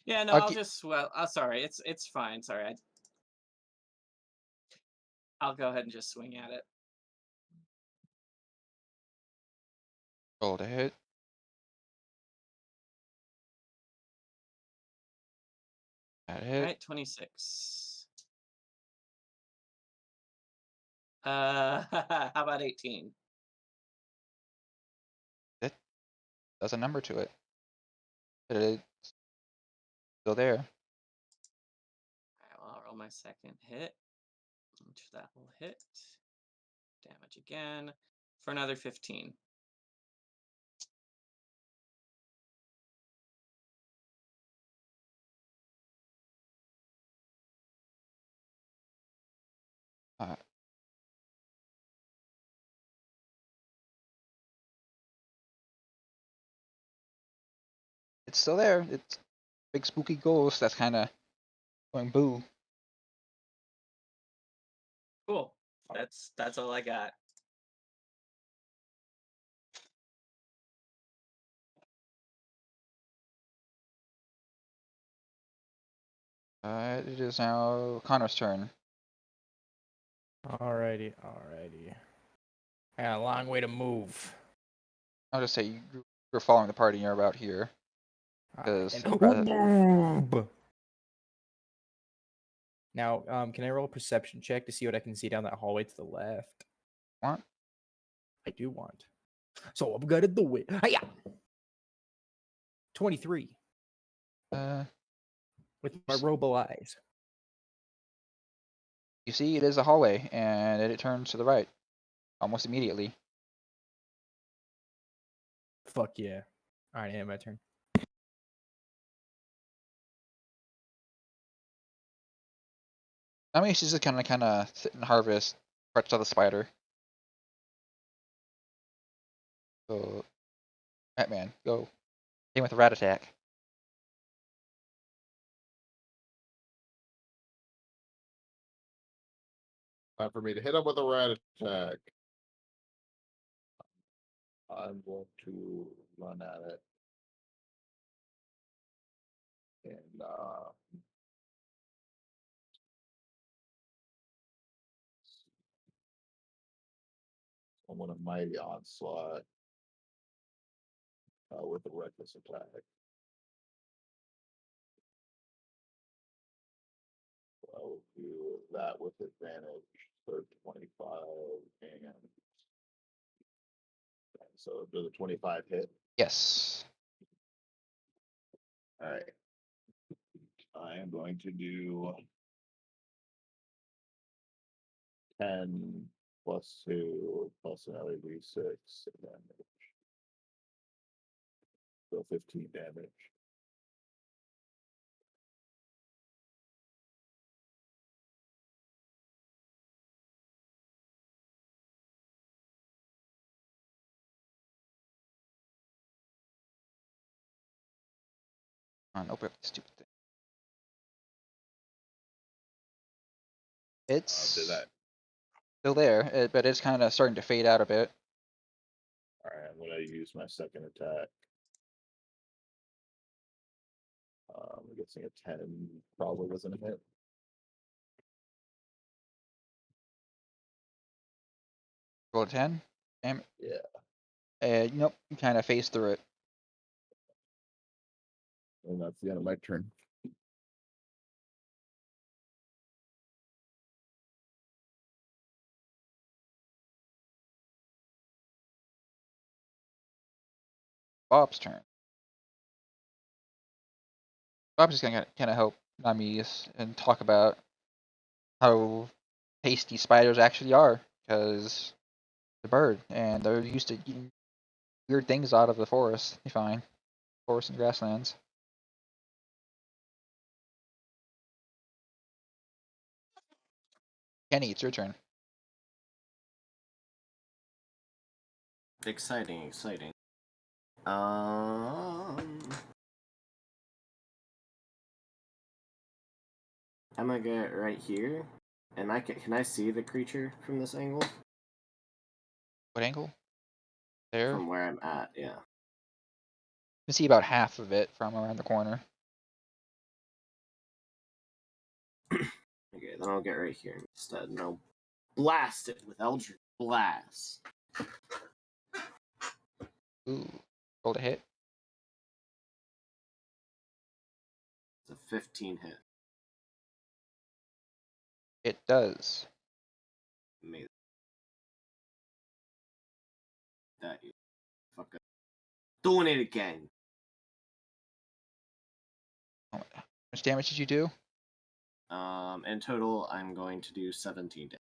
Yeah, no, I'll I'll gi- just sorry, it's fine. Sorry, I'll go ahead and just swing at it. Roll to hit. That hit. Right, 26. How about 18? Does a number to it. But it's still there. Alright, well, I'll roll my second hit, which that will hit. Damage again for another 15. Uh, it's still there. It's big spooky ghost that's kind of going boo. Cool. That's all I got. It is now Connor's turn. Alrighty, alrighty. I got a long way to move. I'll just say you're following the party. You're about here. Alright, 'Cause now, can I roll a perception check to see what I can see down that hallway to the left? Want? I do want. So I'm gonna do it. Hiya! 23 with my robo eyes. You see, it is a hallway, and it turns to the right almost immediately. Fuck yeah. Alright, and my turn. I mean, she's just kind of sit and harvest parts of the spider. So, Batman, go. Same with the rat attack. Time for me to hit him with a rat attack. I'm going to run at it. And I'm going to mighty onslaught with a reckless attack. I will do that with advantage for 25 and so does a 25 hit? Yes. All right. I am going to do 10 plus 2 plus another d6 damage. So 15 damage. Open up the stupid thing. Did It's that. still there, but it's kind of starting to fade out a bit. Alright, I'm gonna use my second attack. I'm guessing a 10 probably wasn't a hit. Roll a 10. Damn Yeah. it. Nope, you kind of phase through it. And that's the end of my turn. Bob's turn. Bob's just gonna kind of help Namis and talk about how tasty spiders actually are, because the bird, and they're used to eating weird things out of the forest. You find forest and grasslands. Kenny, it's your turn. Exciting, exciting. I'm gonna get right here, and can I see the creature from this angle? What angle? There. From where I'm at, yeah. You can see about half of it from around the corner. Okay, then I'll get right here instead, and I'll blast it with Eldritch Blast. Ooh, roll to hit. It's a 15 hit. It does. Amazing. That you fuck up. Doing it again. How much damage did you do? In total, I'm going to do 17 damage.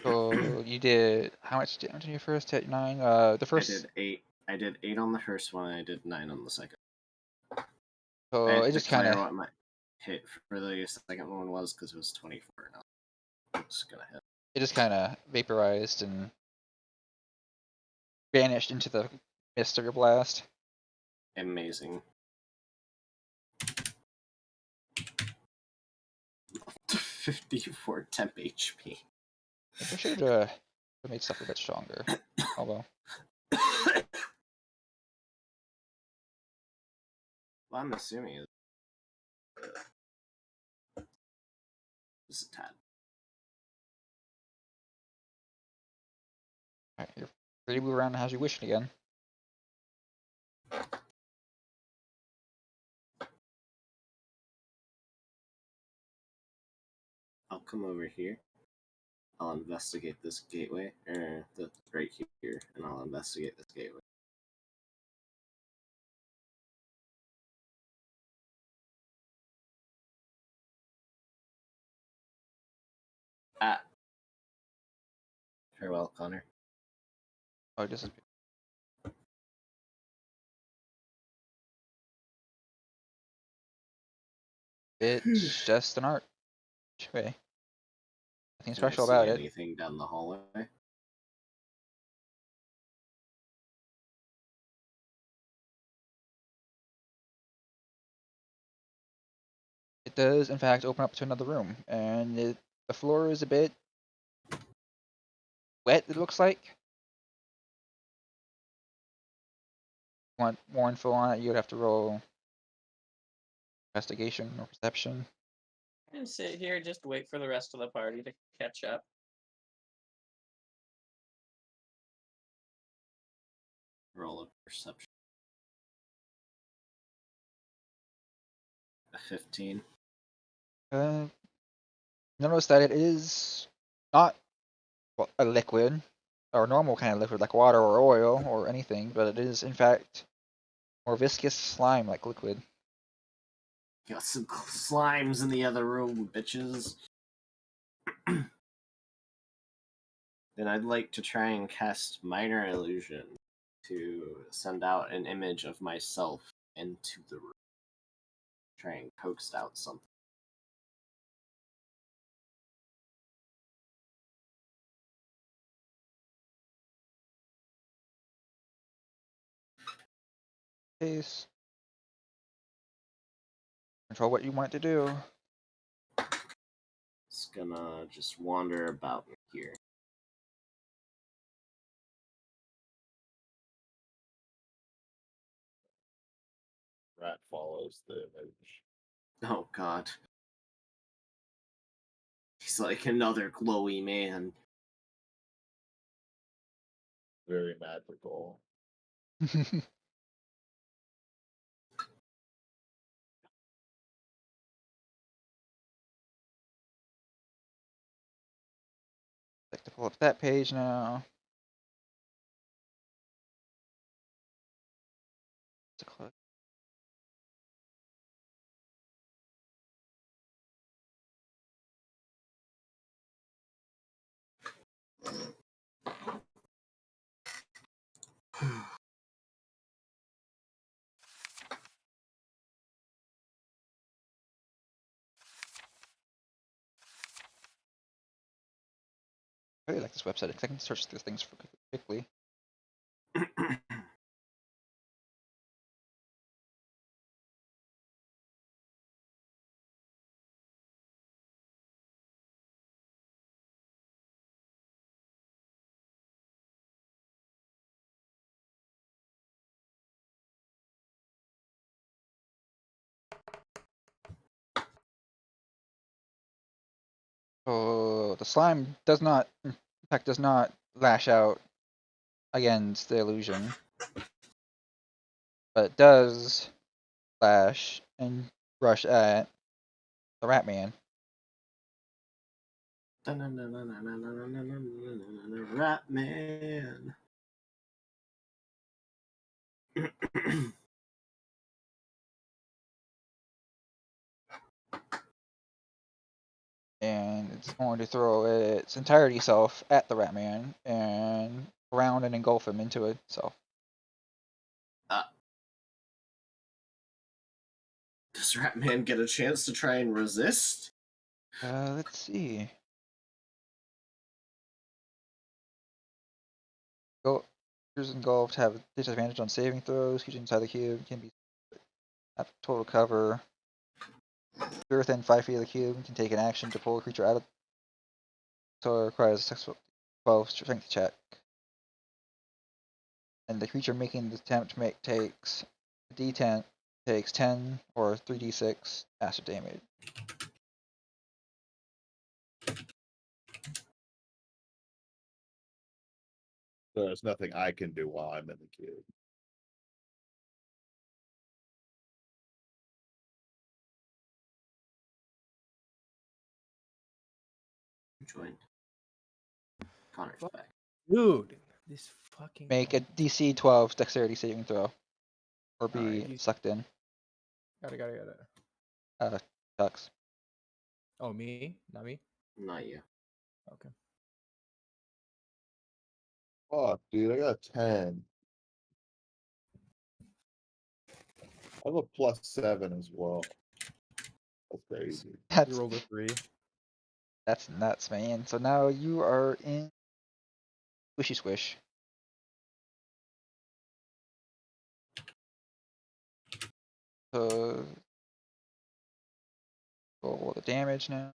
So you did how much damage on your first hit? 9. The first. I did 8. I did 8 on the first one, and I did 9 on the second. So I it had just to kind declare of. what my hit for the second one was because it was 24. Now I'm just gonna hit. It just kind of vaporized and vanished into the mist of your blast. Amazing. 54 temp HP. I should have made stuff a bit stronger. Oh well. Well, I'm assuming this is a tad. Alright, you're free to move around as you wish again. I'll come over here. I'll investigate this gateway, right here, and I'll investigate this gateway. Ah. Farewell, Connor. Oh, this is. It's just an archway. Nothing Can I special see about it. anything down the hallway? It does, in fact, open up to another room, and the floor is a bit wet, it looks like. Want more info on it, you would have to roll investigation or perception. And sit here, just wait for the rest of the party to catch up. Roll a perception. A 15. Notice that it is not a liquid, or normal kind of liquid like water or oil or anything, but it is, in fact, more viscous slime like liquid. Got some slimes in the other room, bitches. Then I'd like to try and cast Minor Illusion to send out an image of myself into the room. Try and coax out something. pace. Control what you want it to do. It's gonna just wander about here. Rat follows the image. Oh god. He's like another glowy man. Very magical. Like to pull up that page now. To click. I really like this website because I can search through things quickly. So the slime does not, in fact, does not lash out against the illusion, but it does lash and rush at the rat man. Rat man. And it's going to throw its entirety self at the rat man and round and engulf him into itself. Does Rat Man get a chance to try and resist? Let's see. Creatures engulfed have disadvantage on saving throws. Creatures inside the cube can be at total cover. Creature within 5 feet of the cube can take an action to pull a creature out of. So it requires a successful 12 strength check. And the creature making the attempt takes a D10, takes 10 or 3d6 acid damage. There's nothing I can do while I'm in the cube. Joined. Connor's back. Dude, this fucking Make a DC 12 dexterity saving throw, or be Alright. sucked in. Got it. Sucks. Oh, me? Not me? Not you. Okay. Fuck, dude, I got 10. I have a +7 as well. That's crazy. That's You rolled a 3. that's nuts, man. So now you are in Squishy Squish. So roll the damage now.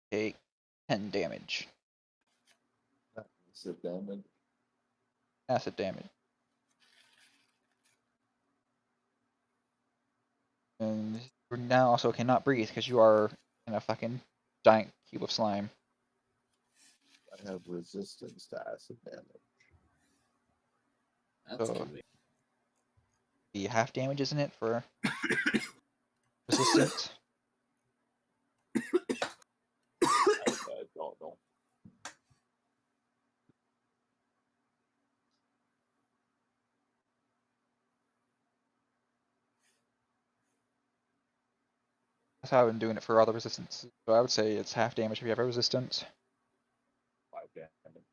Take 10 damage. Sit down. Acid damage. And you now also cannot breathe because you are in a fucking giant cube of slime. I have resistance to acid damage. That's So- convenient. Be half damage, isn't it, for resistance? I don't know. That's how I've been doing it for all the resistance. So I would say it's half damage if you have a resistance. 5 damage.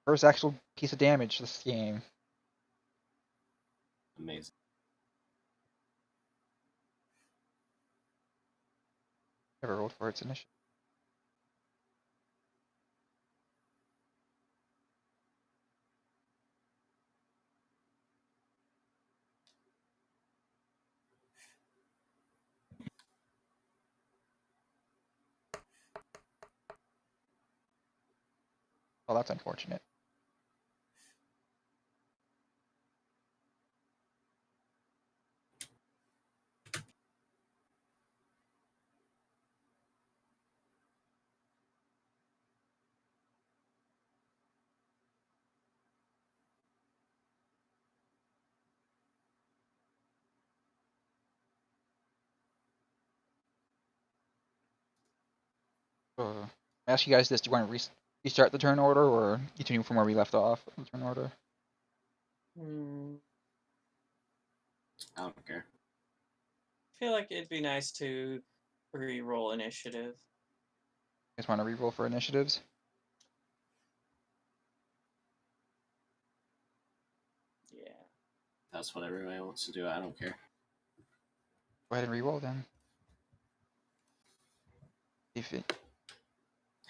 First actual piece of damage this game. Amazing. Never rolled for its initiative. Well, that's unfortunate. I ask you guys this: do you want to restart the turn order or continue from where we left off in the turn order? Hmm. I don't care. I feel like it'd be nice to re-roll initiative. You guys want to reroll for initiatives? Yeah. That's what everybody wants to do. I don't care. Go ahead and reroll then. If it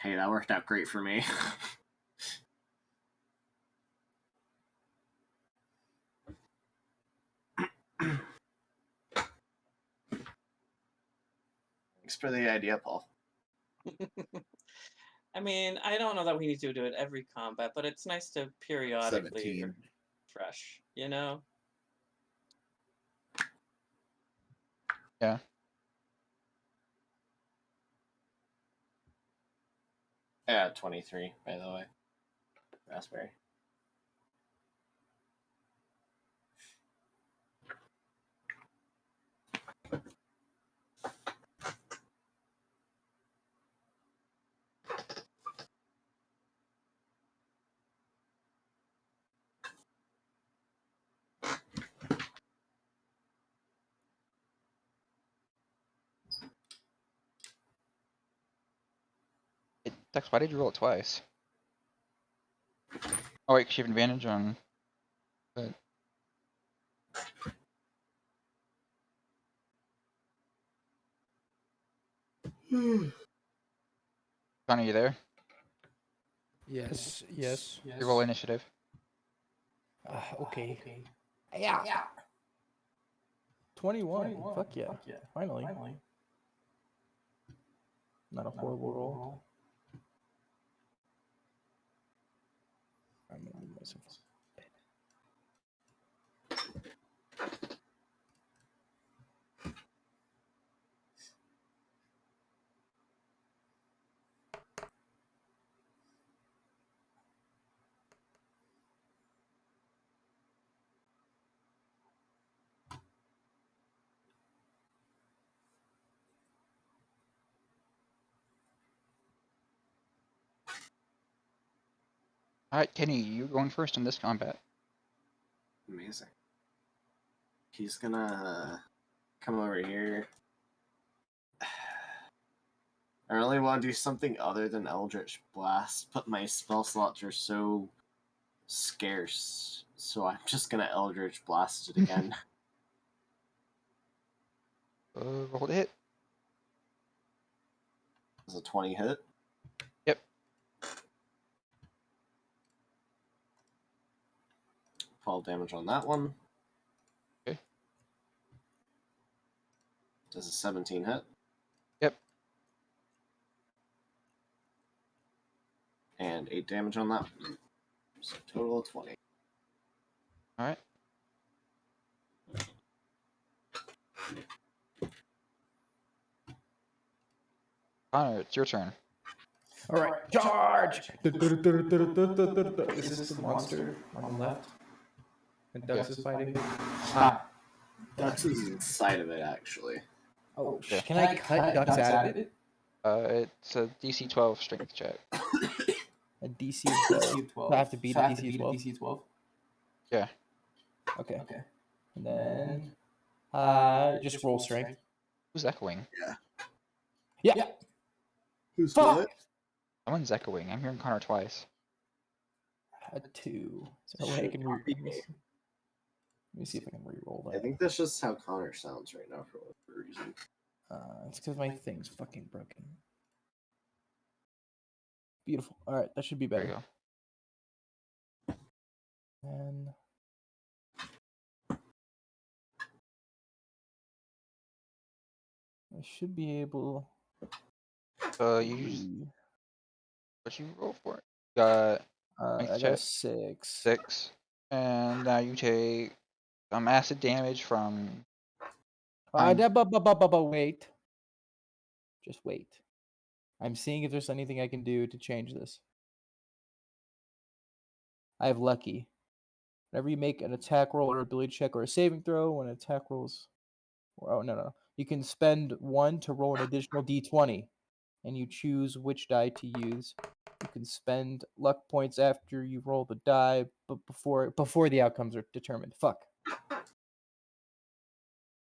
Hey, that worked out great for me. Thanks for the idea, Paul. I mean, I don't know that we need to do it every combat, but it's nice to periodically 17. refresh, you know? yeah. Yeah, 23, by the way. Raspberry. Dex, why did you roll it twice? Oh wait, 'cause you have advantage on. But Connor, you there? Yes. You roll initiative. Okay. Yeah. 21. Fuck yeah. Finally. Not a horrible roll. I'm gonna move myself. Alright, Kenny, you going first in this combat. Amazing. He's gonna come over here. I really want to do something other than Eldritch Blast, but my spell slots are so scarce, so I'm just gonna Eldritch Blast it again. Roll to hit. Does a 20 hit? Yep. Fall damage on that one. Okay. Does a 17 hit? Yep. And 8 damage on that one. So total of 20. Alright. Connor, it's your turn. All right, charge! Is this the monster on the left? And Dux is fighting. Dux is inside of it, actually. Oh, Yeah. can I cut Dux out of it? It's a DC 12 strength check. A DC 12. So I have to beat a DC 12. Yeah. Okay. And then just roll strength. Who's echoing? Yeah. Who's Fuck! what? Someone's echoing. I'm hearing Connor twice. A 2. Is there a way I can let me see if I can re-roll that. I think that's just how Connor sounds right now for whatever reason. It's because my thing's fucking broken. Beautiful. All right, that should be There you better. go. And I should be able. You what you roll for it? Got I got a check 6. 6, and now you take some acid damage from. Wait. Just wait. I'm seeing if there's anything I can do to change this. I have lucky. Whenever you make an attack roll or ability check or a saving throw, when attack rolls. Oh, no. You can spend 1 to roll an additional d20, and you choose which die to use. You can spend luck points after you roll the die, but before the outcomes are determined. Fuck.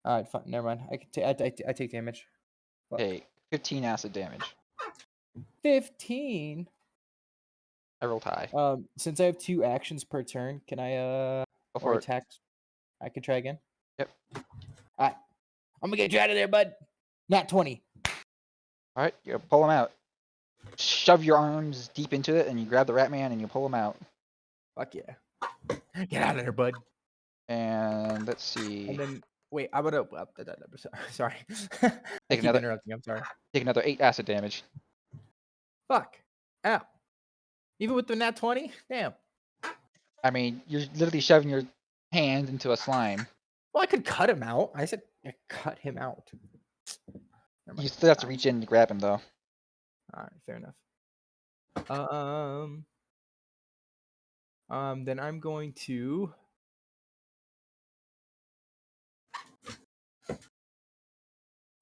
All right, fine. Never mind. I take damage. Fuck. Take 15 acid damage. 15. I rolled high. Since I have 2 actions per turn, can I Go or for it. attack? I can try again. Yep. All right. I'm gonna get you out of there, bud. Nat 20. All right, you pull him out. Shove your arms deep into it, and you grab the rat man, and you pull him out. Fuck yeah. Get out of there, bud. And let's see. And then wait, I'm gonna. Sorry. I keep another- interrupting. I'm sorry. Take another 8 acid damage. Fuck. Ow. Even with the nat 20? Damn. I mean, you're literally shoving your hand into a slime. Well, I could cut him out. I said I cut him out. Never You mind. still have to reach in to grab him, though. All right, fair enough. Then I'm going to.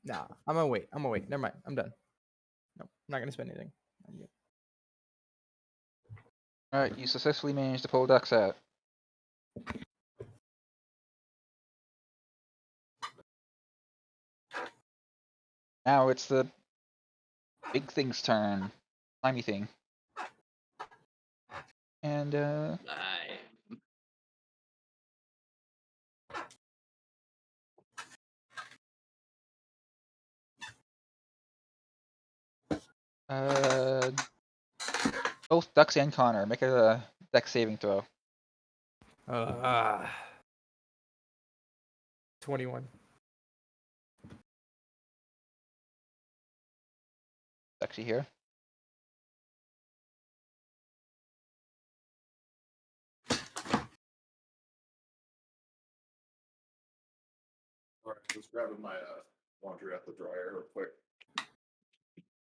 Nah, I'm gonna wait. Never mind. I'm done. No, I'm not gonna spend anything. I'm good. All right, you successfully managed to pull Dux out. Now it's the big thing's turn. Slimy thing. And both Dux and Connor make a Dex saving throw. 21. Duxy here. All right, just grabbing my laundry at the dryer real quick.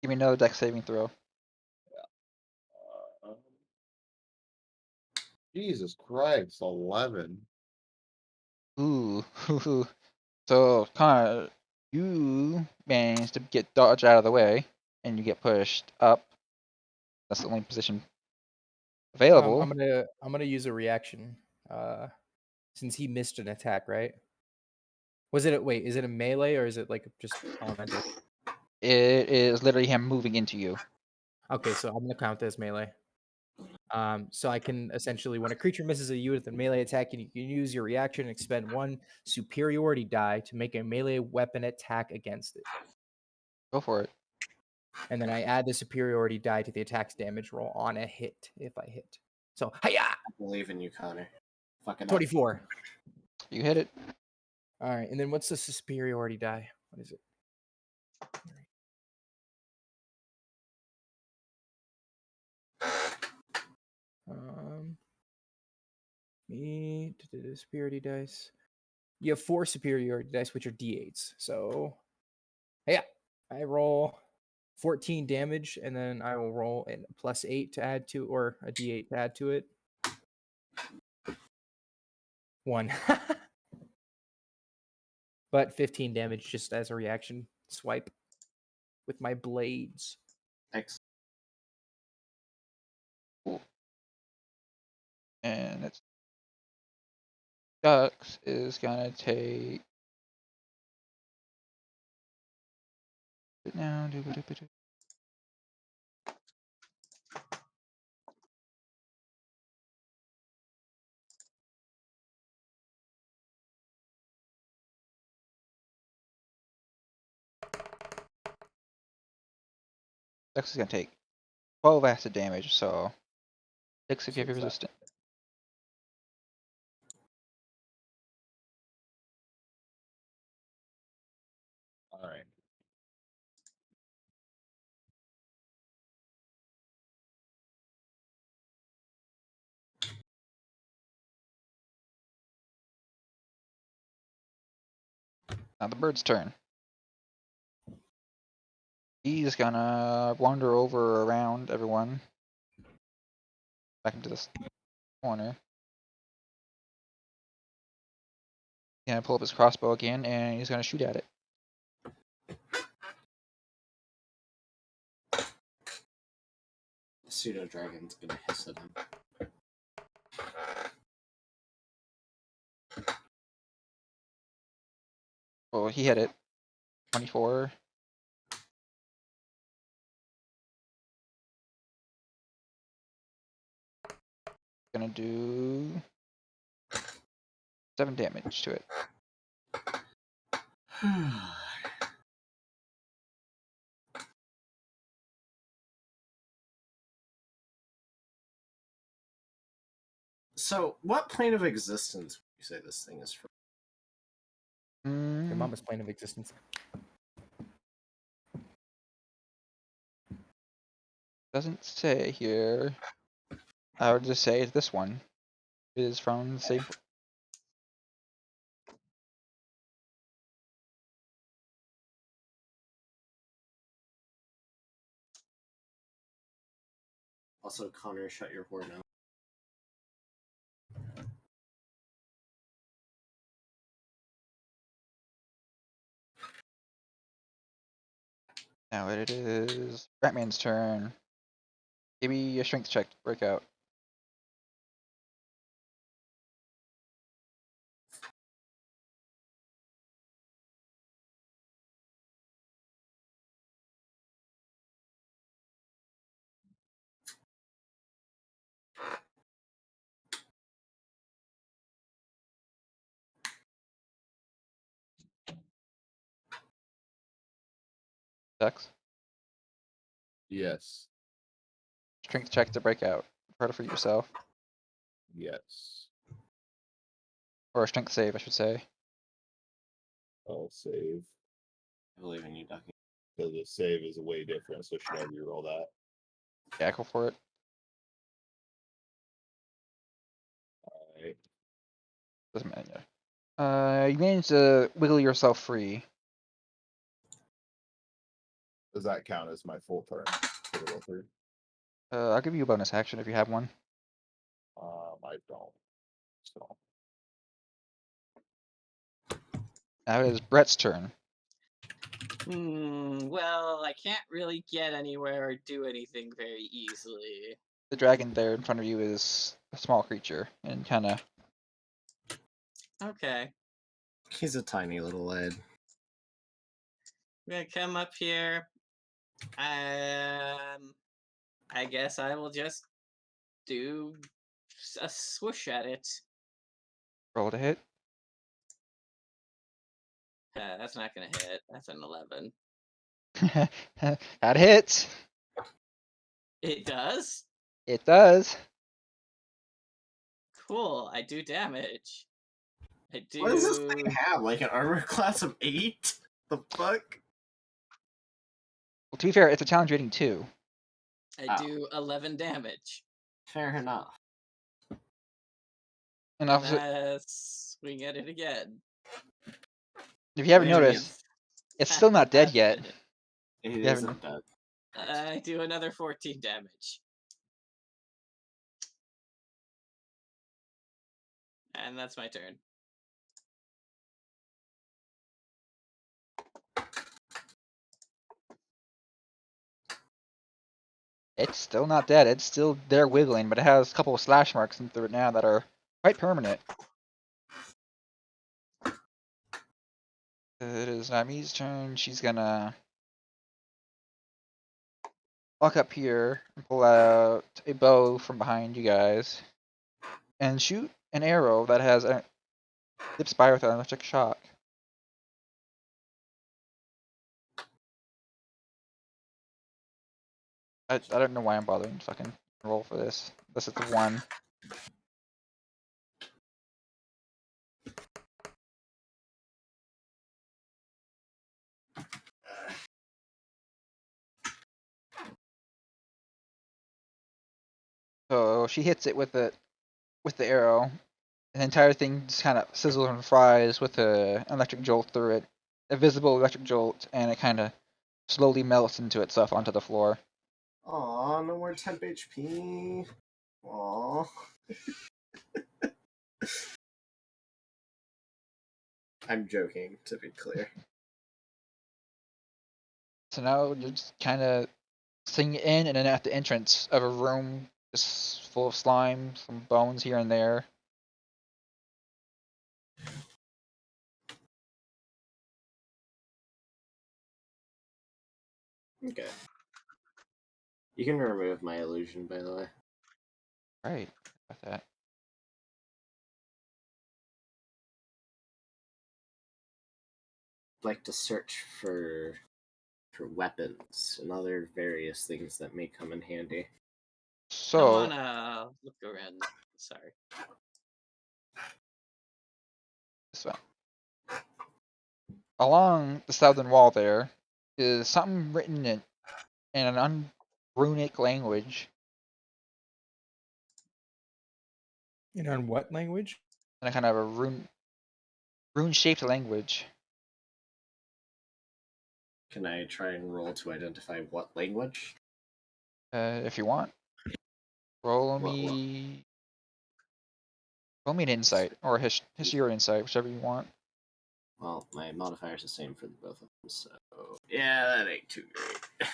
Give me another Dex saving throw. Jesus Christ, 11. Ooh. So Connor, you managed to get dodged out of the way, and you get pushed up. That's the only position available. I'm gonna use a reaction. Since he missed an attack, right? Was it wait? Is it a melee or is it like just elemental? It is literally him moving into you. Okay, so I'm gonna count this melee. So I can essentially, when a creature misses a unit with a melee attack, you can use your reaction and expend 1 superiority die to make a melee weapon attack against it. Go for it. And then I add the superiority die to the attack's damage roll on a hit if I hit. So, hiya! I believe in you, Connor. Fucking 24. You hit it. All right, and then what's the superiority die? What is it? Superiority dice. You have 4 superiority dice, which are d8s. So, yeah, I roll 14 damage, and then I will roll a +8 to add to, or a d8 to add to it. 1. But 15 damage just as a reaction swipe with my blades. Excellent. Cool. And it's Dux is gonna take it now. Dex is gonna take 12 acid damage, so 6 if So you're it's that. resistant. All right. Now the bird's turn. He's gonna wander over around everyone. Back into this corner. He's gonna pull up his crossbow again, and he's gonna shoot at it. The pseudo dragon's gonna hiss at him. Oh, he hit it. 24. Gonna do 7 damage to it. So, what plane of existence would you say this thing is from? Your Mm, mama's plane of existence. doesn't say here. I would just say it's this one. It is from the same. Also, Connor, shut your whore now. Now it is Batman's turn. Give me a strength check to break out. Dex. Yes. Strength check to break out. Harder for yourself. Yes. Or a strength save, I should say. I'll save. I believe in you, Ducky. Because the save is way different, so should I reroll that? Yeah, go for it. Alright. Doesn't matter. You managed to wiggle yourself free. Does that count as my full turn for the roll through? I'll give you a bonus action if you have one. I don't. So Now it is Brett's turn. Well, I can't really get anywhere or do anything very easily. The dragon there in front of you is a small creature and kind of. Okay. He's a tiny little lad. I'm gonna come up here. I guess I will just do a swoosh at it. Roll to hit. That's not gonna hit. That's an 11. That hits. It does? It does. Cool. I do damage. I do. What does this thing have? Like an armor class of 8? The fuck? Well, to be fair, it's a challenge rating 2. I do 11 damage. Fair enough. And And also, swing at it again. if you haven't Wait a minute. noticed, it's still not dead yet. It You isn't haven't- dead. I do another 14 damage. And that's my turn. It's still not dead. It's still there wiggling, but it has a couple of slash marks through it now that are quite permanent. It is Nami's turn. She's gonna walk up here and pull out a bow from behind you guys and shoot an arrow that has a tips by with an electric shock. I don't know why I'm bothering to fucking roll for this. Unless it's a 1. So she hits it with the arrow. And the entire thing just kind of sizzles and fries with an electric jolt through it. A visible electric jolt, and it kind of slowly melts into itself onto the floor. Aw, no more temp HP. Aw. I'm joking, to be clear. So now you're just kind of sitting in, and then at the entrance of a room just full of slime, some bones here and there. Okay. You can remove my illusion, by the way. Right, about that. I'd like to search for weapons and other various things that may come in handy. I So wanna look around. Sorry. this one. Along the southern wall there is something written in an runic language, And on what language? and a kind of a rune-shaped language. Can I try and roll to identify what language? If you want, roll What- me an insight or history or insight, whichever you want. Well, my modifier's the same for both of them, so yeah, that ain't too great.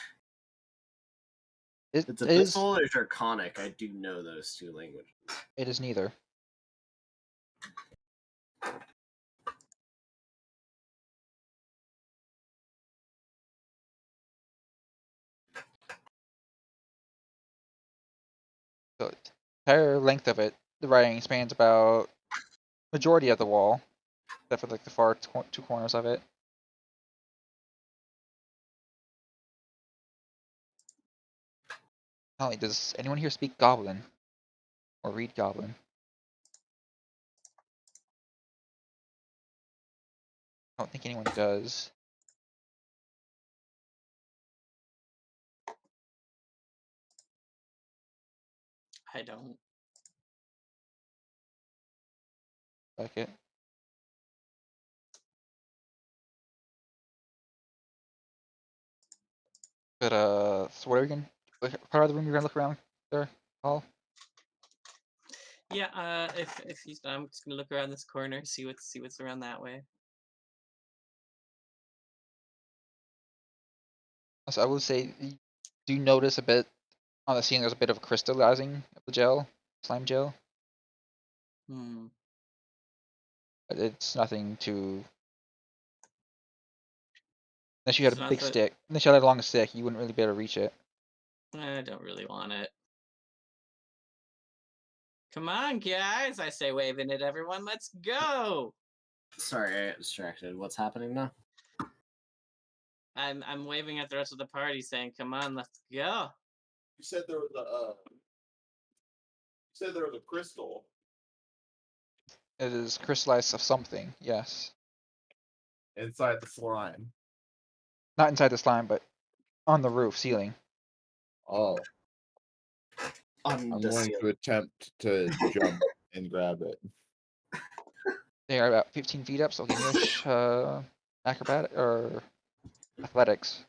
It It's is Abyssal or Draconic. I do know those two languages. it is neither. So the entire length of it, the writing spans about majority of the wall, except for like the far two corners of it. Holly, does anyone here speak Goblin or read Goblin? I don't think anyone does. I don't. Like it. But so what are we gonna? What part of the room you're gonna look around there, Paul? Yeah. If he's done, I'm just gonna look around this corner, see what's around that way. So I would say, you do notice a bit on the scene. There's a bit of crystallizing of the gel, slime gel. Hmm. But it's nothing too. Unless you had It's a not big that stick, unless you had a long stick, you wouldn't really be able to reach it. I don't really want it. Come on, guys! I say, waving at everyone. Let's go! Sorry, I got distracted. What's happening now? I'm waving at the rest of the party, saying, "Come on, let's go!" You said there was a crystal. It is crystallized of something, yes. Inside the slime. Not inside the slime, but on the roof ceiling. Oh, On I'm the going ceiling. to attempt to jump and grab it. They are about 15 feet up, so give me a acrobatic or athletics.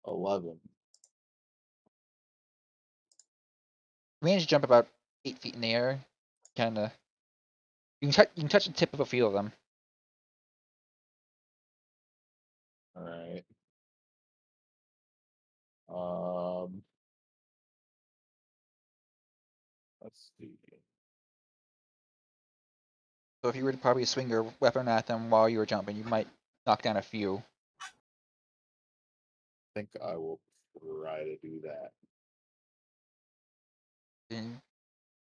11. You manage to jump about 8 feet in the air. Kinda. You can touch the tip of a few of them. All right. Um, let's see. So if you were to probably swing your weapon at them while you were jumping, you might knock down a few. I think I will try to do that. Then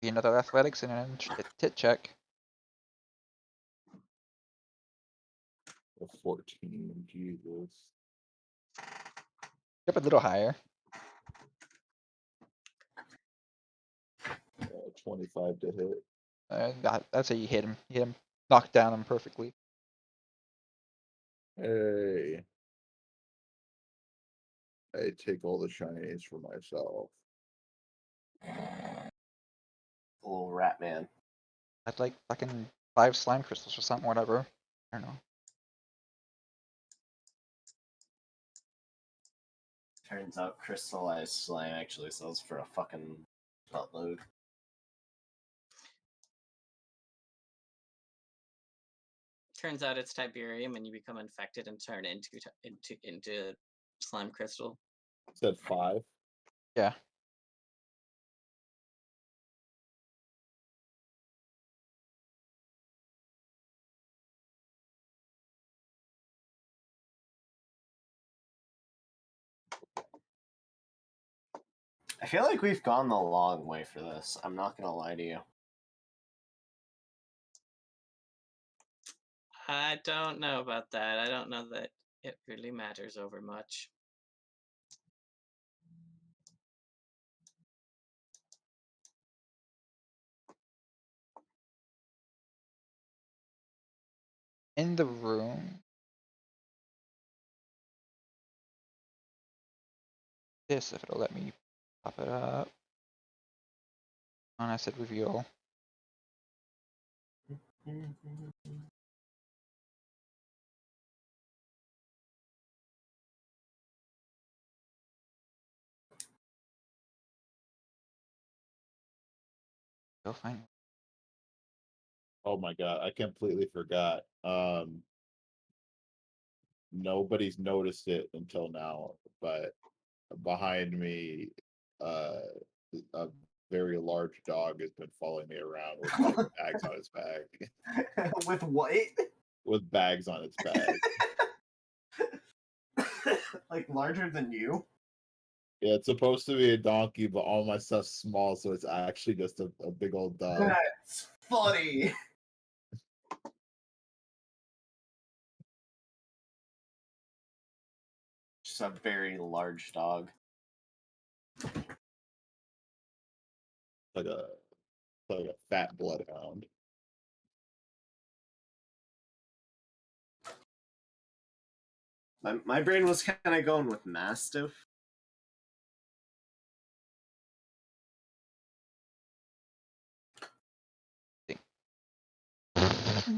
be another athletics and then a tit check. A 14, Jesus. Up a little higher. 25 to hit. That's how you hit him. You hit him. Knock down him perfectly. Hey. I take all the shinies for myself. Little rat man. I'd like fucking 5 slime crystals or something, whatever. I don't know. Turns out crystallized slime actually sells for a fucking buttload. Turns out it's Tiberium, and you become infected and turn into slime crystal. Said 5. Yeah. I feel like we've gone the long way for this. I'm not gonna lie to you. I don't know about that. I don't know that it really matters over much. In the room. This, if it'll let me pop it up. And I said reveal. Go find. Oh my god, I completely forgot. Nobody's noticed it until now, but behind me, a very large dog has been following me around with like bags on its back. With what? With bags on its back. Like larger than you? Yeah, it's supposed to be a donkey, but all my stuff's small, so it's actually just a big old dog. That's funny. Just a very large dog. Like a fat bloodhound. My brain was kind of going with Mastiff.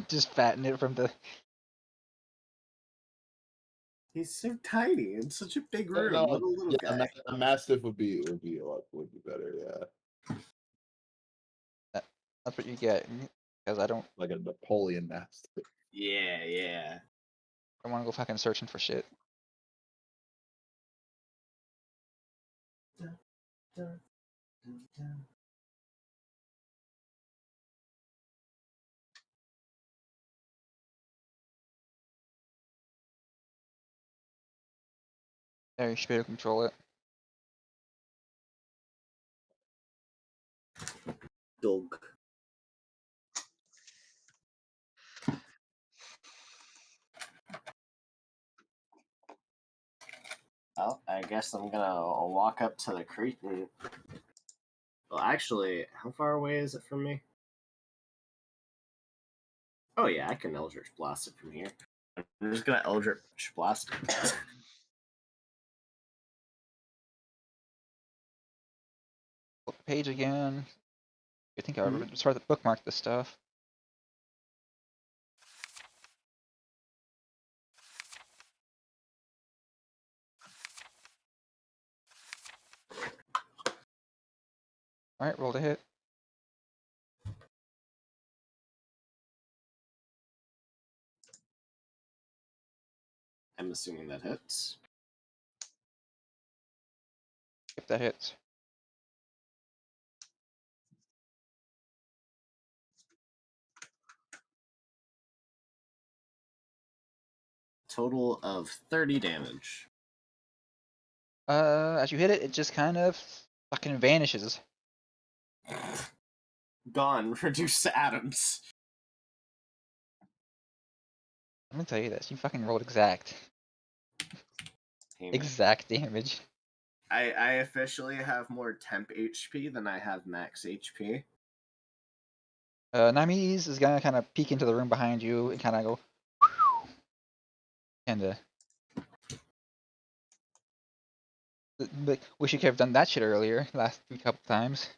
Just fatten it from the. He's so tiny in such a big room. No, Little yeah, guy. a mastiff would be better. Yeah, That's what you get. Because I don't like a Napoleon mastiff. Yeah. want to go fucking searching for shit. There, you should be able to control it. Dog. Well, I guess I'm gonna walk up to the creek and. Well, actually, how far away is it from me? Oh yeah, I can Eldritch Blast it from here. I'm just gonna Eldritch Blast it. Flip the page again. I think I Mhm. would start to bookmark this stuff. Alright, roll to hit. I'm assuming that hits. If that hits. Total of 30 damage. As you hit it, it just kind of fucking vanishes. Gone. Reduced to atoms. Let me tell you this, you fucking rolled exact. Damn it. exact damage. I officially have more temp HP than I have max HP. Nami's is gonna kind of peek into the room behind you and kind of go, and but wish you could have done that shit earlier, last few couple times.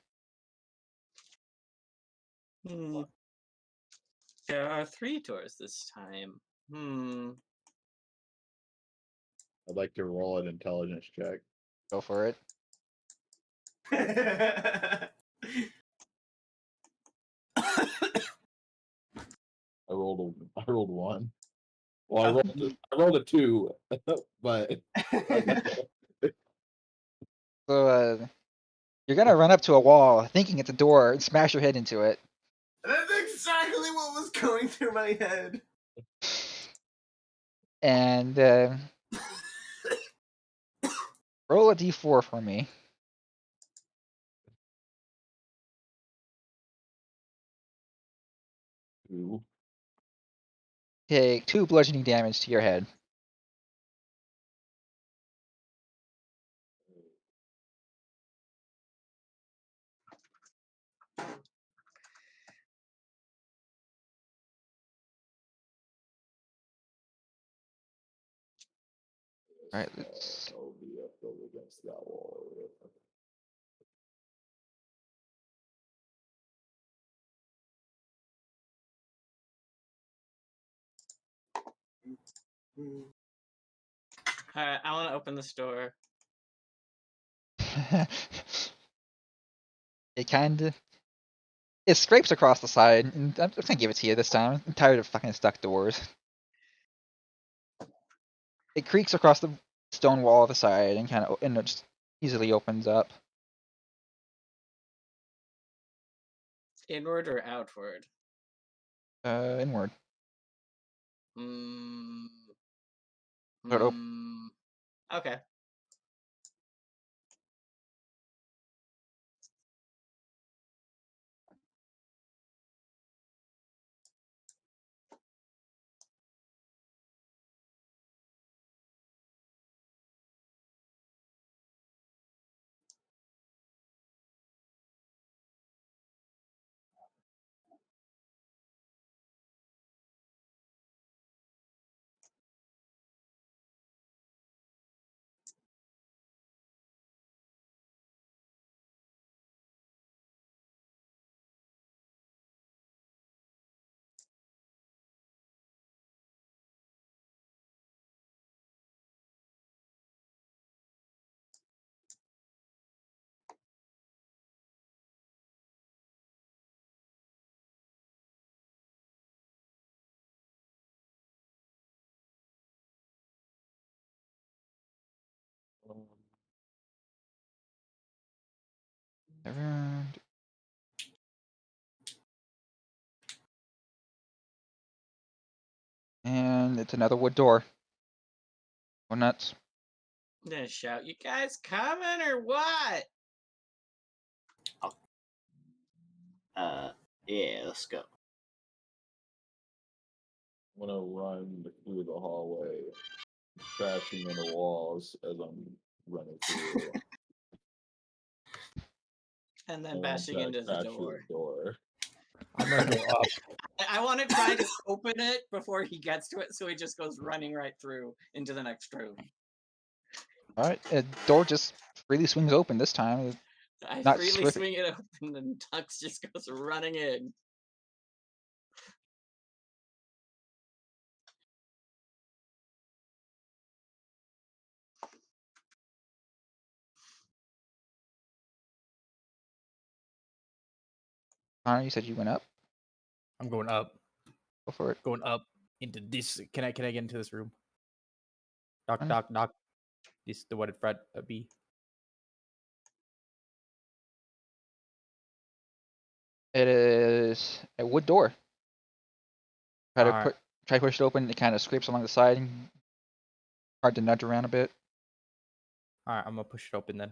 Hmm. There are 3 doors this time. I'd like to roll an intelligence check. Go for it. I rolled one. Well, I rolled a 2, but So you're gonna run up to a wall, thinking it's a door, and smash your head into it. That's exactly what was going through my head. And roll a d4 for me. two. Take 2 bludgeoning damage to your head. Alright, let's. I'll be up against that wall. Alright, I want to open this door. It kinda. It scrapes across the side, and I'm just gonna give it to you this time. I'm tired of fucking stuck doors. It creaks across the stone wall of the side and and it just easily opens up. Inward or outward? Inward. Hmm. So it op- Okay. around. And it's another wood door. Go nuts. I'm gonna shout, "You guys coming or what?" Yeah, let's go. I'm gonna run through the hallway, crashing into walls as I'm running through. And then And bashing try to into the crash through door. the door. I'm gonna go up. I want to try to open it before he gets to it, so he just goes running right through into the next room. Alright, door just freely swings open this time. I Not freely swift- swing it open, and Tux just goes running in. Connor, you said you went up? I'm going up. Go for it. Going up into this. Can I get into this room? Knock, Fine. knock, knock. This the what it fret B. It is a wood door. Try to Alright. try to push it open. It kind of scrapes along the side. Hard to nudge around a bit. Alright, I'm gonna push it open then.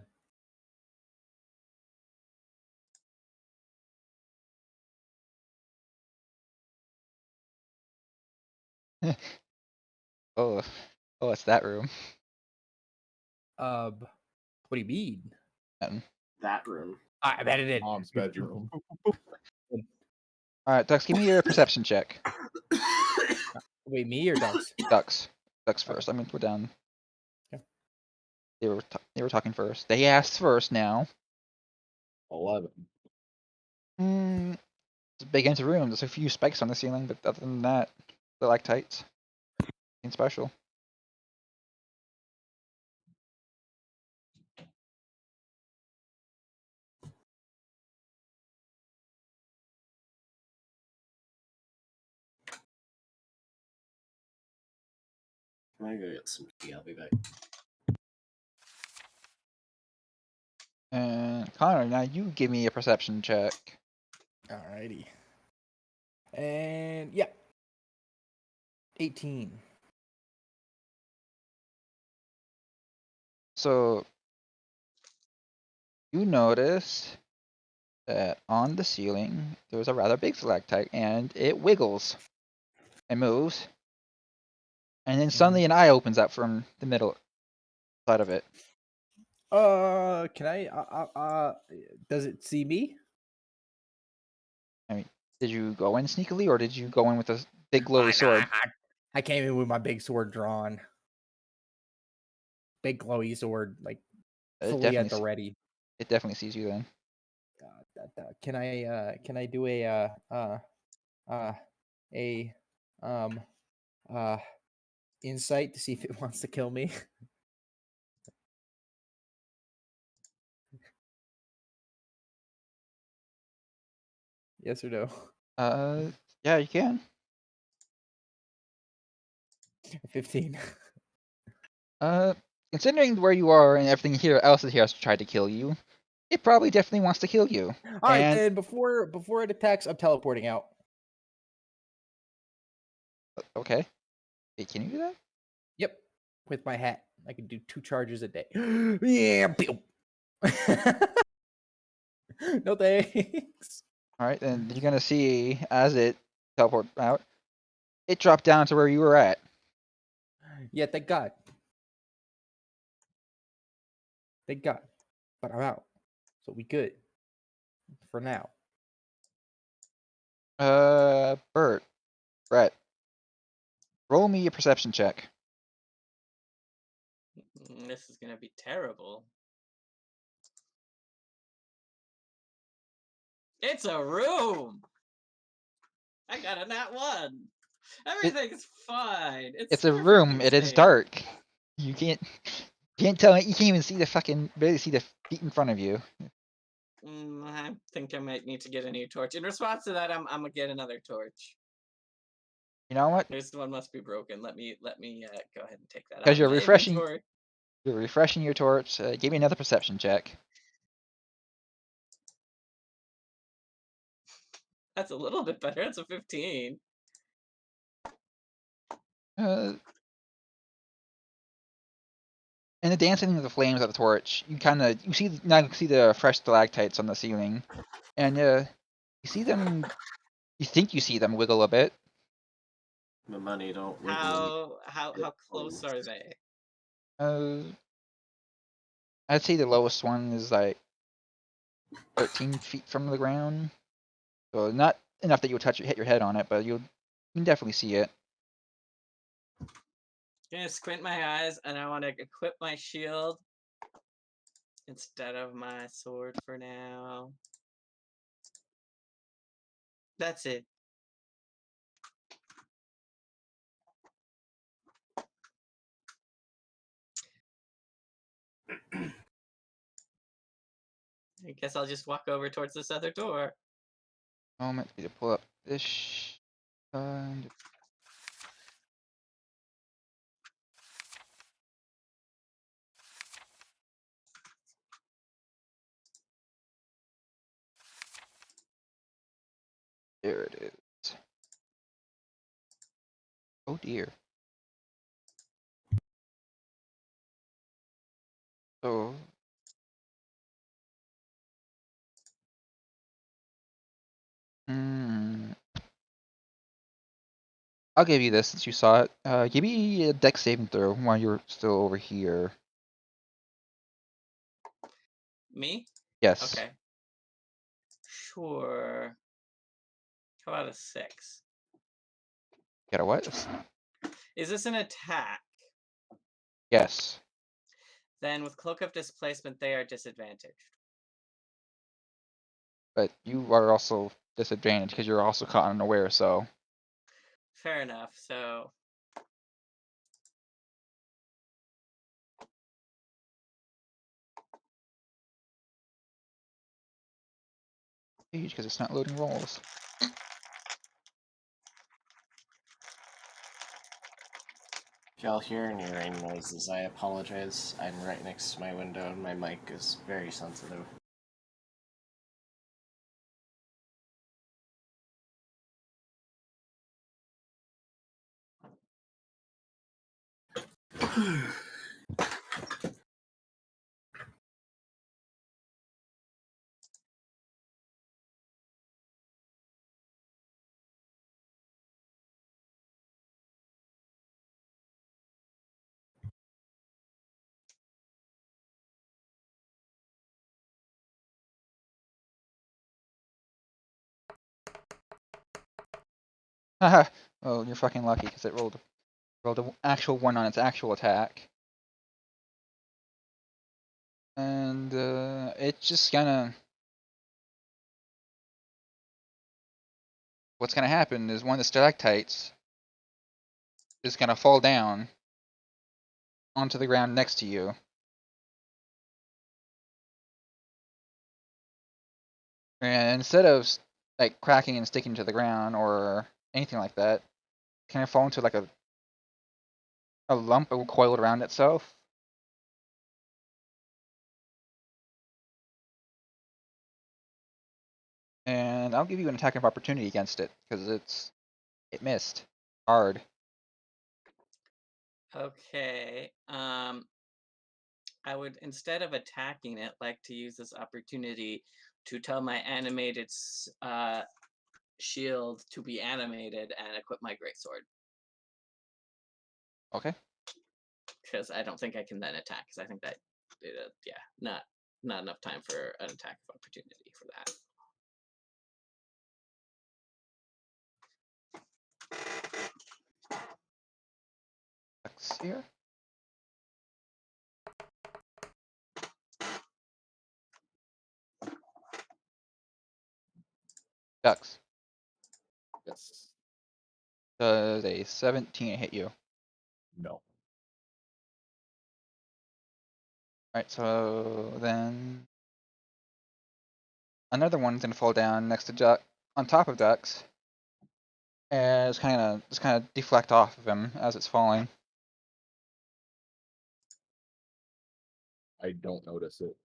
Oh, it's that room. What do you mean? That room. I bet it did. Mom's bedroom. All right, Dux, give me your perception check. Wait, me or Ducks? Ducks Okay. first. I mean, we're down. Okay. They were talking first. They asked first now. 11. It's a big empty room. There's a few spikes on the ceiling, but other than that, stalactites. Nothing special. I'm gonna go get some tea. I'll be back. And Connor, now you give me a perception check. Alrighty. And yeah. 18. So you notice that on the ceiling there's a rather big stalactite, and it wiggles and moves, and then suddenly an eye opens up from the middle side of it. Can I does it see me? Did you go in sneakily, or did you go in with a big glowy sword? I came in with my big sword drawn. Big glowy sword, like It fully at the definitely, ready. it definitely sees you then. Can I do a insight to see if it wants to kill me? Yes or no? Yeah, you can. 15. Considering where you are and everything here else is here has tried to kill you, it probably definitely wants to kill you. All right, And then before it attacks, I'm teleporting out. okay, hey, can you do that? Yep, with my hat, I can do 2 charges a day. Yeah, pew. No thanks. All right, then you're gonna see as it teleport out, it dropped down to where you were at. Yeah, thank God. Thank God. But I'm out, so we good for now. Brett, roll me a perception check. This is gonna be terrible. It's a room. I got a nat 1. Everything's fine. It's a perfectly room. It is safe. dark. You can't tell. You can't even see barely see the feet in front of you. I think I might need to get a new torch. In response to that, I'm gonna get another torch. You know what? This one must be broken. Let me go ahead and take that out Because of you're my refreshing. inventory. You're refreshing your torch. Give me another perception check. That's a little bit better. That's a 15. Uh, and the dancing of the flames of the torch, you see the fresh stalactites on the ceiling, and you see them. You think you see them wiggle a bit. The money don't wiggle. How close are they? I'd say the lowest one is like 13 feet from the ground, so not enough that you'll hit your head on it, but you can definitely see it. Gonna squint my eyes, and I want to equip my shield instead of my sword for now. That's it. I guess I'll just walk over towards this other door. Moment to pull up this. And there it is. Oh dear. So I'll give you this since you saw it. Give me a dex saving throw while you're still over here. Me? Yes. Okay. Sure. How about a 6? Got a what? Is this an attack? Yes. Then with Cloak of Displacement, they are disadvantaged. But you are also disadvantaged because you're also caught unaware, so. Fair enough. So Because it's not loading rolls. If y'all hear any rain noises, I apologize. I'm right next to my window and my mic is very sensitive. Haha. Well, you're fucking lucky because it rolled an actual 1 on its actual attack. And it's just gonna. What's gonna happen is one of the stalactites is gonna fall down onto the ground next to you. And instead of like cracking and sticking to the ground or anything like that, kind of fall into like a lump coiled around itself. And I'll give you an attack of opportunity against it because it missed hard. okay. I would, instead of attacking it, like to use this opportunity to tell my animated shield to be animated and equip my greatsword. Okay. Because I don't think I can then attack. Because I think that, yeah, not enough time for an attack of opportunity for that. Ducks here. Ducks. Yes. Does a 17 hit you? No. Alright, so then another one's gonna fall down next to Duck, on top of Ducks, and just kind of deflect off of him as it's falling. I don't notice it.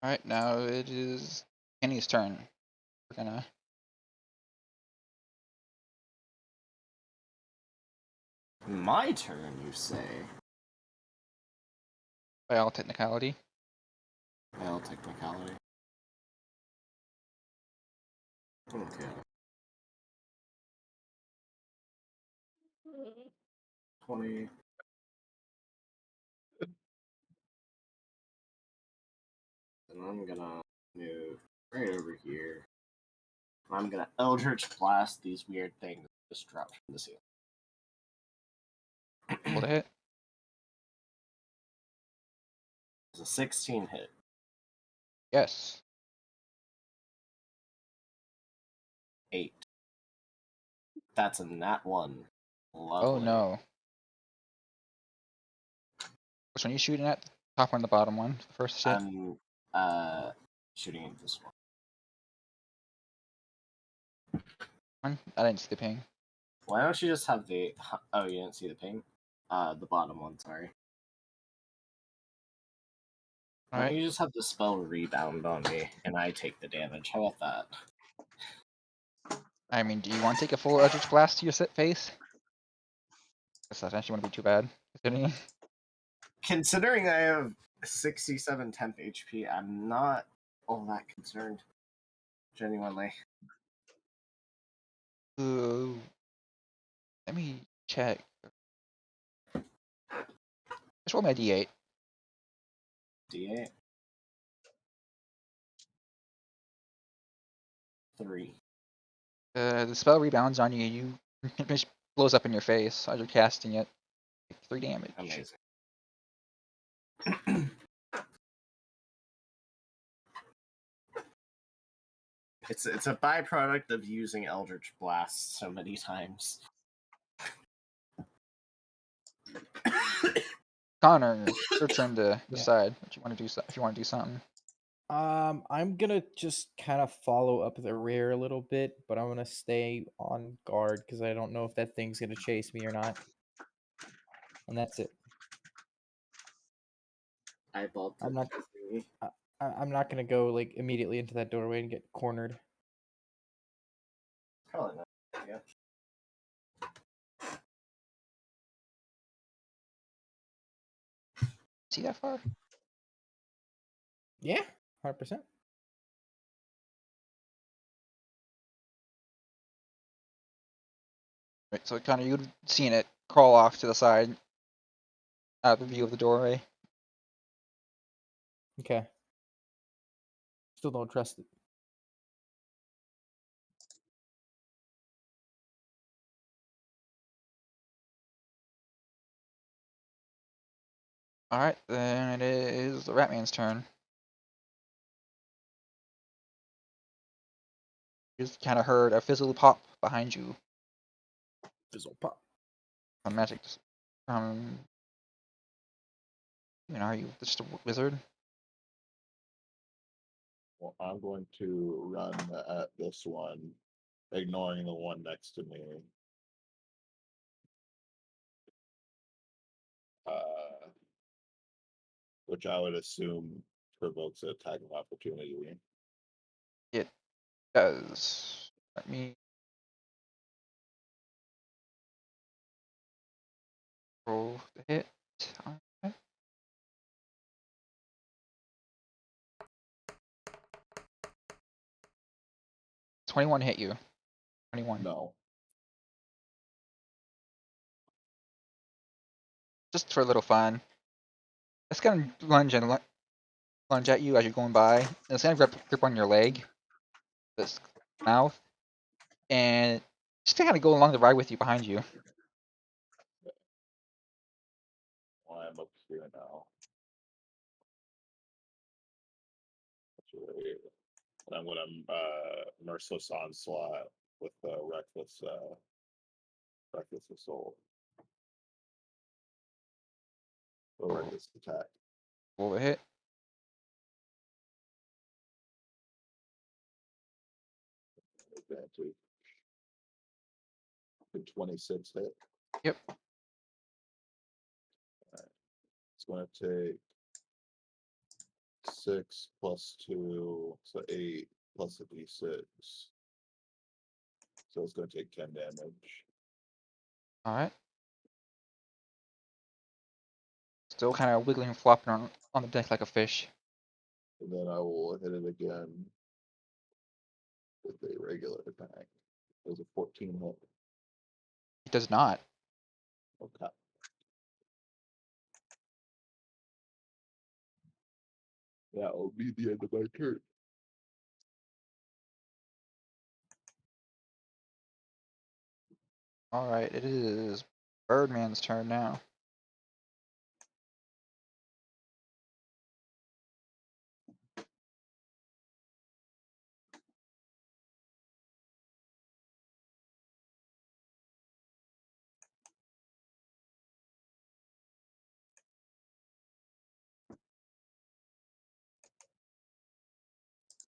Alright, now it is Kenny's turn. We're gonna. My turn, you say? By all technicality. Well, technicality. Okay. 20. And I'm gonna move right over here. I'm gonna Eldritch Blast these weird things that just dropped from the ceiling. Roll to hit. It's a 16 hit. Yes. That's a nat 1. Oh Lovely. no. Which one are you shooting at? The top one, the bottom one? The first hit? I'm shooting at this one. I didn't see the ping. Why don't you just have the... Oh, you didn't see the ping? The bottom one, sorry. Why don't Alright. you just have the spell rebound on me, and I take the damage? How about that? I mean, do you want to take a full Eldritch Blast to your face? Guess that actually wouldn't be too bad. Considering. Considering I have 67 temp HP, I'm not all that concerned. Genuinely. Ooh. Let me check. Just roll my d8. D8. 3. The spell rebounds on you. You it just blows up in your face as you're casting it. Take 3 damage. Amazing. It's a byproduct of using Eldritch Blast so many times. Connor, your turn to Yeah. decide what you want to do. If you want to do something. I'm gonna just kind of follow up the rear a little bit, but I'm gonna stay on guard because I don't know if that thing's gonna chase me or not. And that's it. Eyeball I'm not- thingy. I'm not gonna go like immediately into that doorway and get cornered. Probably not. Yeah. See that far? Yeah, 100%. Right. So Connor, you'd seen it crawl off to the side, out of the view of the doorway. Okay. Still don't trust it. All right, then it is the Ratman's turn. You just kind of heard a fizzle pop behind you. Fizzle pop. A magic. Are you just a wizard? Well, I'm going to run at this one, ignoring the one next to me. Which I would assume provokes an attack of opportunity. It does. Let me roll the hit. Okay. 21 hit you. 21. No. Just for a little fun. It's gonna lunge at you as you're going by. And it's gonna grip on your leg, this mouth, and just kind of go along the ride with you behind you. Well, I'm up here now. Actually, I'm gonna merciless onslaught with reckless assault. Or reckless attack. Roll the hit. Advantage. The 26 hit. Yep. It's going to take 6 plus 2, so 8 plus a d6. So it's going to take 10 damage. All right. Still kind of wiggling and flopping on the deck like a fish. And then I will hit it again with a regular attack. It was a 14 hit. It does not. Okay. That will be the end of my turn. All right. It is Birdman's turn now.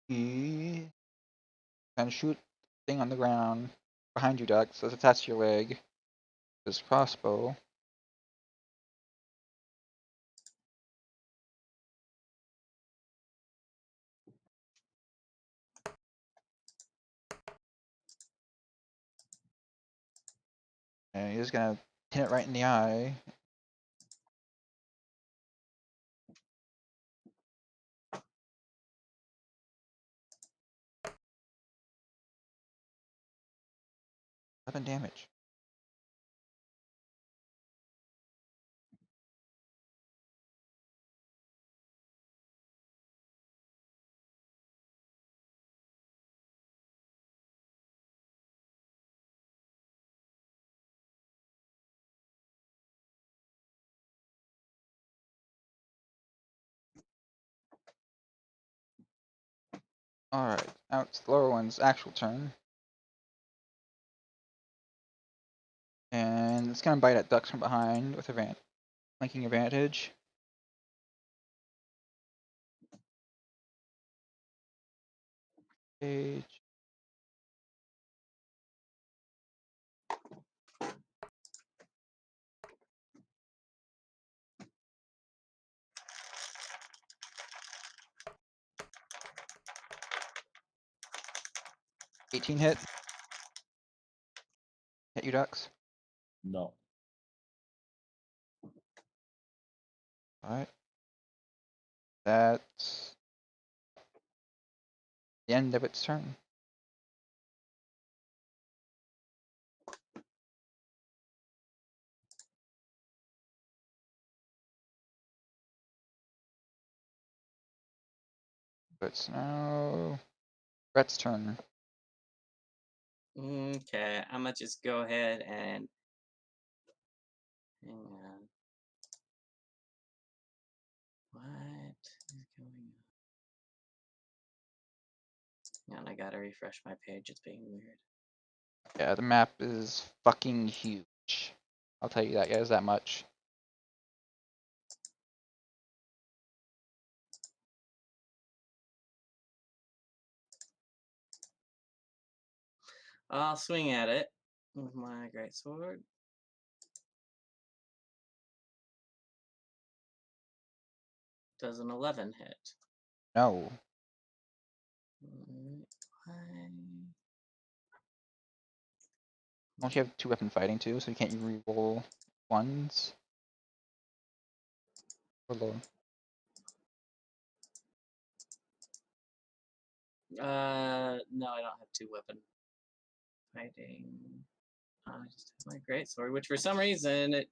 You can shoot thing on the ground behind you, Dux. That's attached to your leg. This crossbow. And you're just gonna hit it right in the eye. Seven damage. Alright, now it's the lower one's actual turn. And it's gonna bite at Dux from behind with flanking advantage. Page. $18 hit. Hit you, Dux. No. Alright. That's the end of its turn. It's now Brett's turn. Okay, I'm gonna just go ahead and hang on. What is going on? And I gotta refresh my page. It's being weird. Yeah, the map is fucking huge. I'll tell you that, guys, that much. I'll swing at it with my great sword. Does an 11 hit? No. Why? Don't you have 2-weapon fighting too, so you can't re-roll ones? Or low. No, I don't have 2-weapon fighting. I just have my great sword, which for some reason it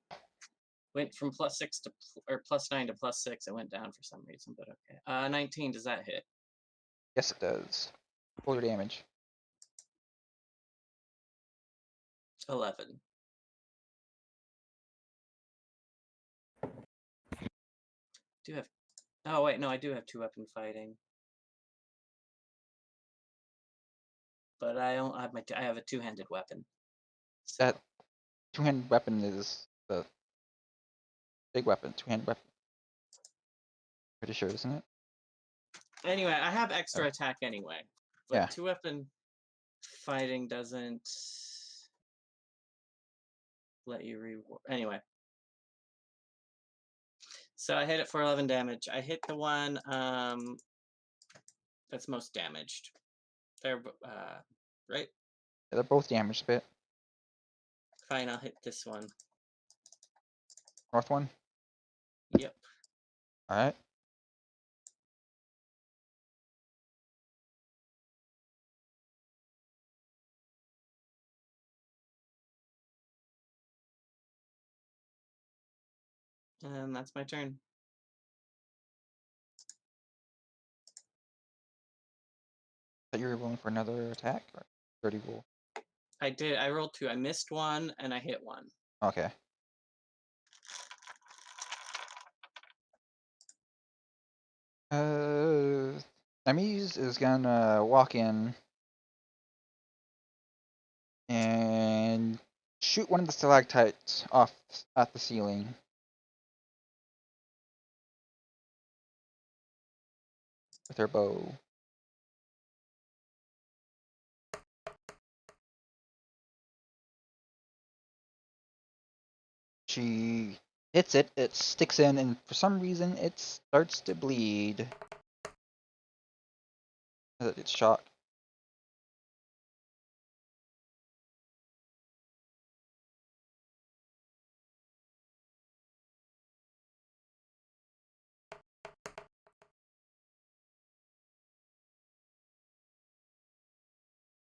went from +6 to or +9 to +6. It went down for some reason, but okay. 19. Does that hit? Yes, it does. Roll your damage. 11. Do have? Oh wait, no, I do have 2-weapon fighting. But I don't have I have a 2-handed weapon. So. That 2-handed weapon is the big weapon. 2-handed weapon. Pretty sure, isn't it? Anyway, I have extra attack anyway. But Yeah. 2-weapon fighting doesn't let you reward. Anyway. So I hit it for 11 damage. I hit the one that's most damaged. They're right? Yeah, they're both damaged a bit. Fine, I'll hit this one. North one? Yep. Alright. And that's my turn. Thought you were rolling for another attack? Or 30 roll? I did. I rolled 2. I missed 1 and I hit 1. Okay. Nemes is gonna walk in and shoot one of the stalactites off at the ceiling. With her bow. she hits it, it sticks in, and for some reason it starts to bleed. As it gets shot.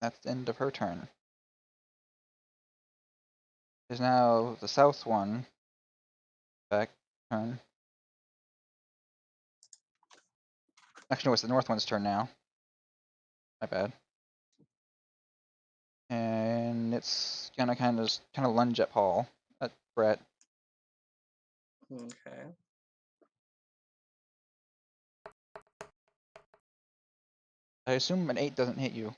That's the end of her turn. There's now the south one. Back turn. Actually, no, it's the north one's turn now. My bad. And it's gonna kind of lunge at Paul, at Brett. Okay. I assume an 8 doesn't hit you.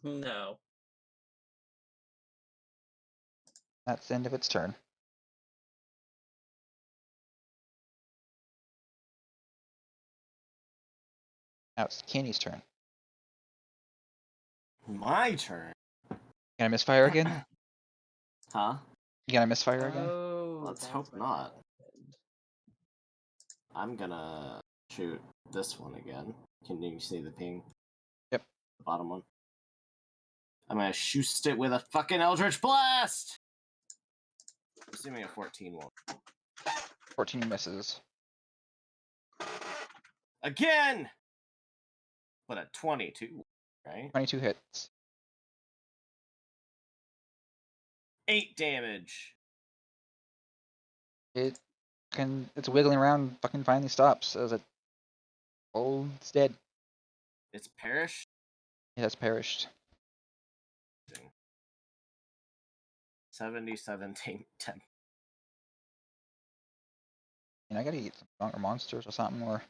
No. That's the end of its turn. Now it's Kenny's turn. My turn. Can I misfire again? Huh? You gonna misfire again? Oh, Let's that's hope what not. happened. I'm gonna shoot this one again. Can you see the ping? Yep. The bottom one. I'm gonna shoot it with a fucking Eldritch Blast! Assuming a 14 won't. 14 misses. Again! But a 22, right? 22 hits. 8 damage. It's wiggling around, fucking finally stops as it holds dead. It's perished. It has perished. 70, 17, 10. And I gotta eat some stronger monsters or something, or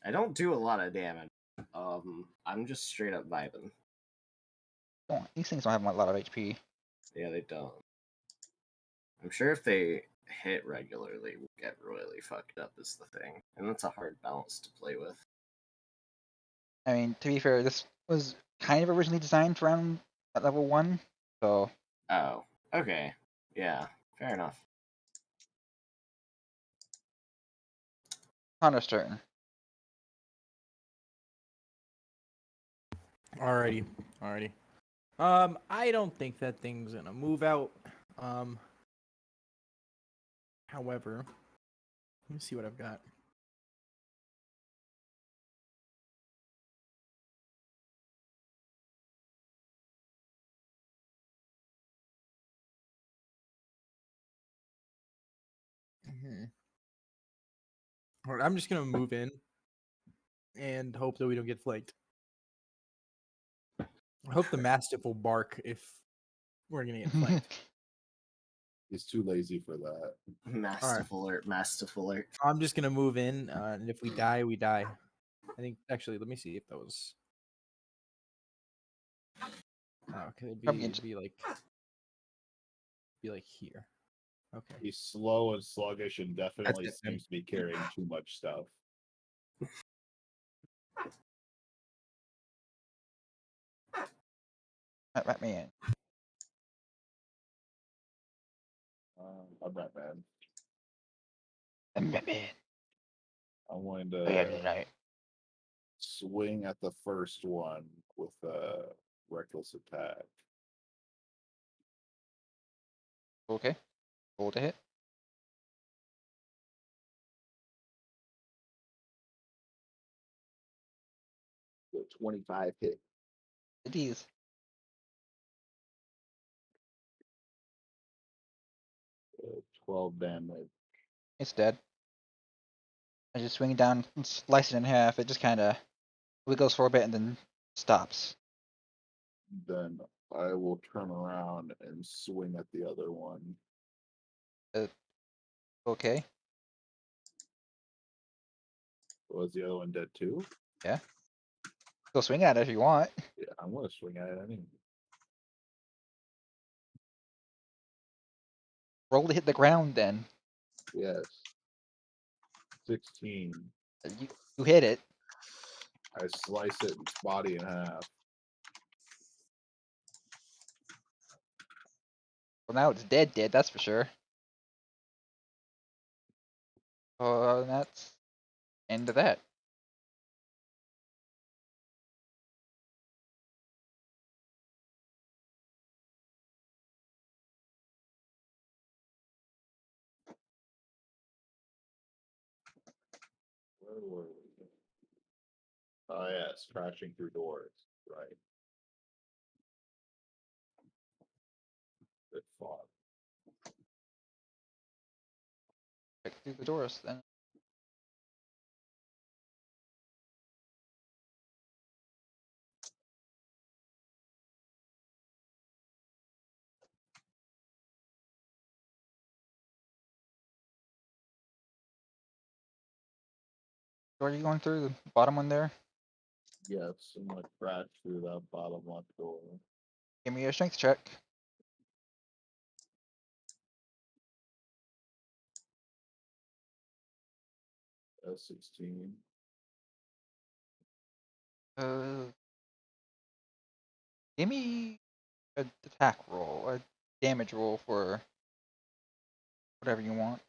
I don't do a lot of damage. I'm just straight up vibing. these things don't have a lot of HP. Yeah, they don't. I'm sure if they hit regularly, we'll get really fucked up is the thing. And that's a hard balance to play with. I mean, to be fair, this was kind of originally designed for around at level 1, so Oh, okay. Yeah, fair enough. Connor's turn. Alrighty. I don't think that thing's gonna move out. However, let me see what I've got. Alright, I'm just gonna move in and hope that we don't get flanked. I hope the Mastiff will bark if we're gonna get flanked. He's too lazy for that. Mastiff alert, Mastiff alert. I'm just gonna move in, and if we die, we die. I think actually, let me see if that was. Oh, okay, it'd be like here. Okay. He's slow and sluggish and definitely it, then. seems to be carrying too much stuff. Let me in. I'm Batman. Let me in. I'm going Oh, yeah, to tonight. swing at the first one with a reckless attack. Okay. Roll to hit. The 25 hit. It is. 12 damage. It's dead. I just swing it down and slice it in half. It just kind of wiggles for a bit and then stops. Then I will turn around and swing at the other one. Okay. Was the other one dead too? Yeah. Go swing at it if you want. Yeah, I'm going to swing at it anyway. Roll to hit the ground then. Yes. 16. You hit it. I slice its body in half. Well, now it's dead, that's for sure. And that's end of that. Where were we? Oh yes, crashing through doors. Right. Good thought. Check through the doors then. Door you going through? The bottom one there? Yes, someone crashed through that bottom left door. Give me a strength check. S16. Give me a attack roll, a damage roll for whatever you want.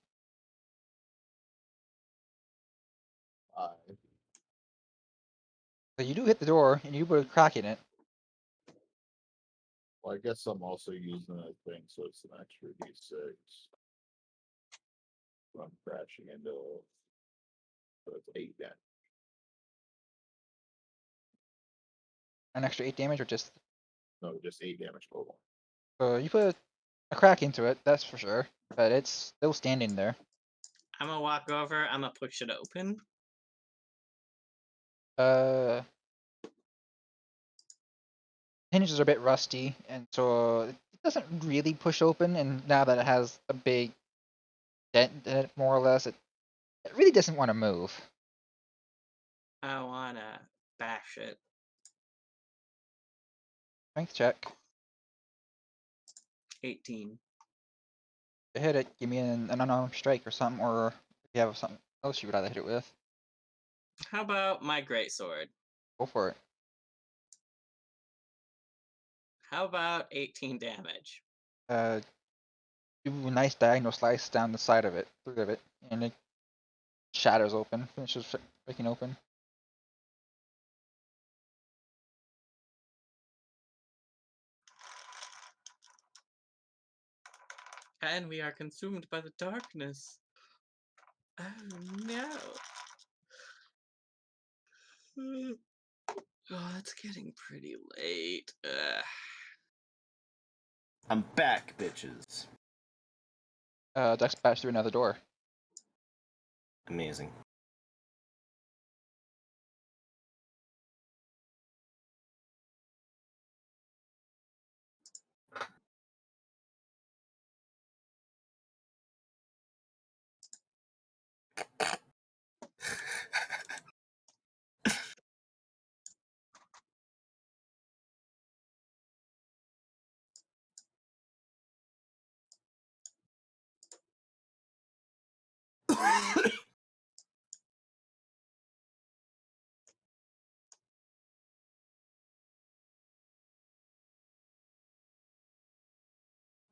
Five. So you do hit the door, and you put a crack in it. Well, I guess I'm also using that thing, so it's an extra D6. I'm crashing into, so it's 8 damage. An extra 8 damage, or just No, just 8 damage total. you put a crack into it, that's for sure. But it's still standing there. I'm gonna walk over. I'm gonna push it open. Hinges are a bit rusty, and so it doesn't really push open. And now that it has a big dent in it, more or less, it really doesn't want to move. I wanna bash it. Strength check. 18. To hit it, give me an unarmed strike or something, or if you have something else you would rather hit it with, How about my greatsword? go for it. How about 18 damage? Do a nice diagonal slice down the side of it, through of it, and it shatters open, finishes breaking open. And we are consumed by the darkness. Oh no. Oh, it's getting pretty late. I'm back, bitches. Dex bash through another door. Amazing.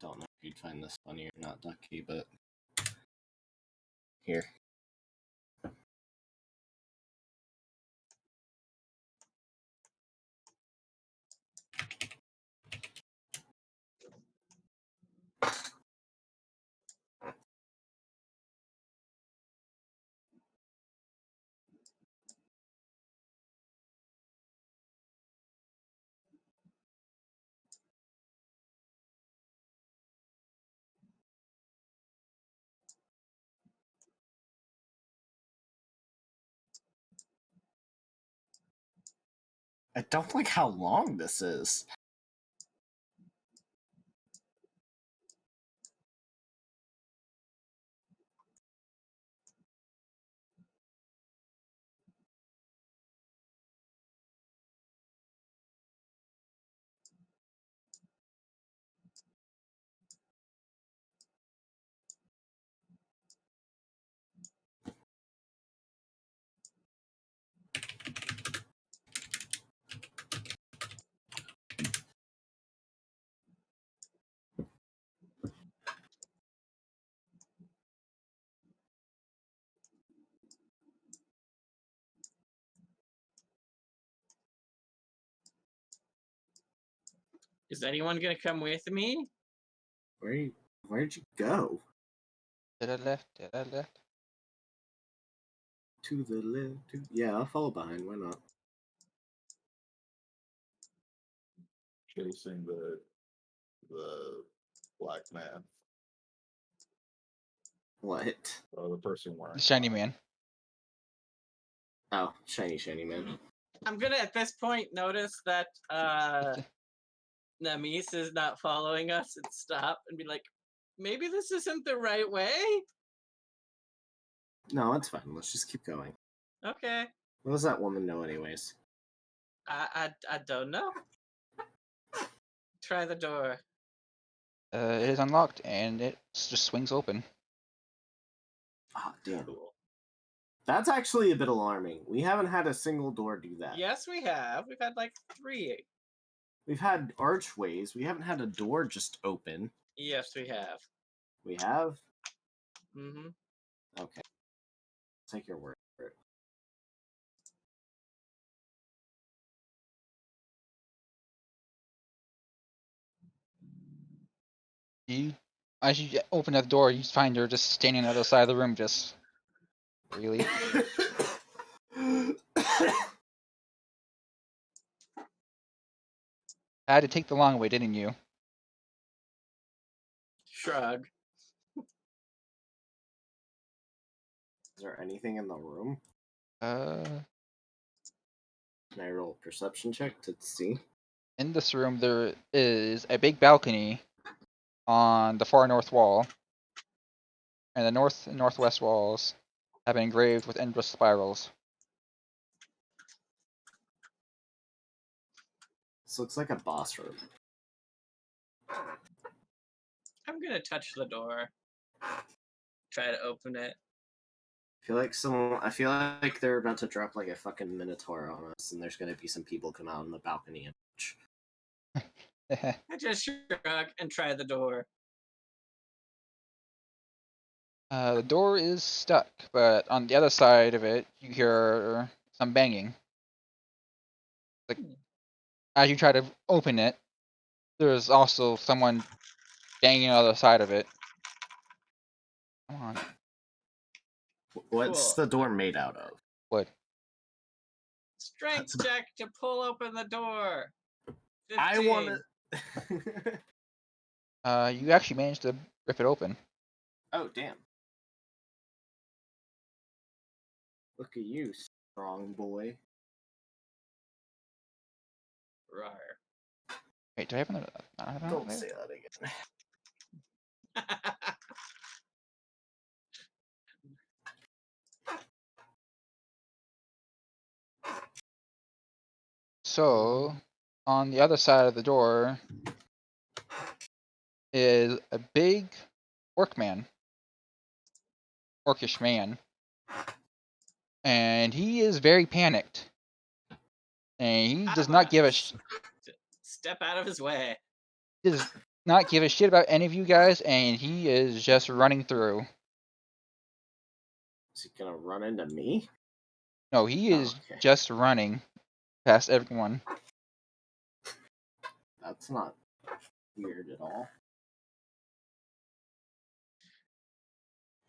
Don't know if you'd find this funny or not, Ducky, but here. I don't like how long this is. Is anyone gonna come with me? Where'd you go? To the left, to the left. To the left. Yeah, I'll follow behind. Why not? Chasing the black man What? or the person wearing The shiny black. man. Oh, shiny man. I'm gonna at this point notice that Namis is not following us and stop and be like, maybe this isn't the right way? No, it's fine. Let's just keep going. Okay. What does that woman know, anyways? I don't know. Try the door. It is unlocked and it just swings open. Ah, damn. Cool. That's actually a bit alarming. We haven't had a single door do that. Yes, we have. We've had like 3. We've had archways. We haven't had a door just open. Yes, we have. We have? Mm-hmm. Okay. Take your word for it. As you open the door, you find her just standing on the other side of the room, just really. Had to take the long way, didn't you? Shrug. Is there anything in the room? Uh, Can I roll a perception check to see? in this room there is a big balcony on the far north wall, and the north and northwest walls have been engraved with endless spirals. This looks like a boss room. I'm gonna touch the door. Try to open it. I feel like they're about to drop like a fucking minotaur on us, and there's gonna be some people come out on the balcony and watch. I just shrug and try the door. The door is stuck, but on the other side of it, you hear some banging. Like, as you try to open it, there's also someone banging on the other side of it. Come on, What's Cool. the door made out of? wood. Strength check to pull open the door. 15. I want to. You actually managed to rip it open. Oh damn! Look at you, strong boy. Rawr. Wait, do I have another? I don't Don't know. say that again. So, on the other side of the door is a big orc man. Orcish man. And he is very panicked. And he does not give a Step out of his way. does not give a shit about any of you guys, and he is just running through. Is he gonna run into me? No, he Oh, is okay. just running past everyone. That's not weird at all.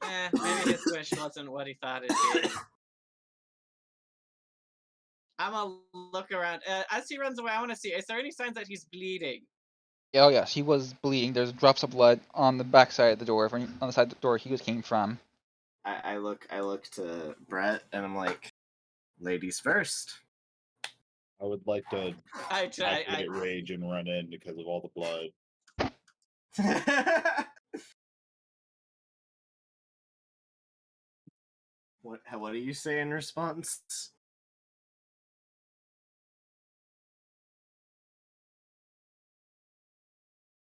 Maybe his wish wasn't what he thought it'd be. I'm gonna look around. As he runs away, I want to see, is there any signs that he's bleeding? Oh yes, he was bleeding. There's drops of blood on the back side of the door, on the side of the door he came from. I look to Brett and I'm like, ladies first. I would like to I activate rage and run in because of all the blood. What do you say in response?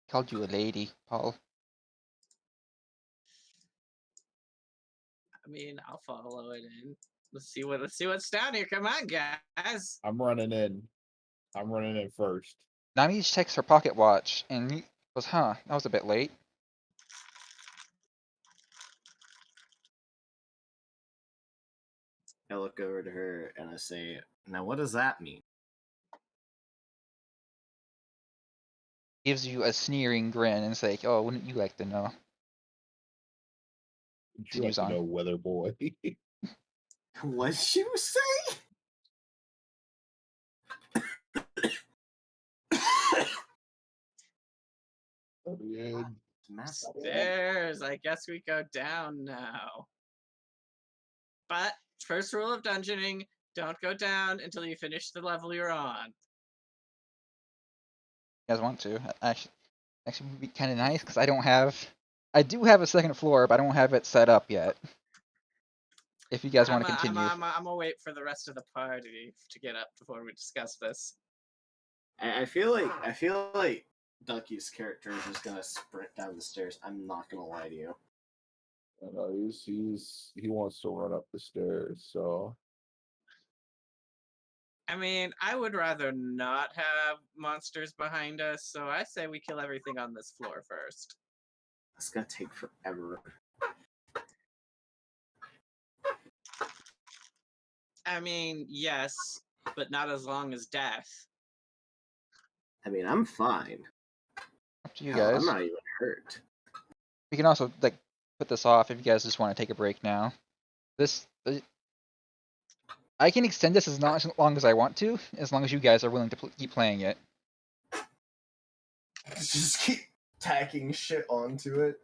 Called you a lady, Paul. I mean, I'll follow it in. Let's see what's down here. Come on, guys. I'm running in. I'm running in first. Nami checks her pocket watch and he goes, "Huh, that was a bit late." I look over to her and I say, now what does that mean? gives you a sneering grin and say, "Oh, wouldn't you like to know?" Would you like Continues to on. know, weather boy? What'd you say? Yeah, Stairs. I guess we go down now. But first rule of dungeoning: don't go down until you finish the level you're on. You guys want to? Actually, would be kind of nice because I don't have. I do have a second floor, but I don't have it set up yet. If you guys want to continue, I'm gonna wait for the rest of the party to get up before we discuss this. I feel like Ducky's character is just gonna sprint down the stairs. I'm not gonna lie to you. I know he wants to run up the stairs, so I mean, I would rather not have monsters behind us, so I say we kill everything on this floor first. It's gonna take forever. I mean, yes, but not as long as death. I mean, I'm fine. up to you Hell, guys. I'm not even hurt. We can also like put this off if you guys just want to take a break now. I can extend this as long as I want to, as long as you guys are willing to keep playing it. Just keep tacking shit onto it.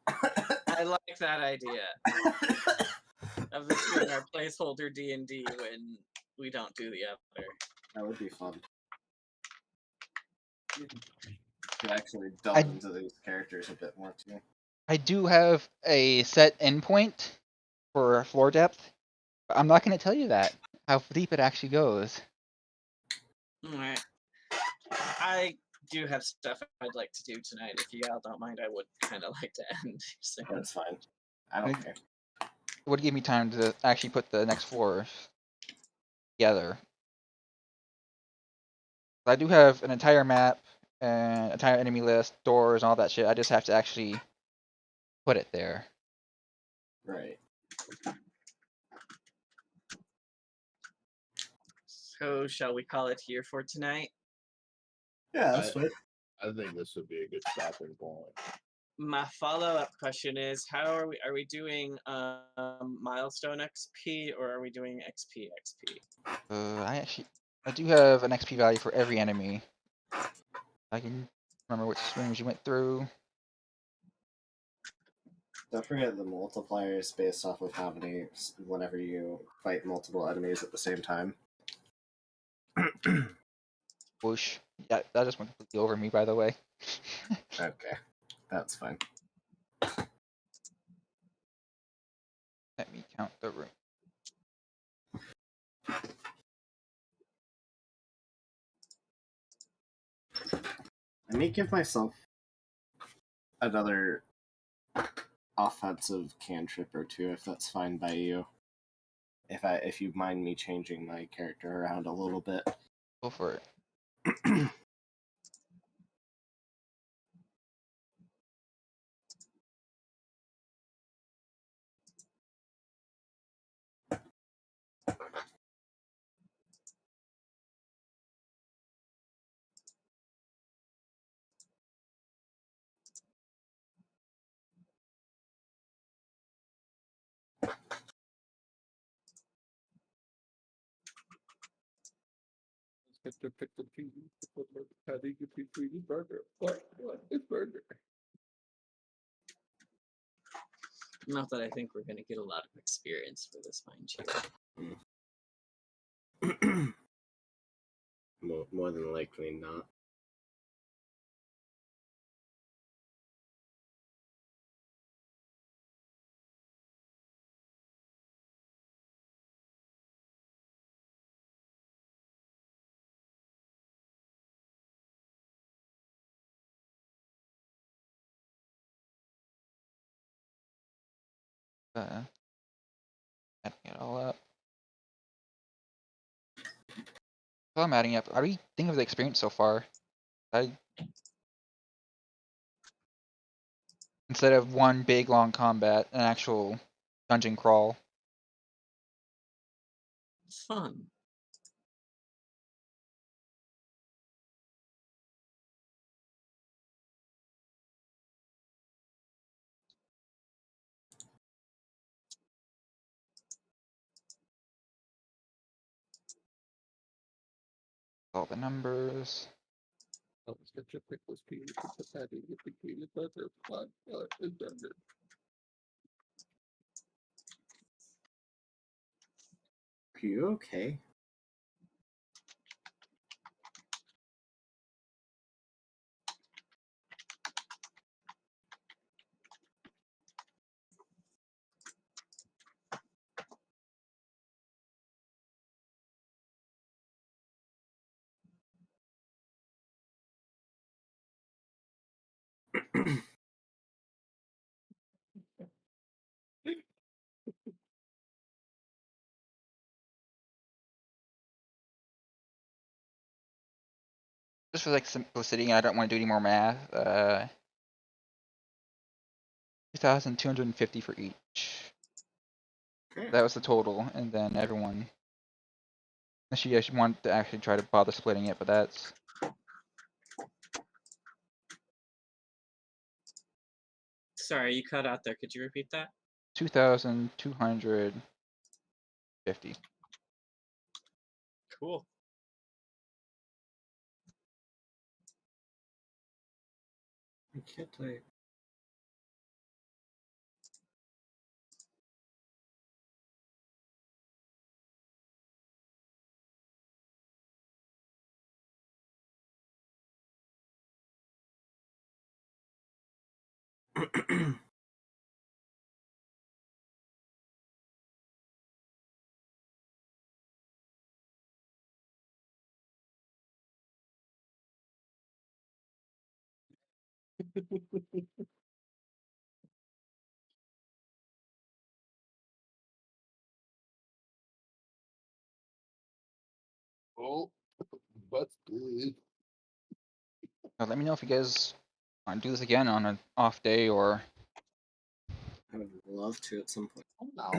I like that idea of this being our placeholder D&D when we don't do the other. That would be fun. To actually delve into these characters a bit more too. I do have a set endpoint for floor depth, but I'm not going to tell you that, how deep it actually goes. Alright. I do have stuff I'd like to do tonight. If you all don't mind, I would kind of like to end soon. That's fine. I don't care. It would give me time to actually put the next floor together. I do have an entire map and entire enemy list, doors, and all that shit. I just have to actually put it there. Right. So, shall we call it here for tonight? Yeah, that's fine. I think this would be a good stopping point. My follow-up question is: how are we doing milestone XP, or are we doing XP? I do have an XP value for every enemy. I can remember which rooms you went through. Don't forget the multiplier is based off of how many whenever you fight multiple enemies at the same time. Whoosh. Yeah, that just went completely over me, by the way. Okay. That's fine. Let me count the room. I may give myself another offensive cantrip or two if that's fine by you. If you mind me changing my character around a little bit. Go for it. Let's get to pick the cheese. Patty, get the cheese burger. What? It's burger. Not that I think we're gonna get a lot of experience for this, mind you. More than likely not. Adding it all up. So I'm adding up. How do you think of the experience so far? Instead of one big long combat, an actual dungeon crawl. It's fun. All the numbers. Oh, such a pickless peanut patty with the peanut butter. Is that Are you okay? Just for like simplicity, I don't want to do any more math. 2,250 for each. Okay. That was the total, and then everyone. Unless you guys want to actually try to bother splitting it, but that's Sorry, you cut out there. Could you repeat that? 2,250. Cool. I can't type. Oh, busted. Let me know if you guys want to do this again on an off day or. I would love to at some point. Now,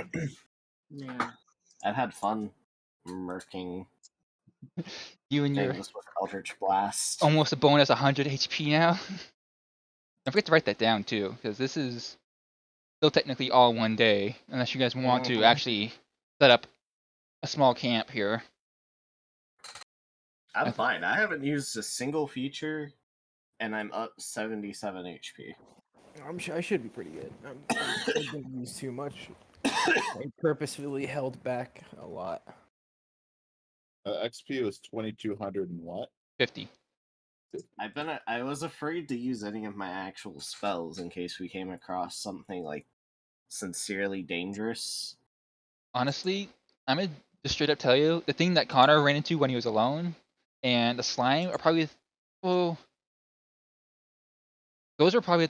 Yeah. I've had fun murking You and your things with Eldritch Blast. almost a bonus 100 HP now. Don't forget to write that down too, because this is still technically all one day, unless you guys want to Mhm. actually set up a small camp here. I'm fine. I haven't used a single feature, and I'm up 77 HP. I should be pretty good. I didn't use too much. I purposefully held back a lot. XP was 2,200 and what? 50. I was afraid to use any of my actual spells in case we came across something like sincerely dangerous. Honestly, I'm gonna just straight up tell you the thing that Connor ran into when he was alone and the slime are probably, well, those are probably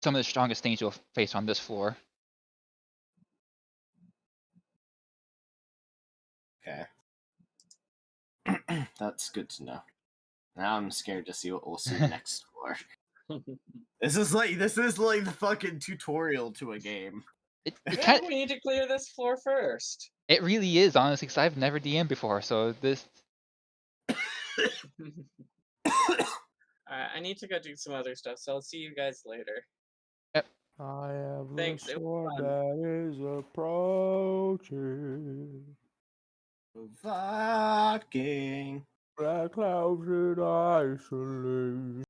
some of the strongest things you'll face on this floor. Okay. That's good to know. Now I'm scared to see what we'll see next floor. This is like the fucking tutorial to a game. It I feel kind like we need to clear this floor first. it really is honestly because I've never DM'd before, so this. I need to go do some other stuff, so I'll see you guys later. I have Thanks, a it was sword fun. that is approaching. Fucking. Black clouds in isolation.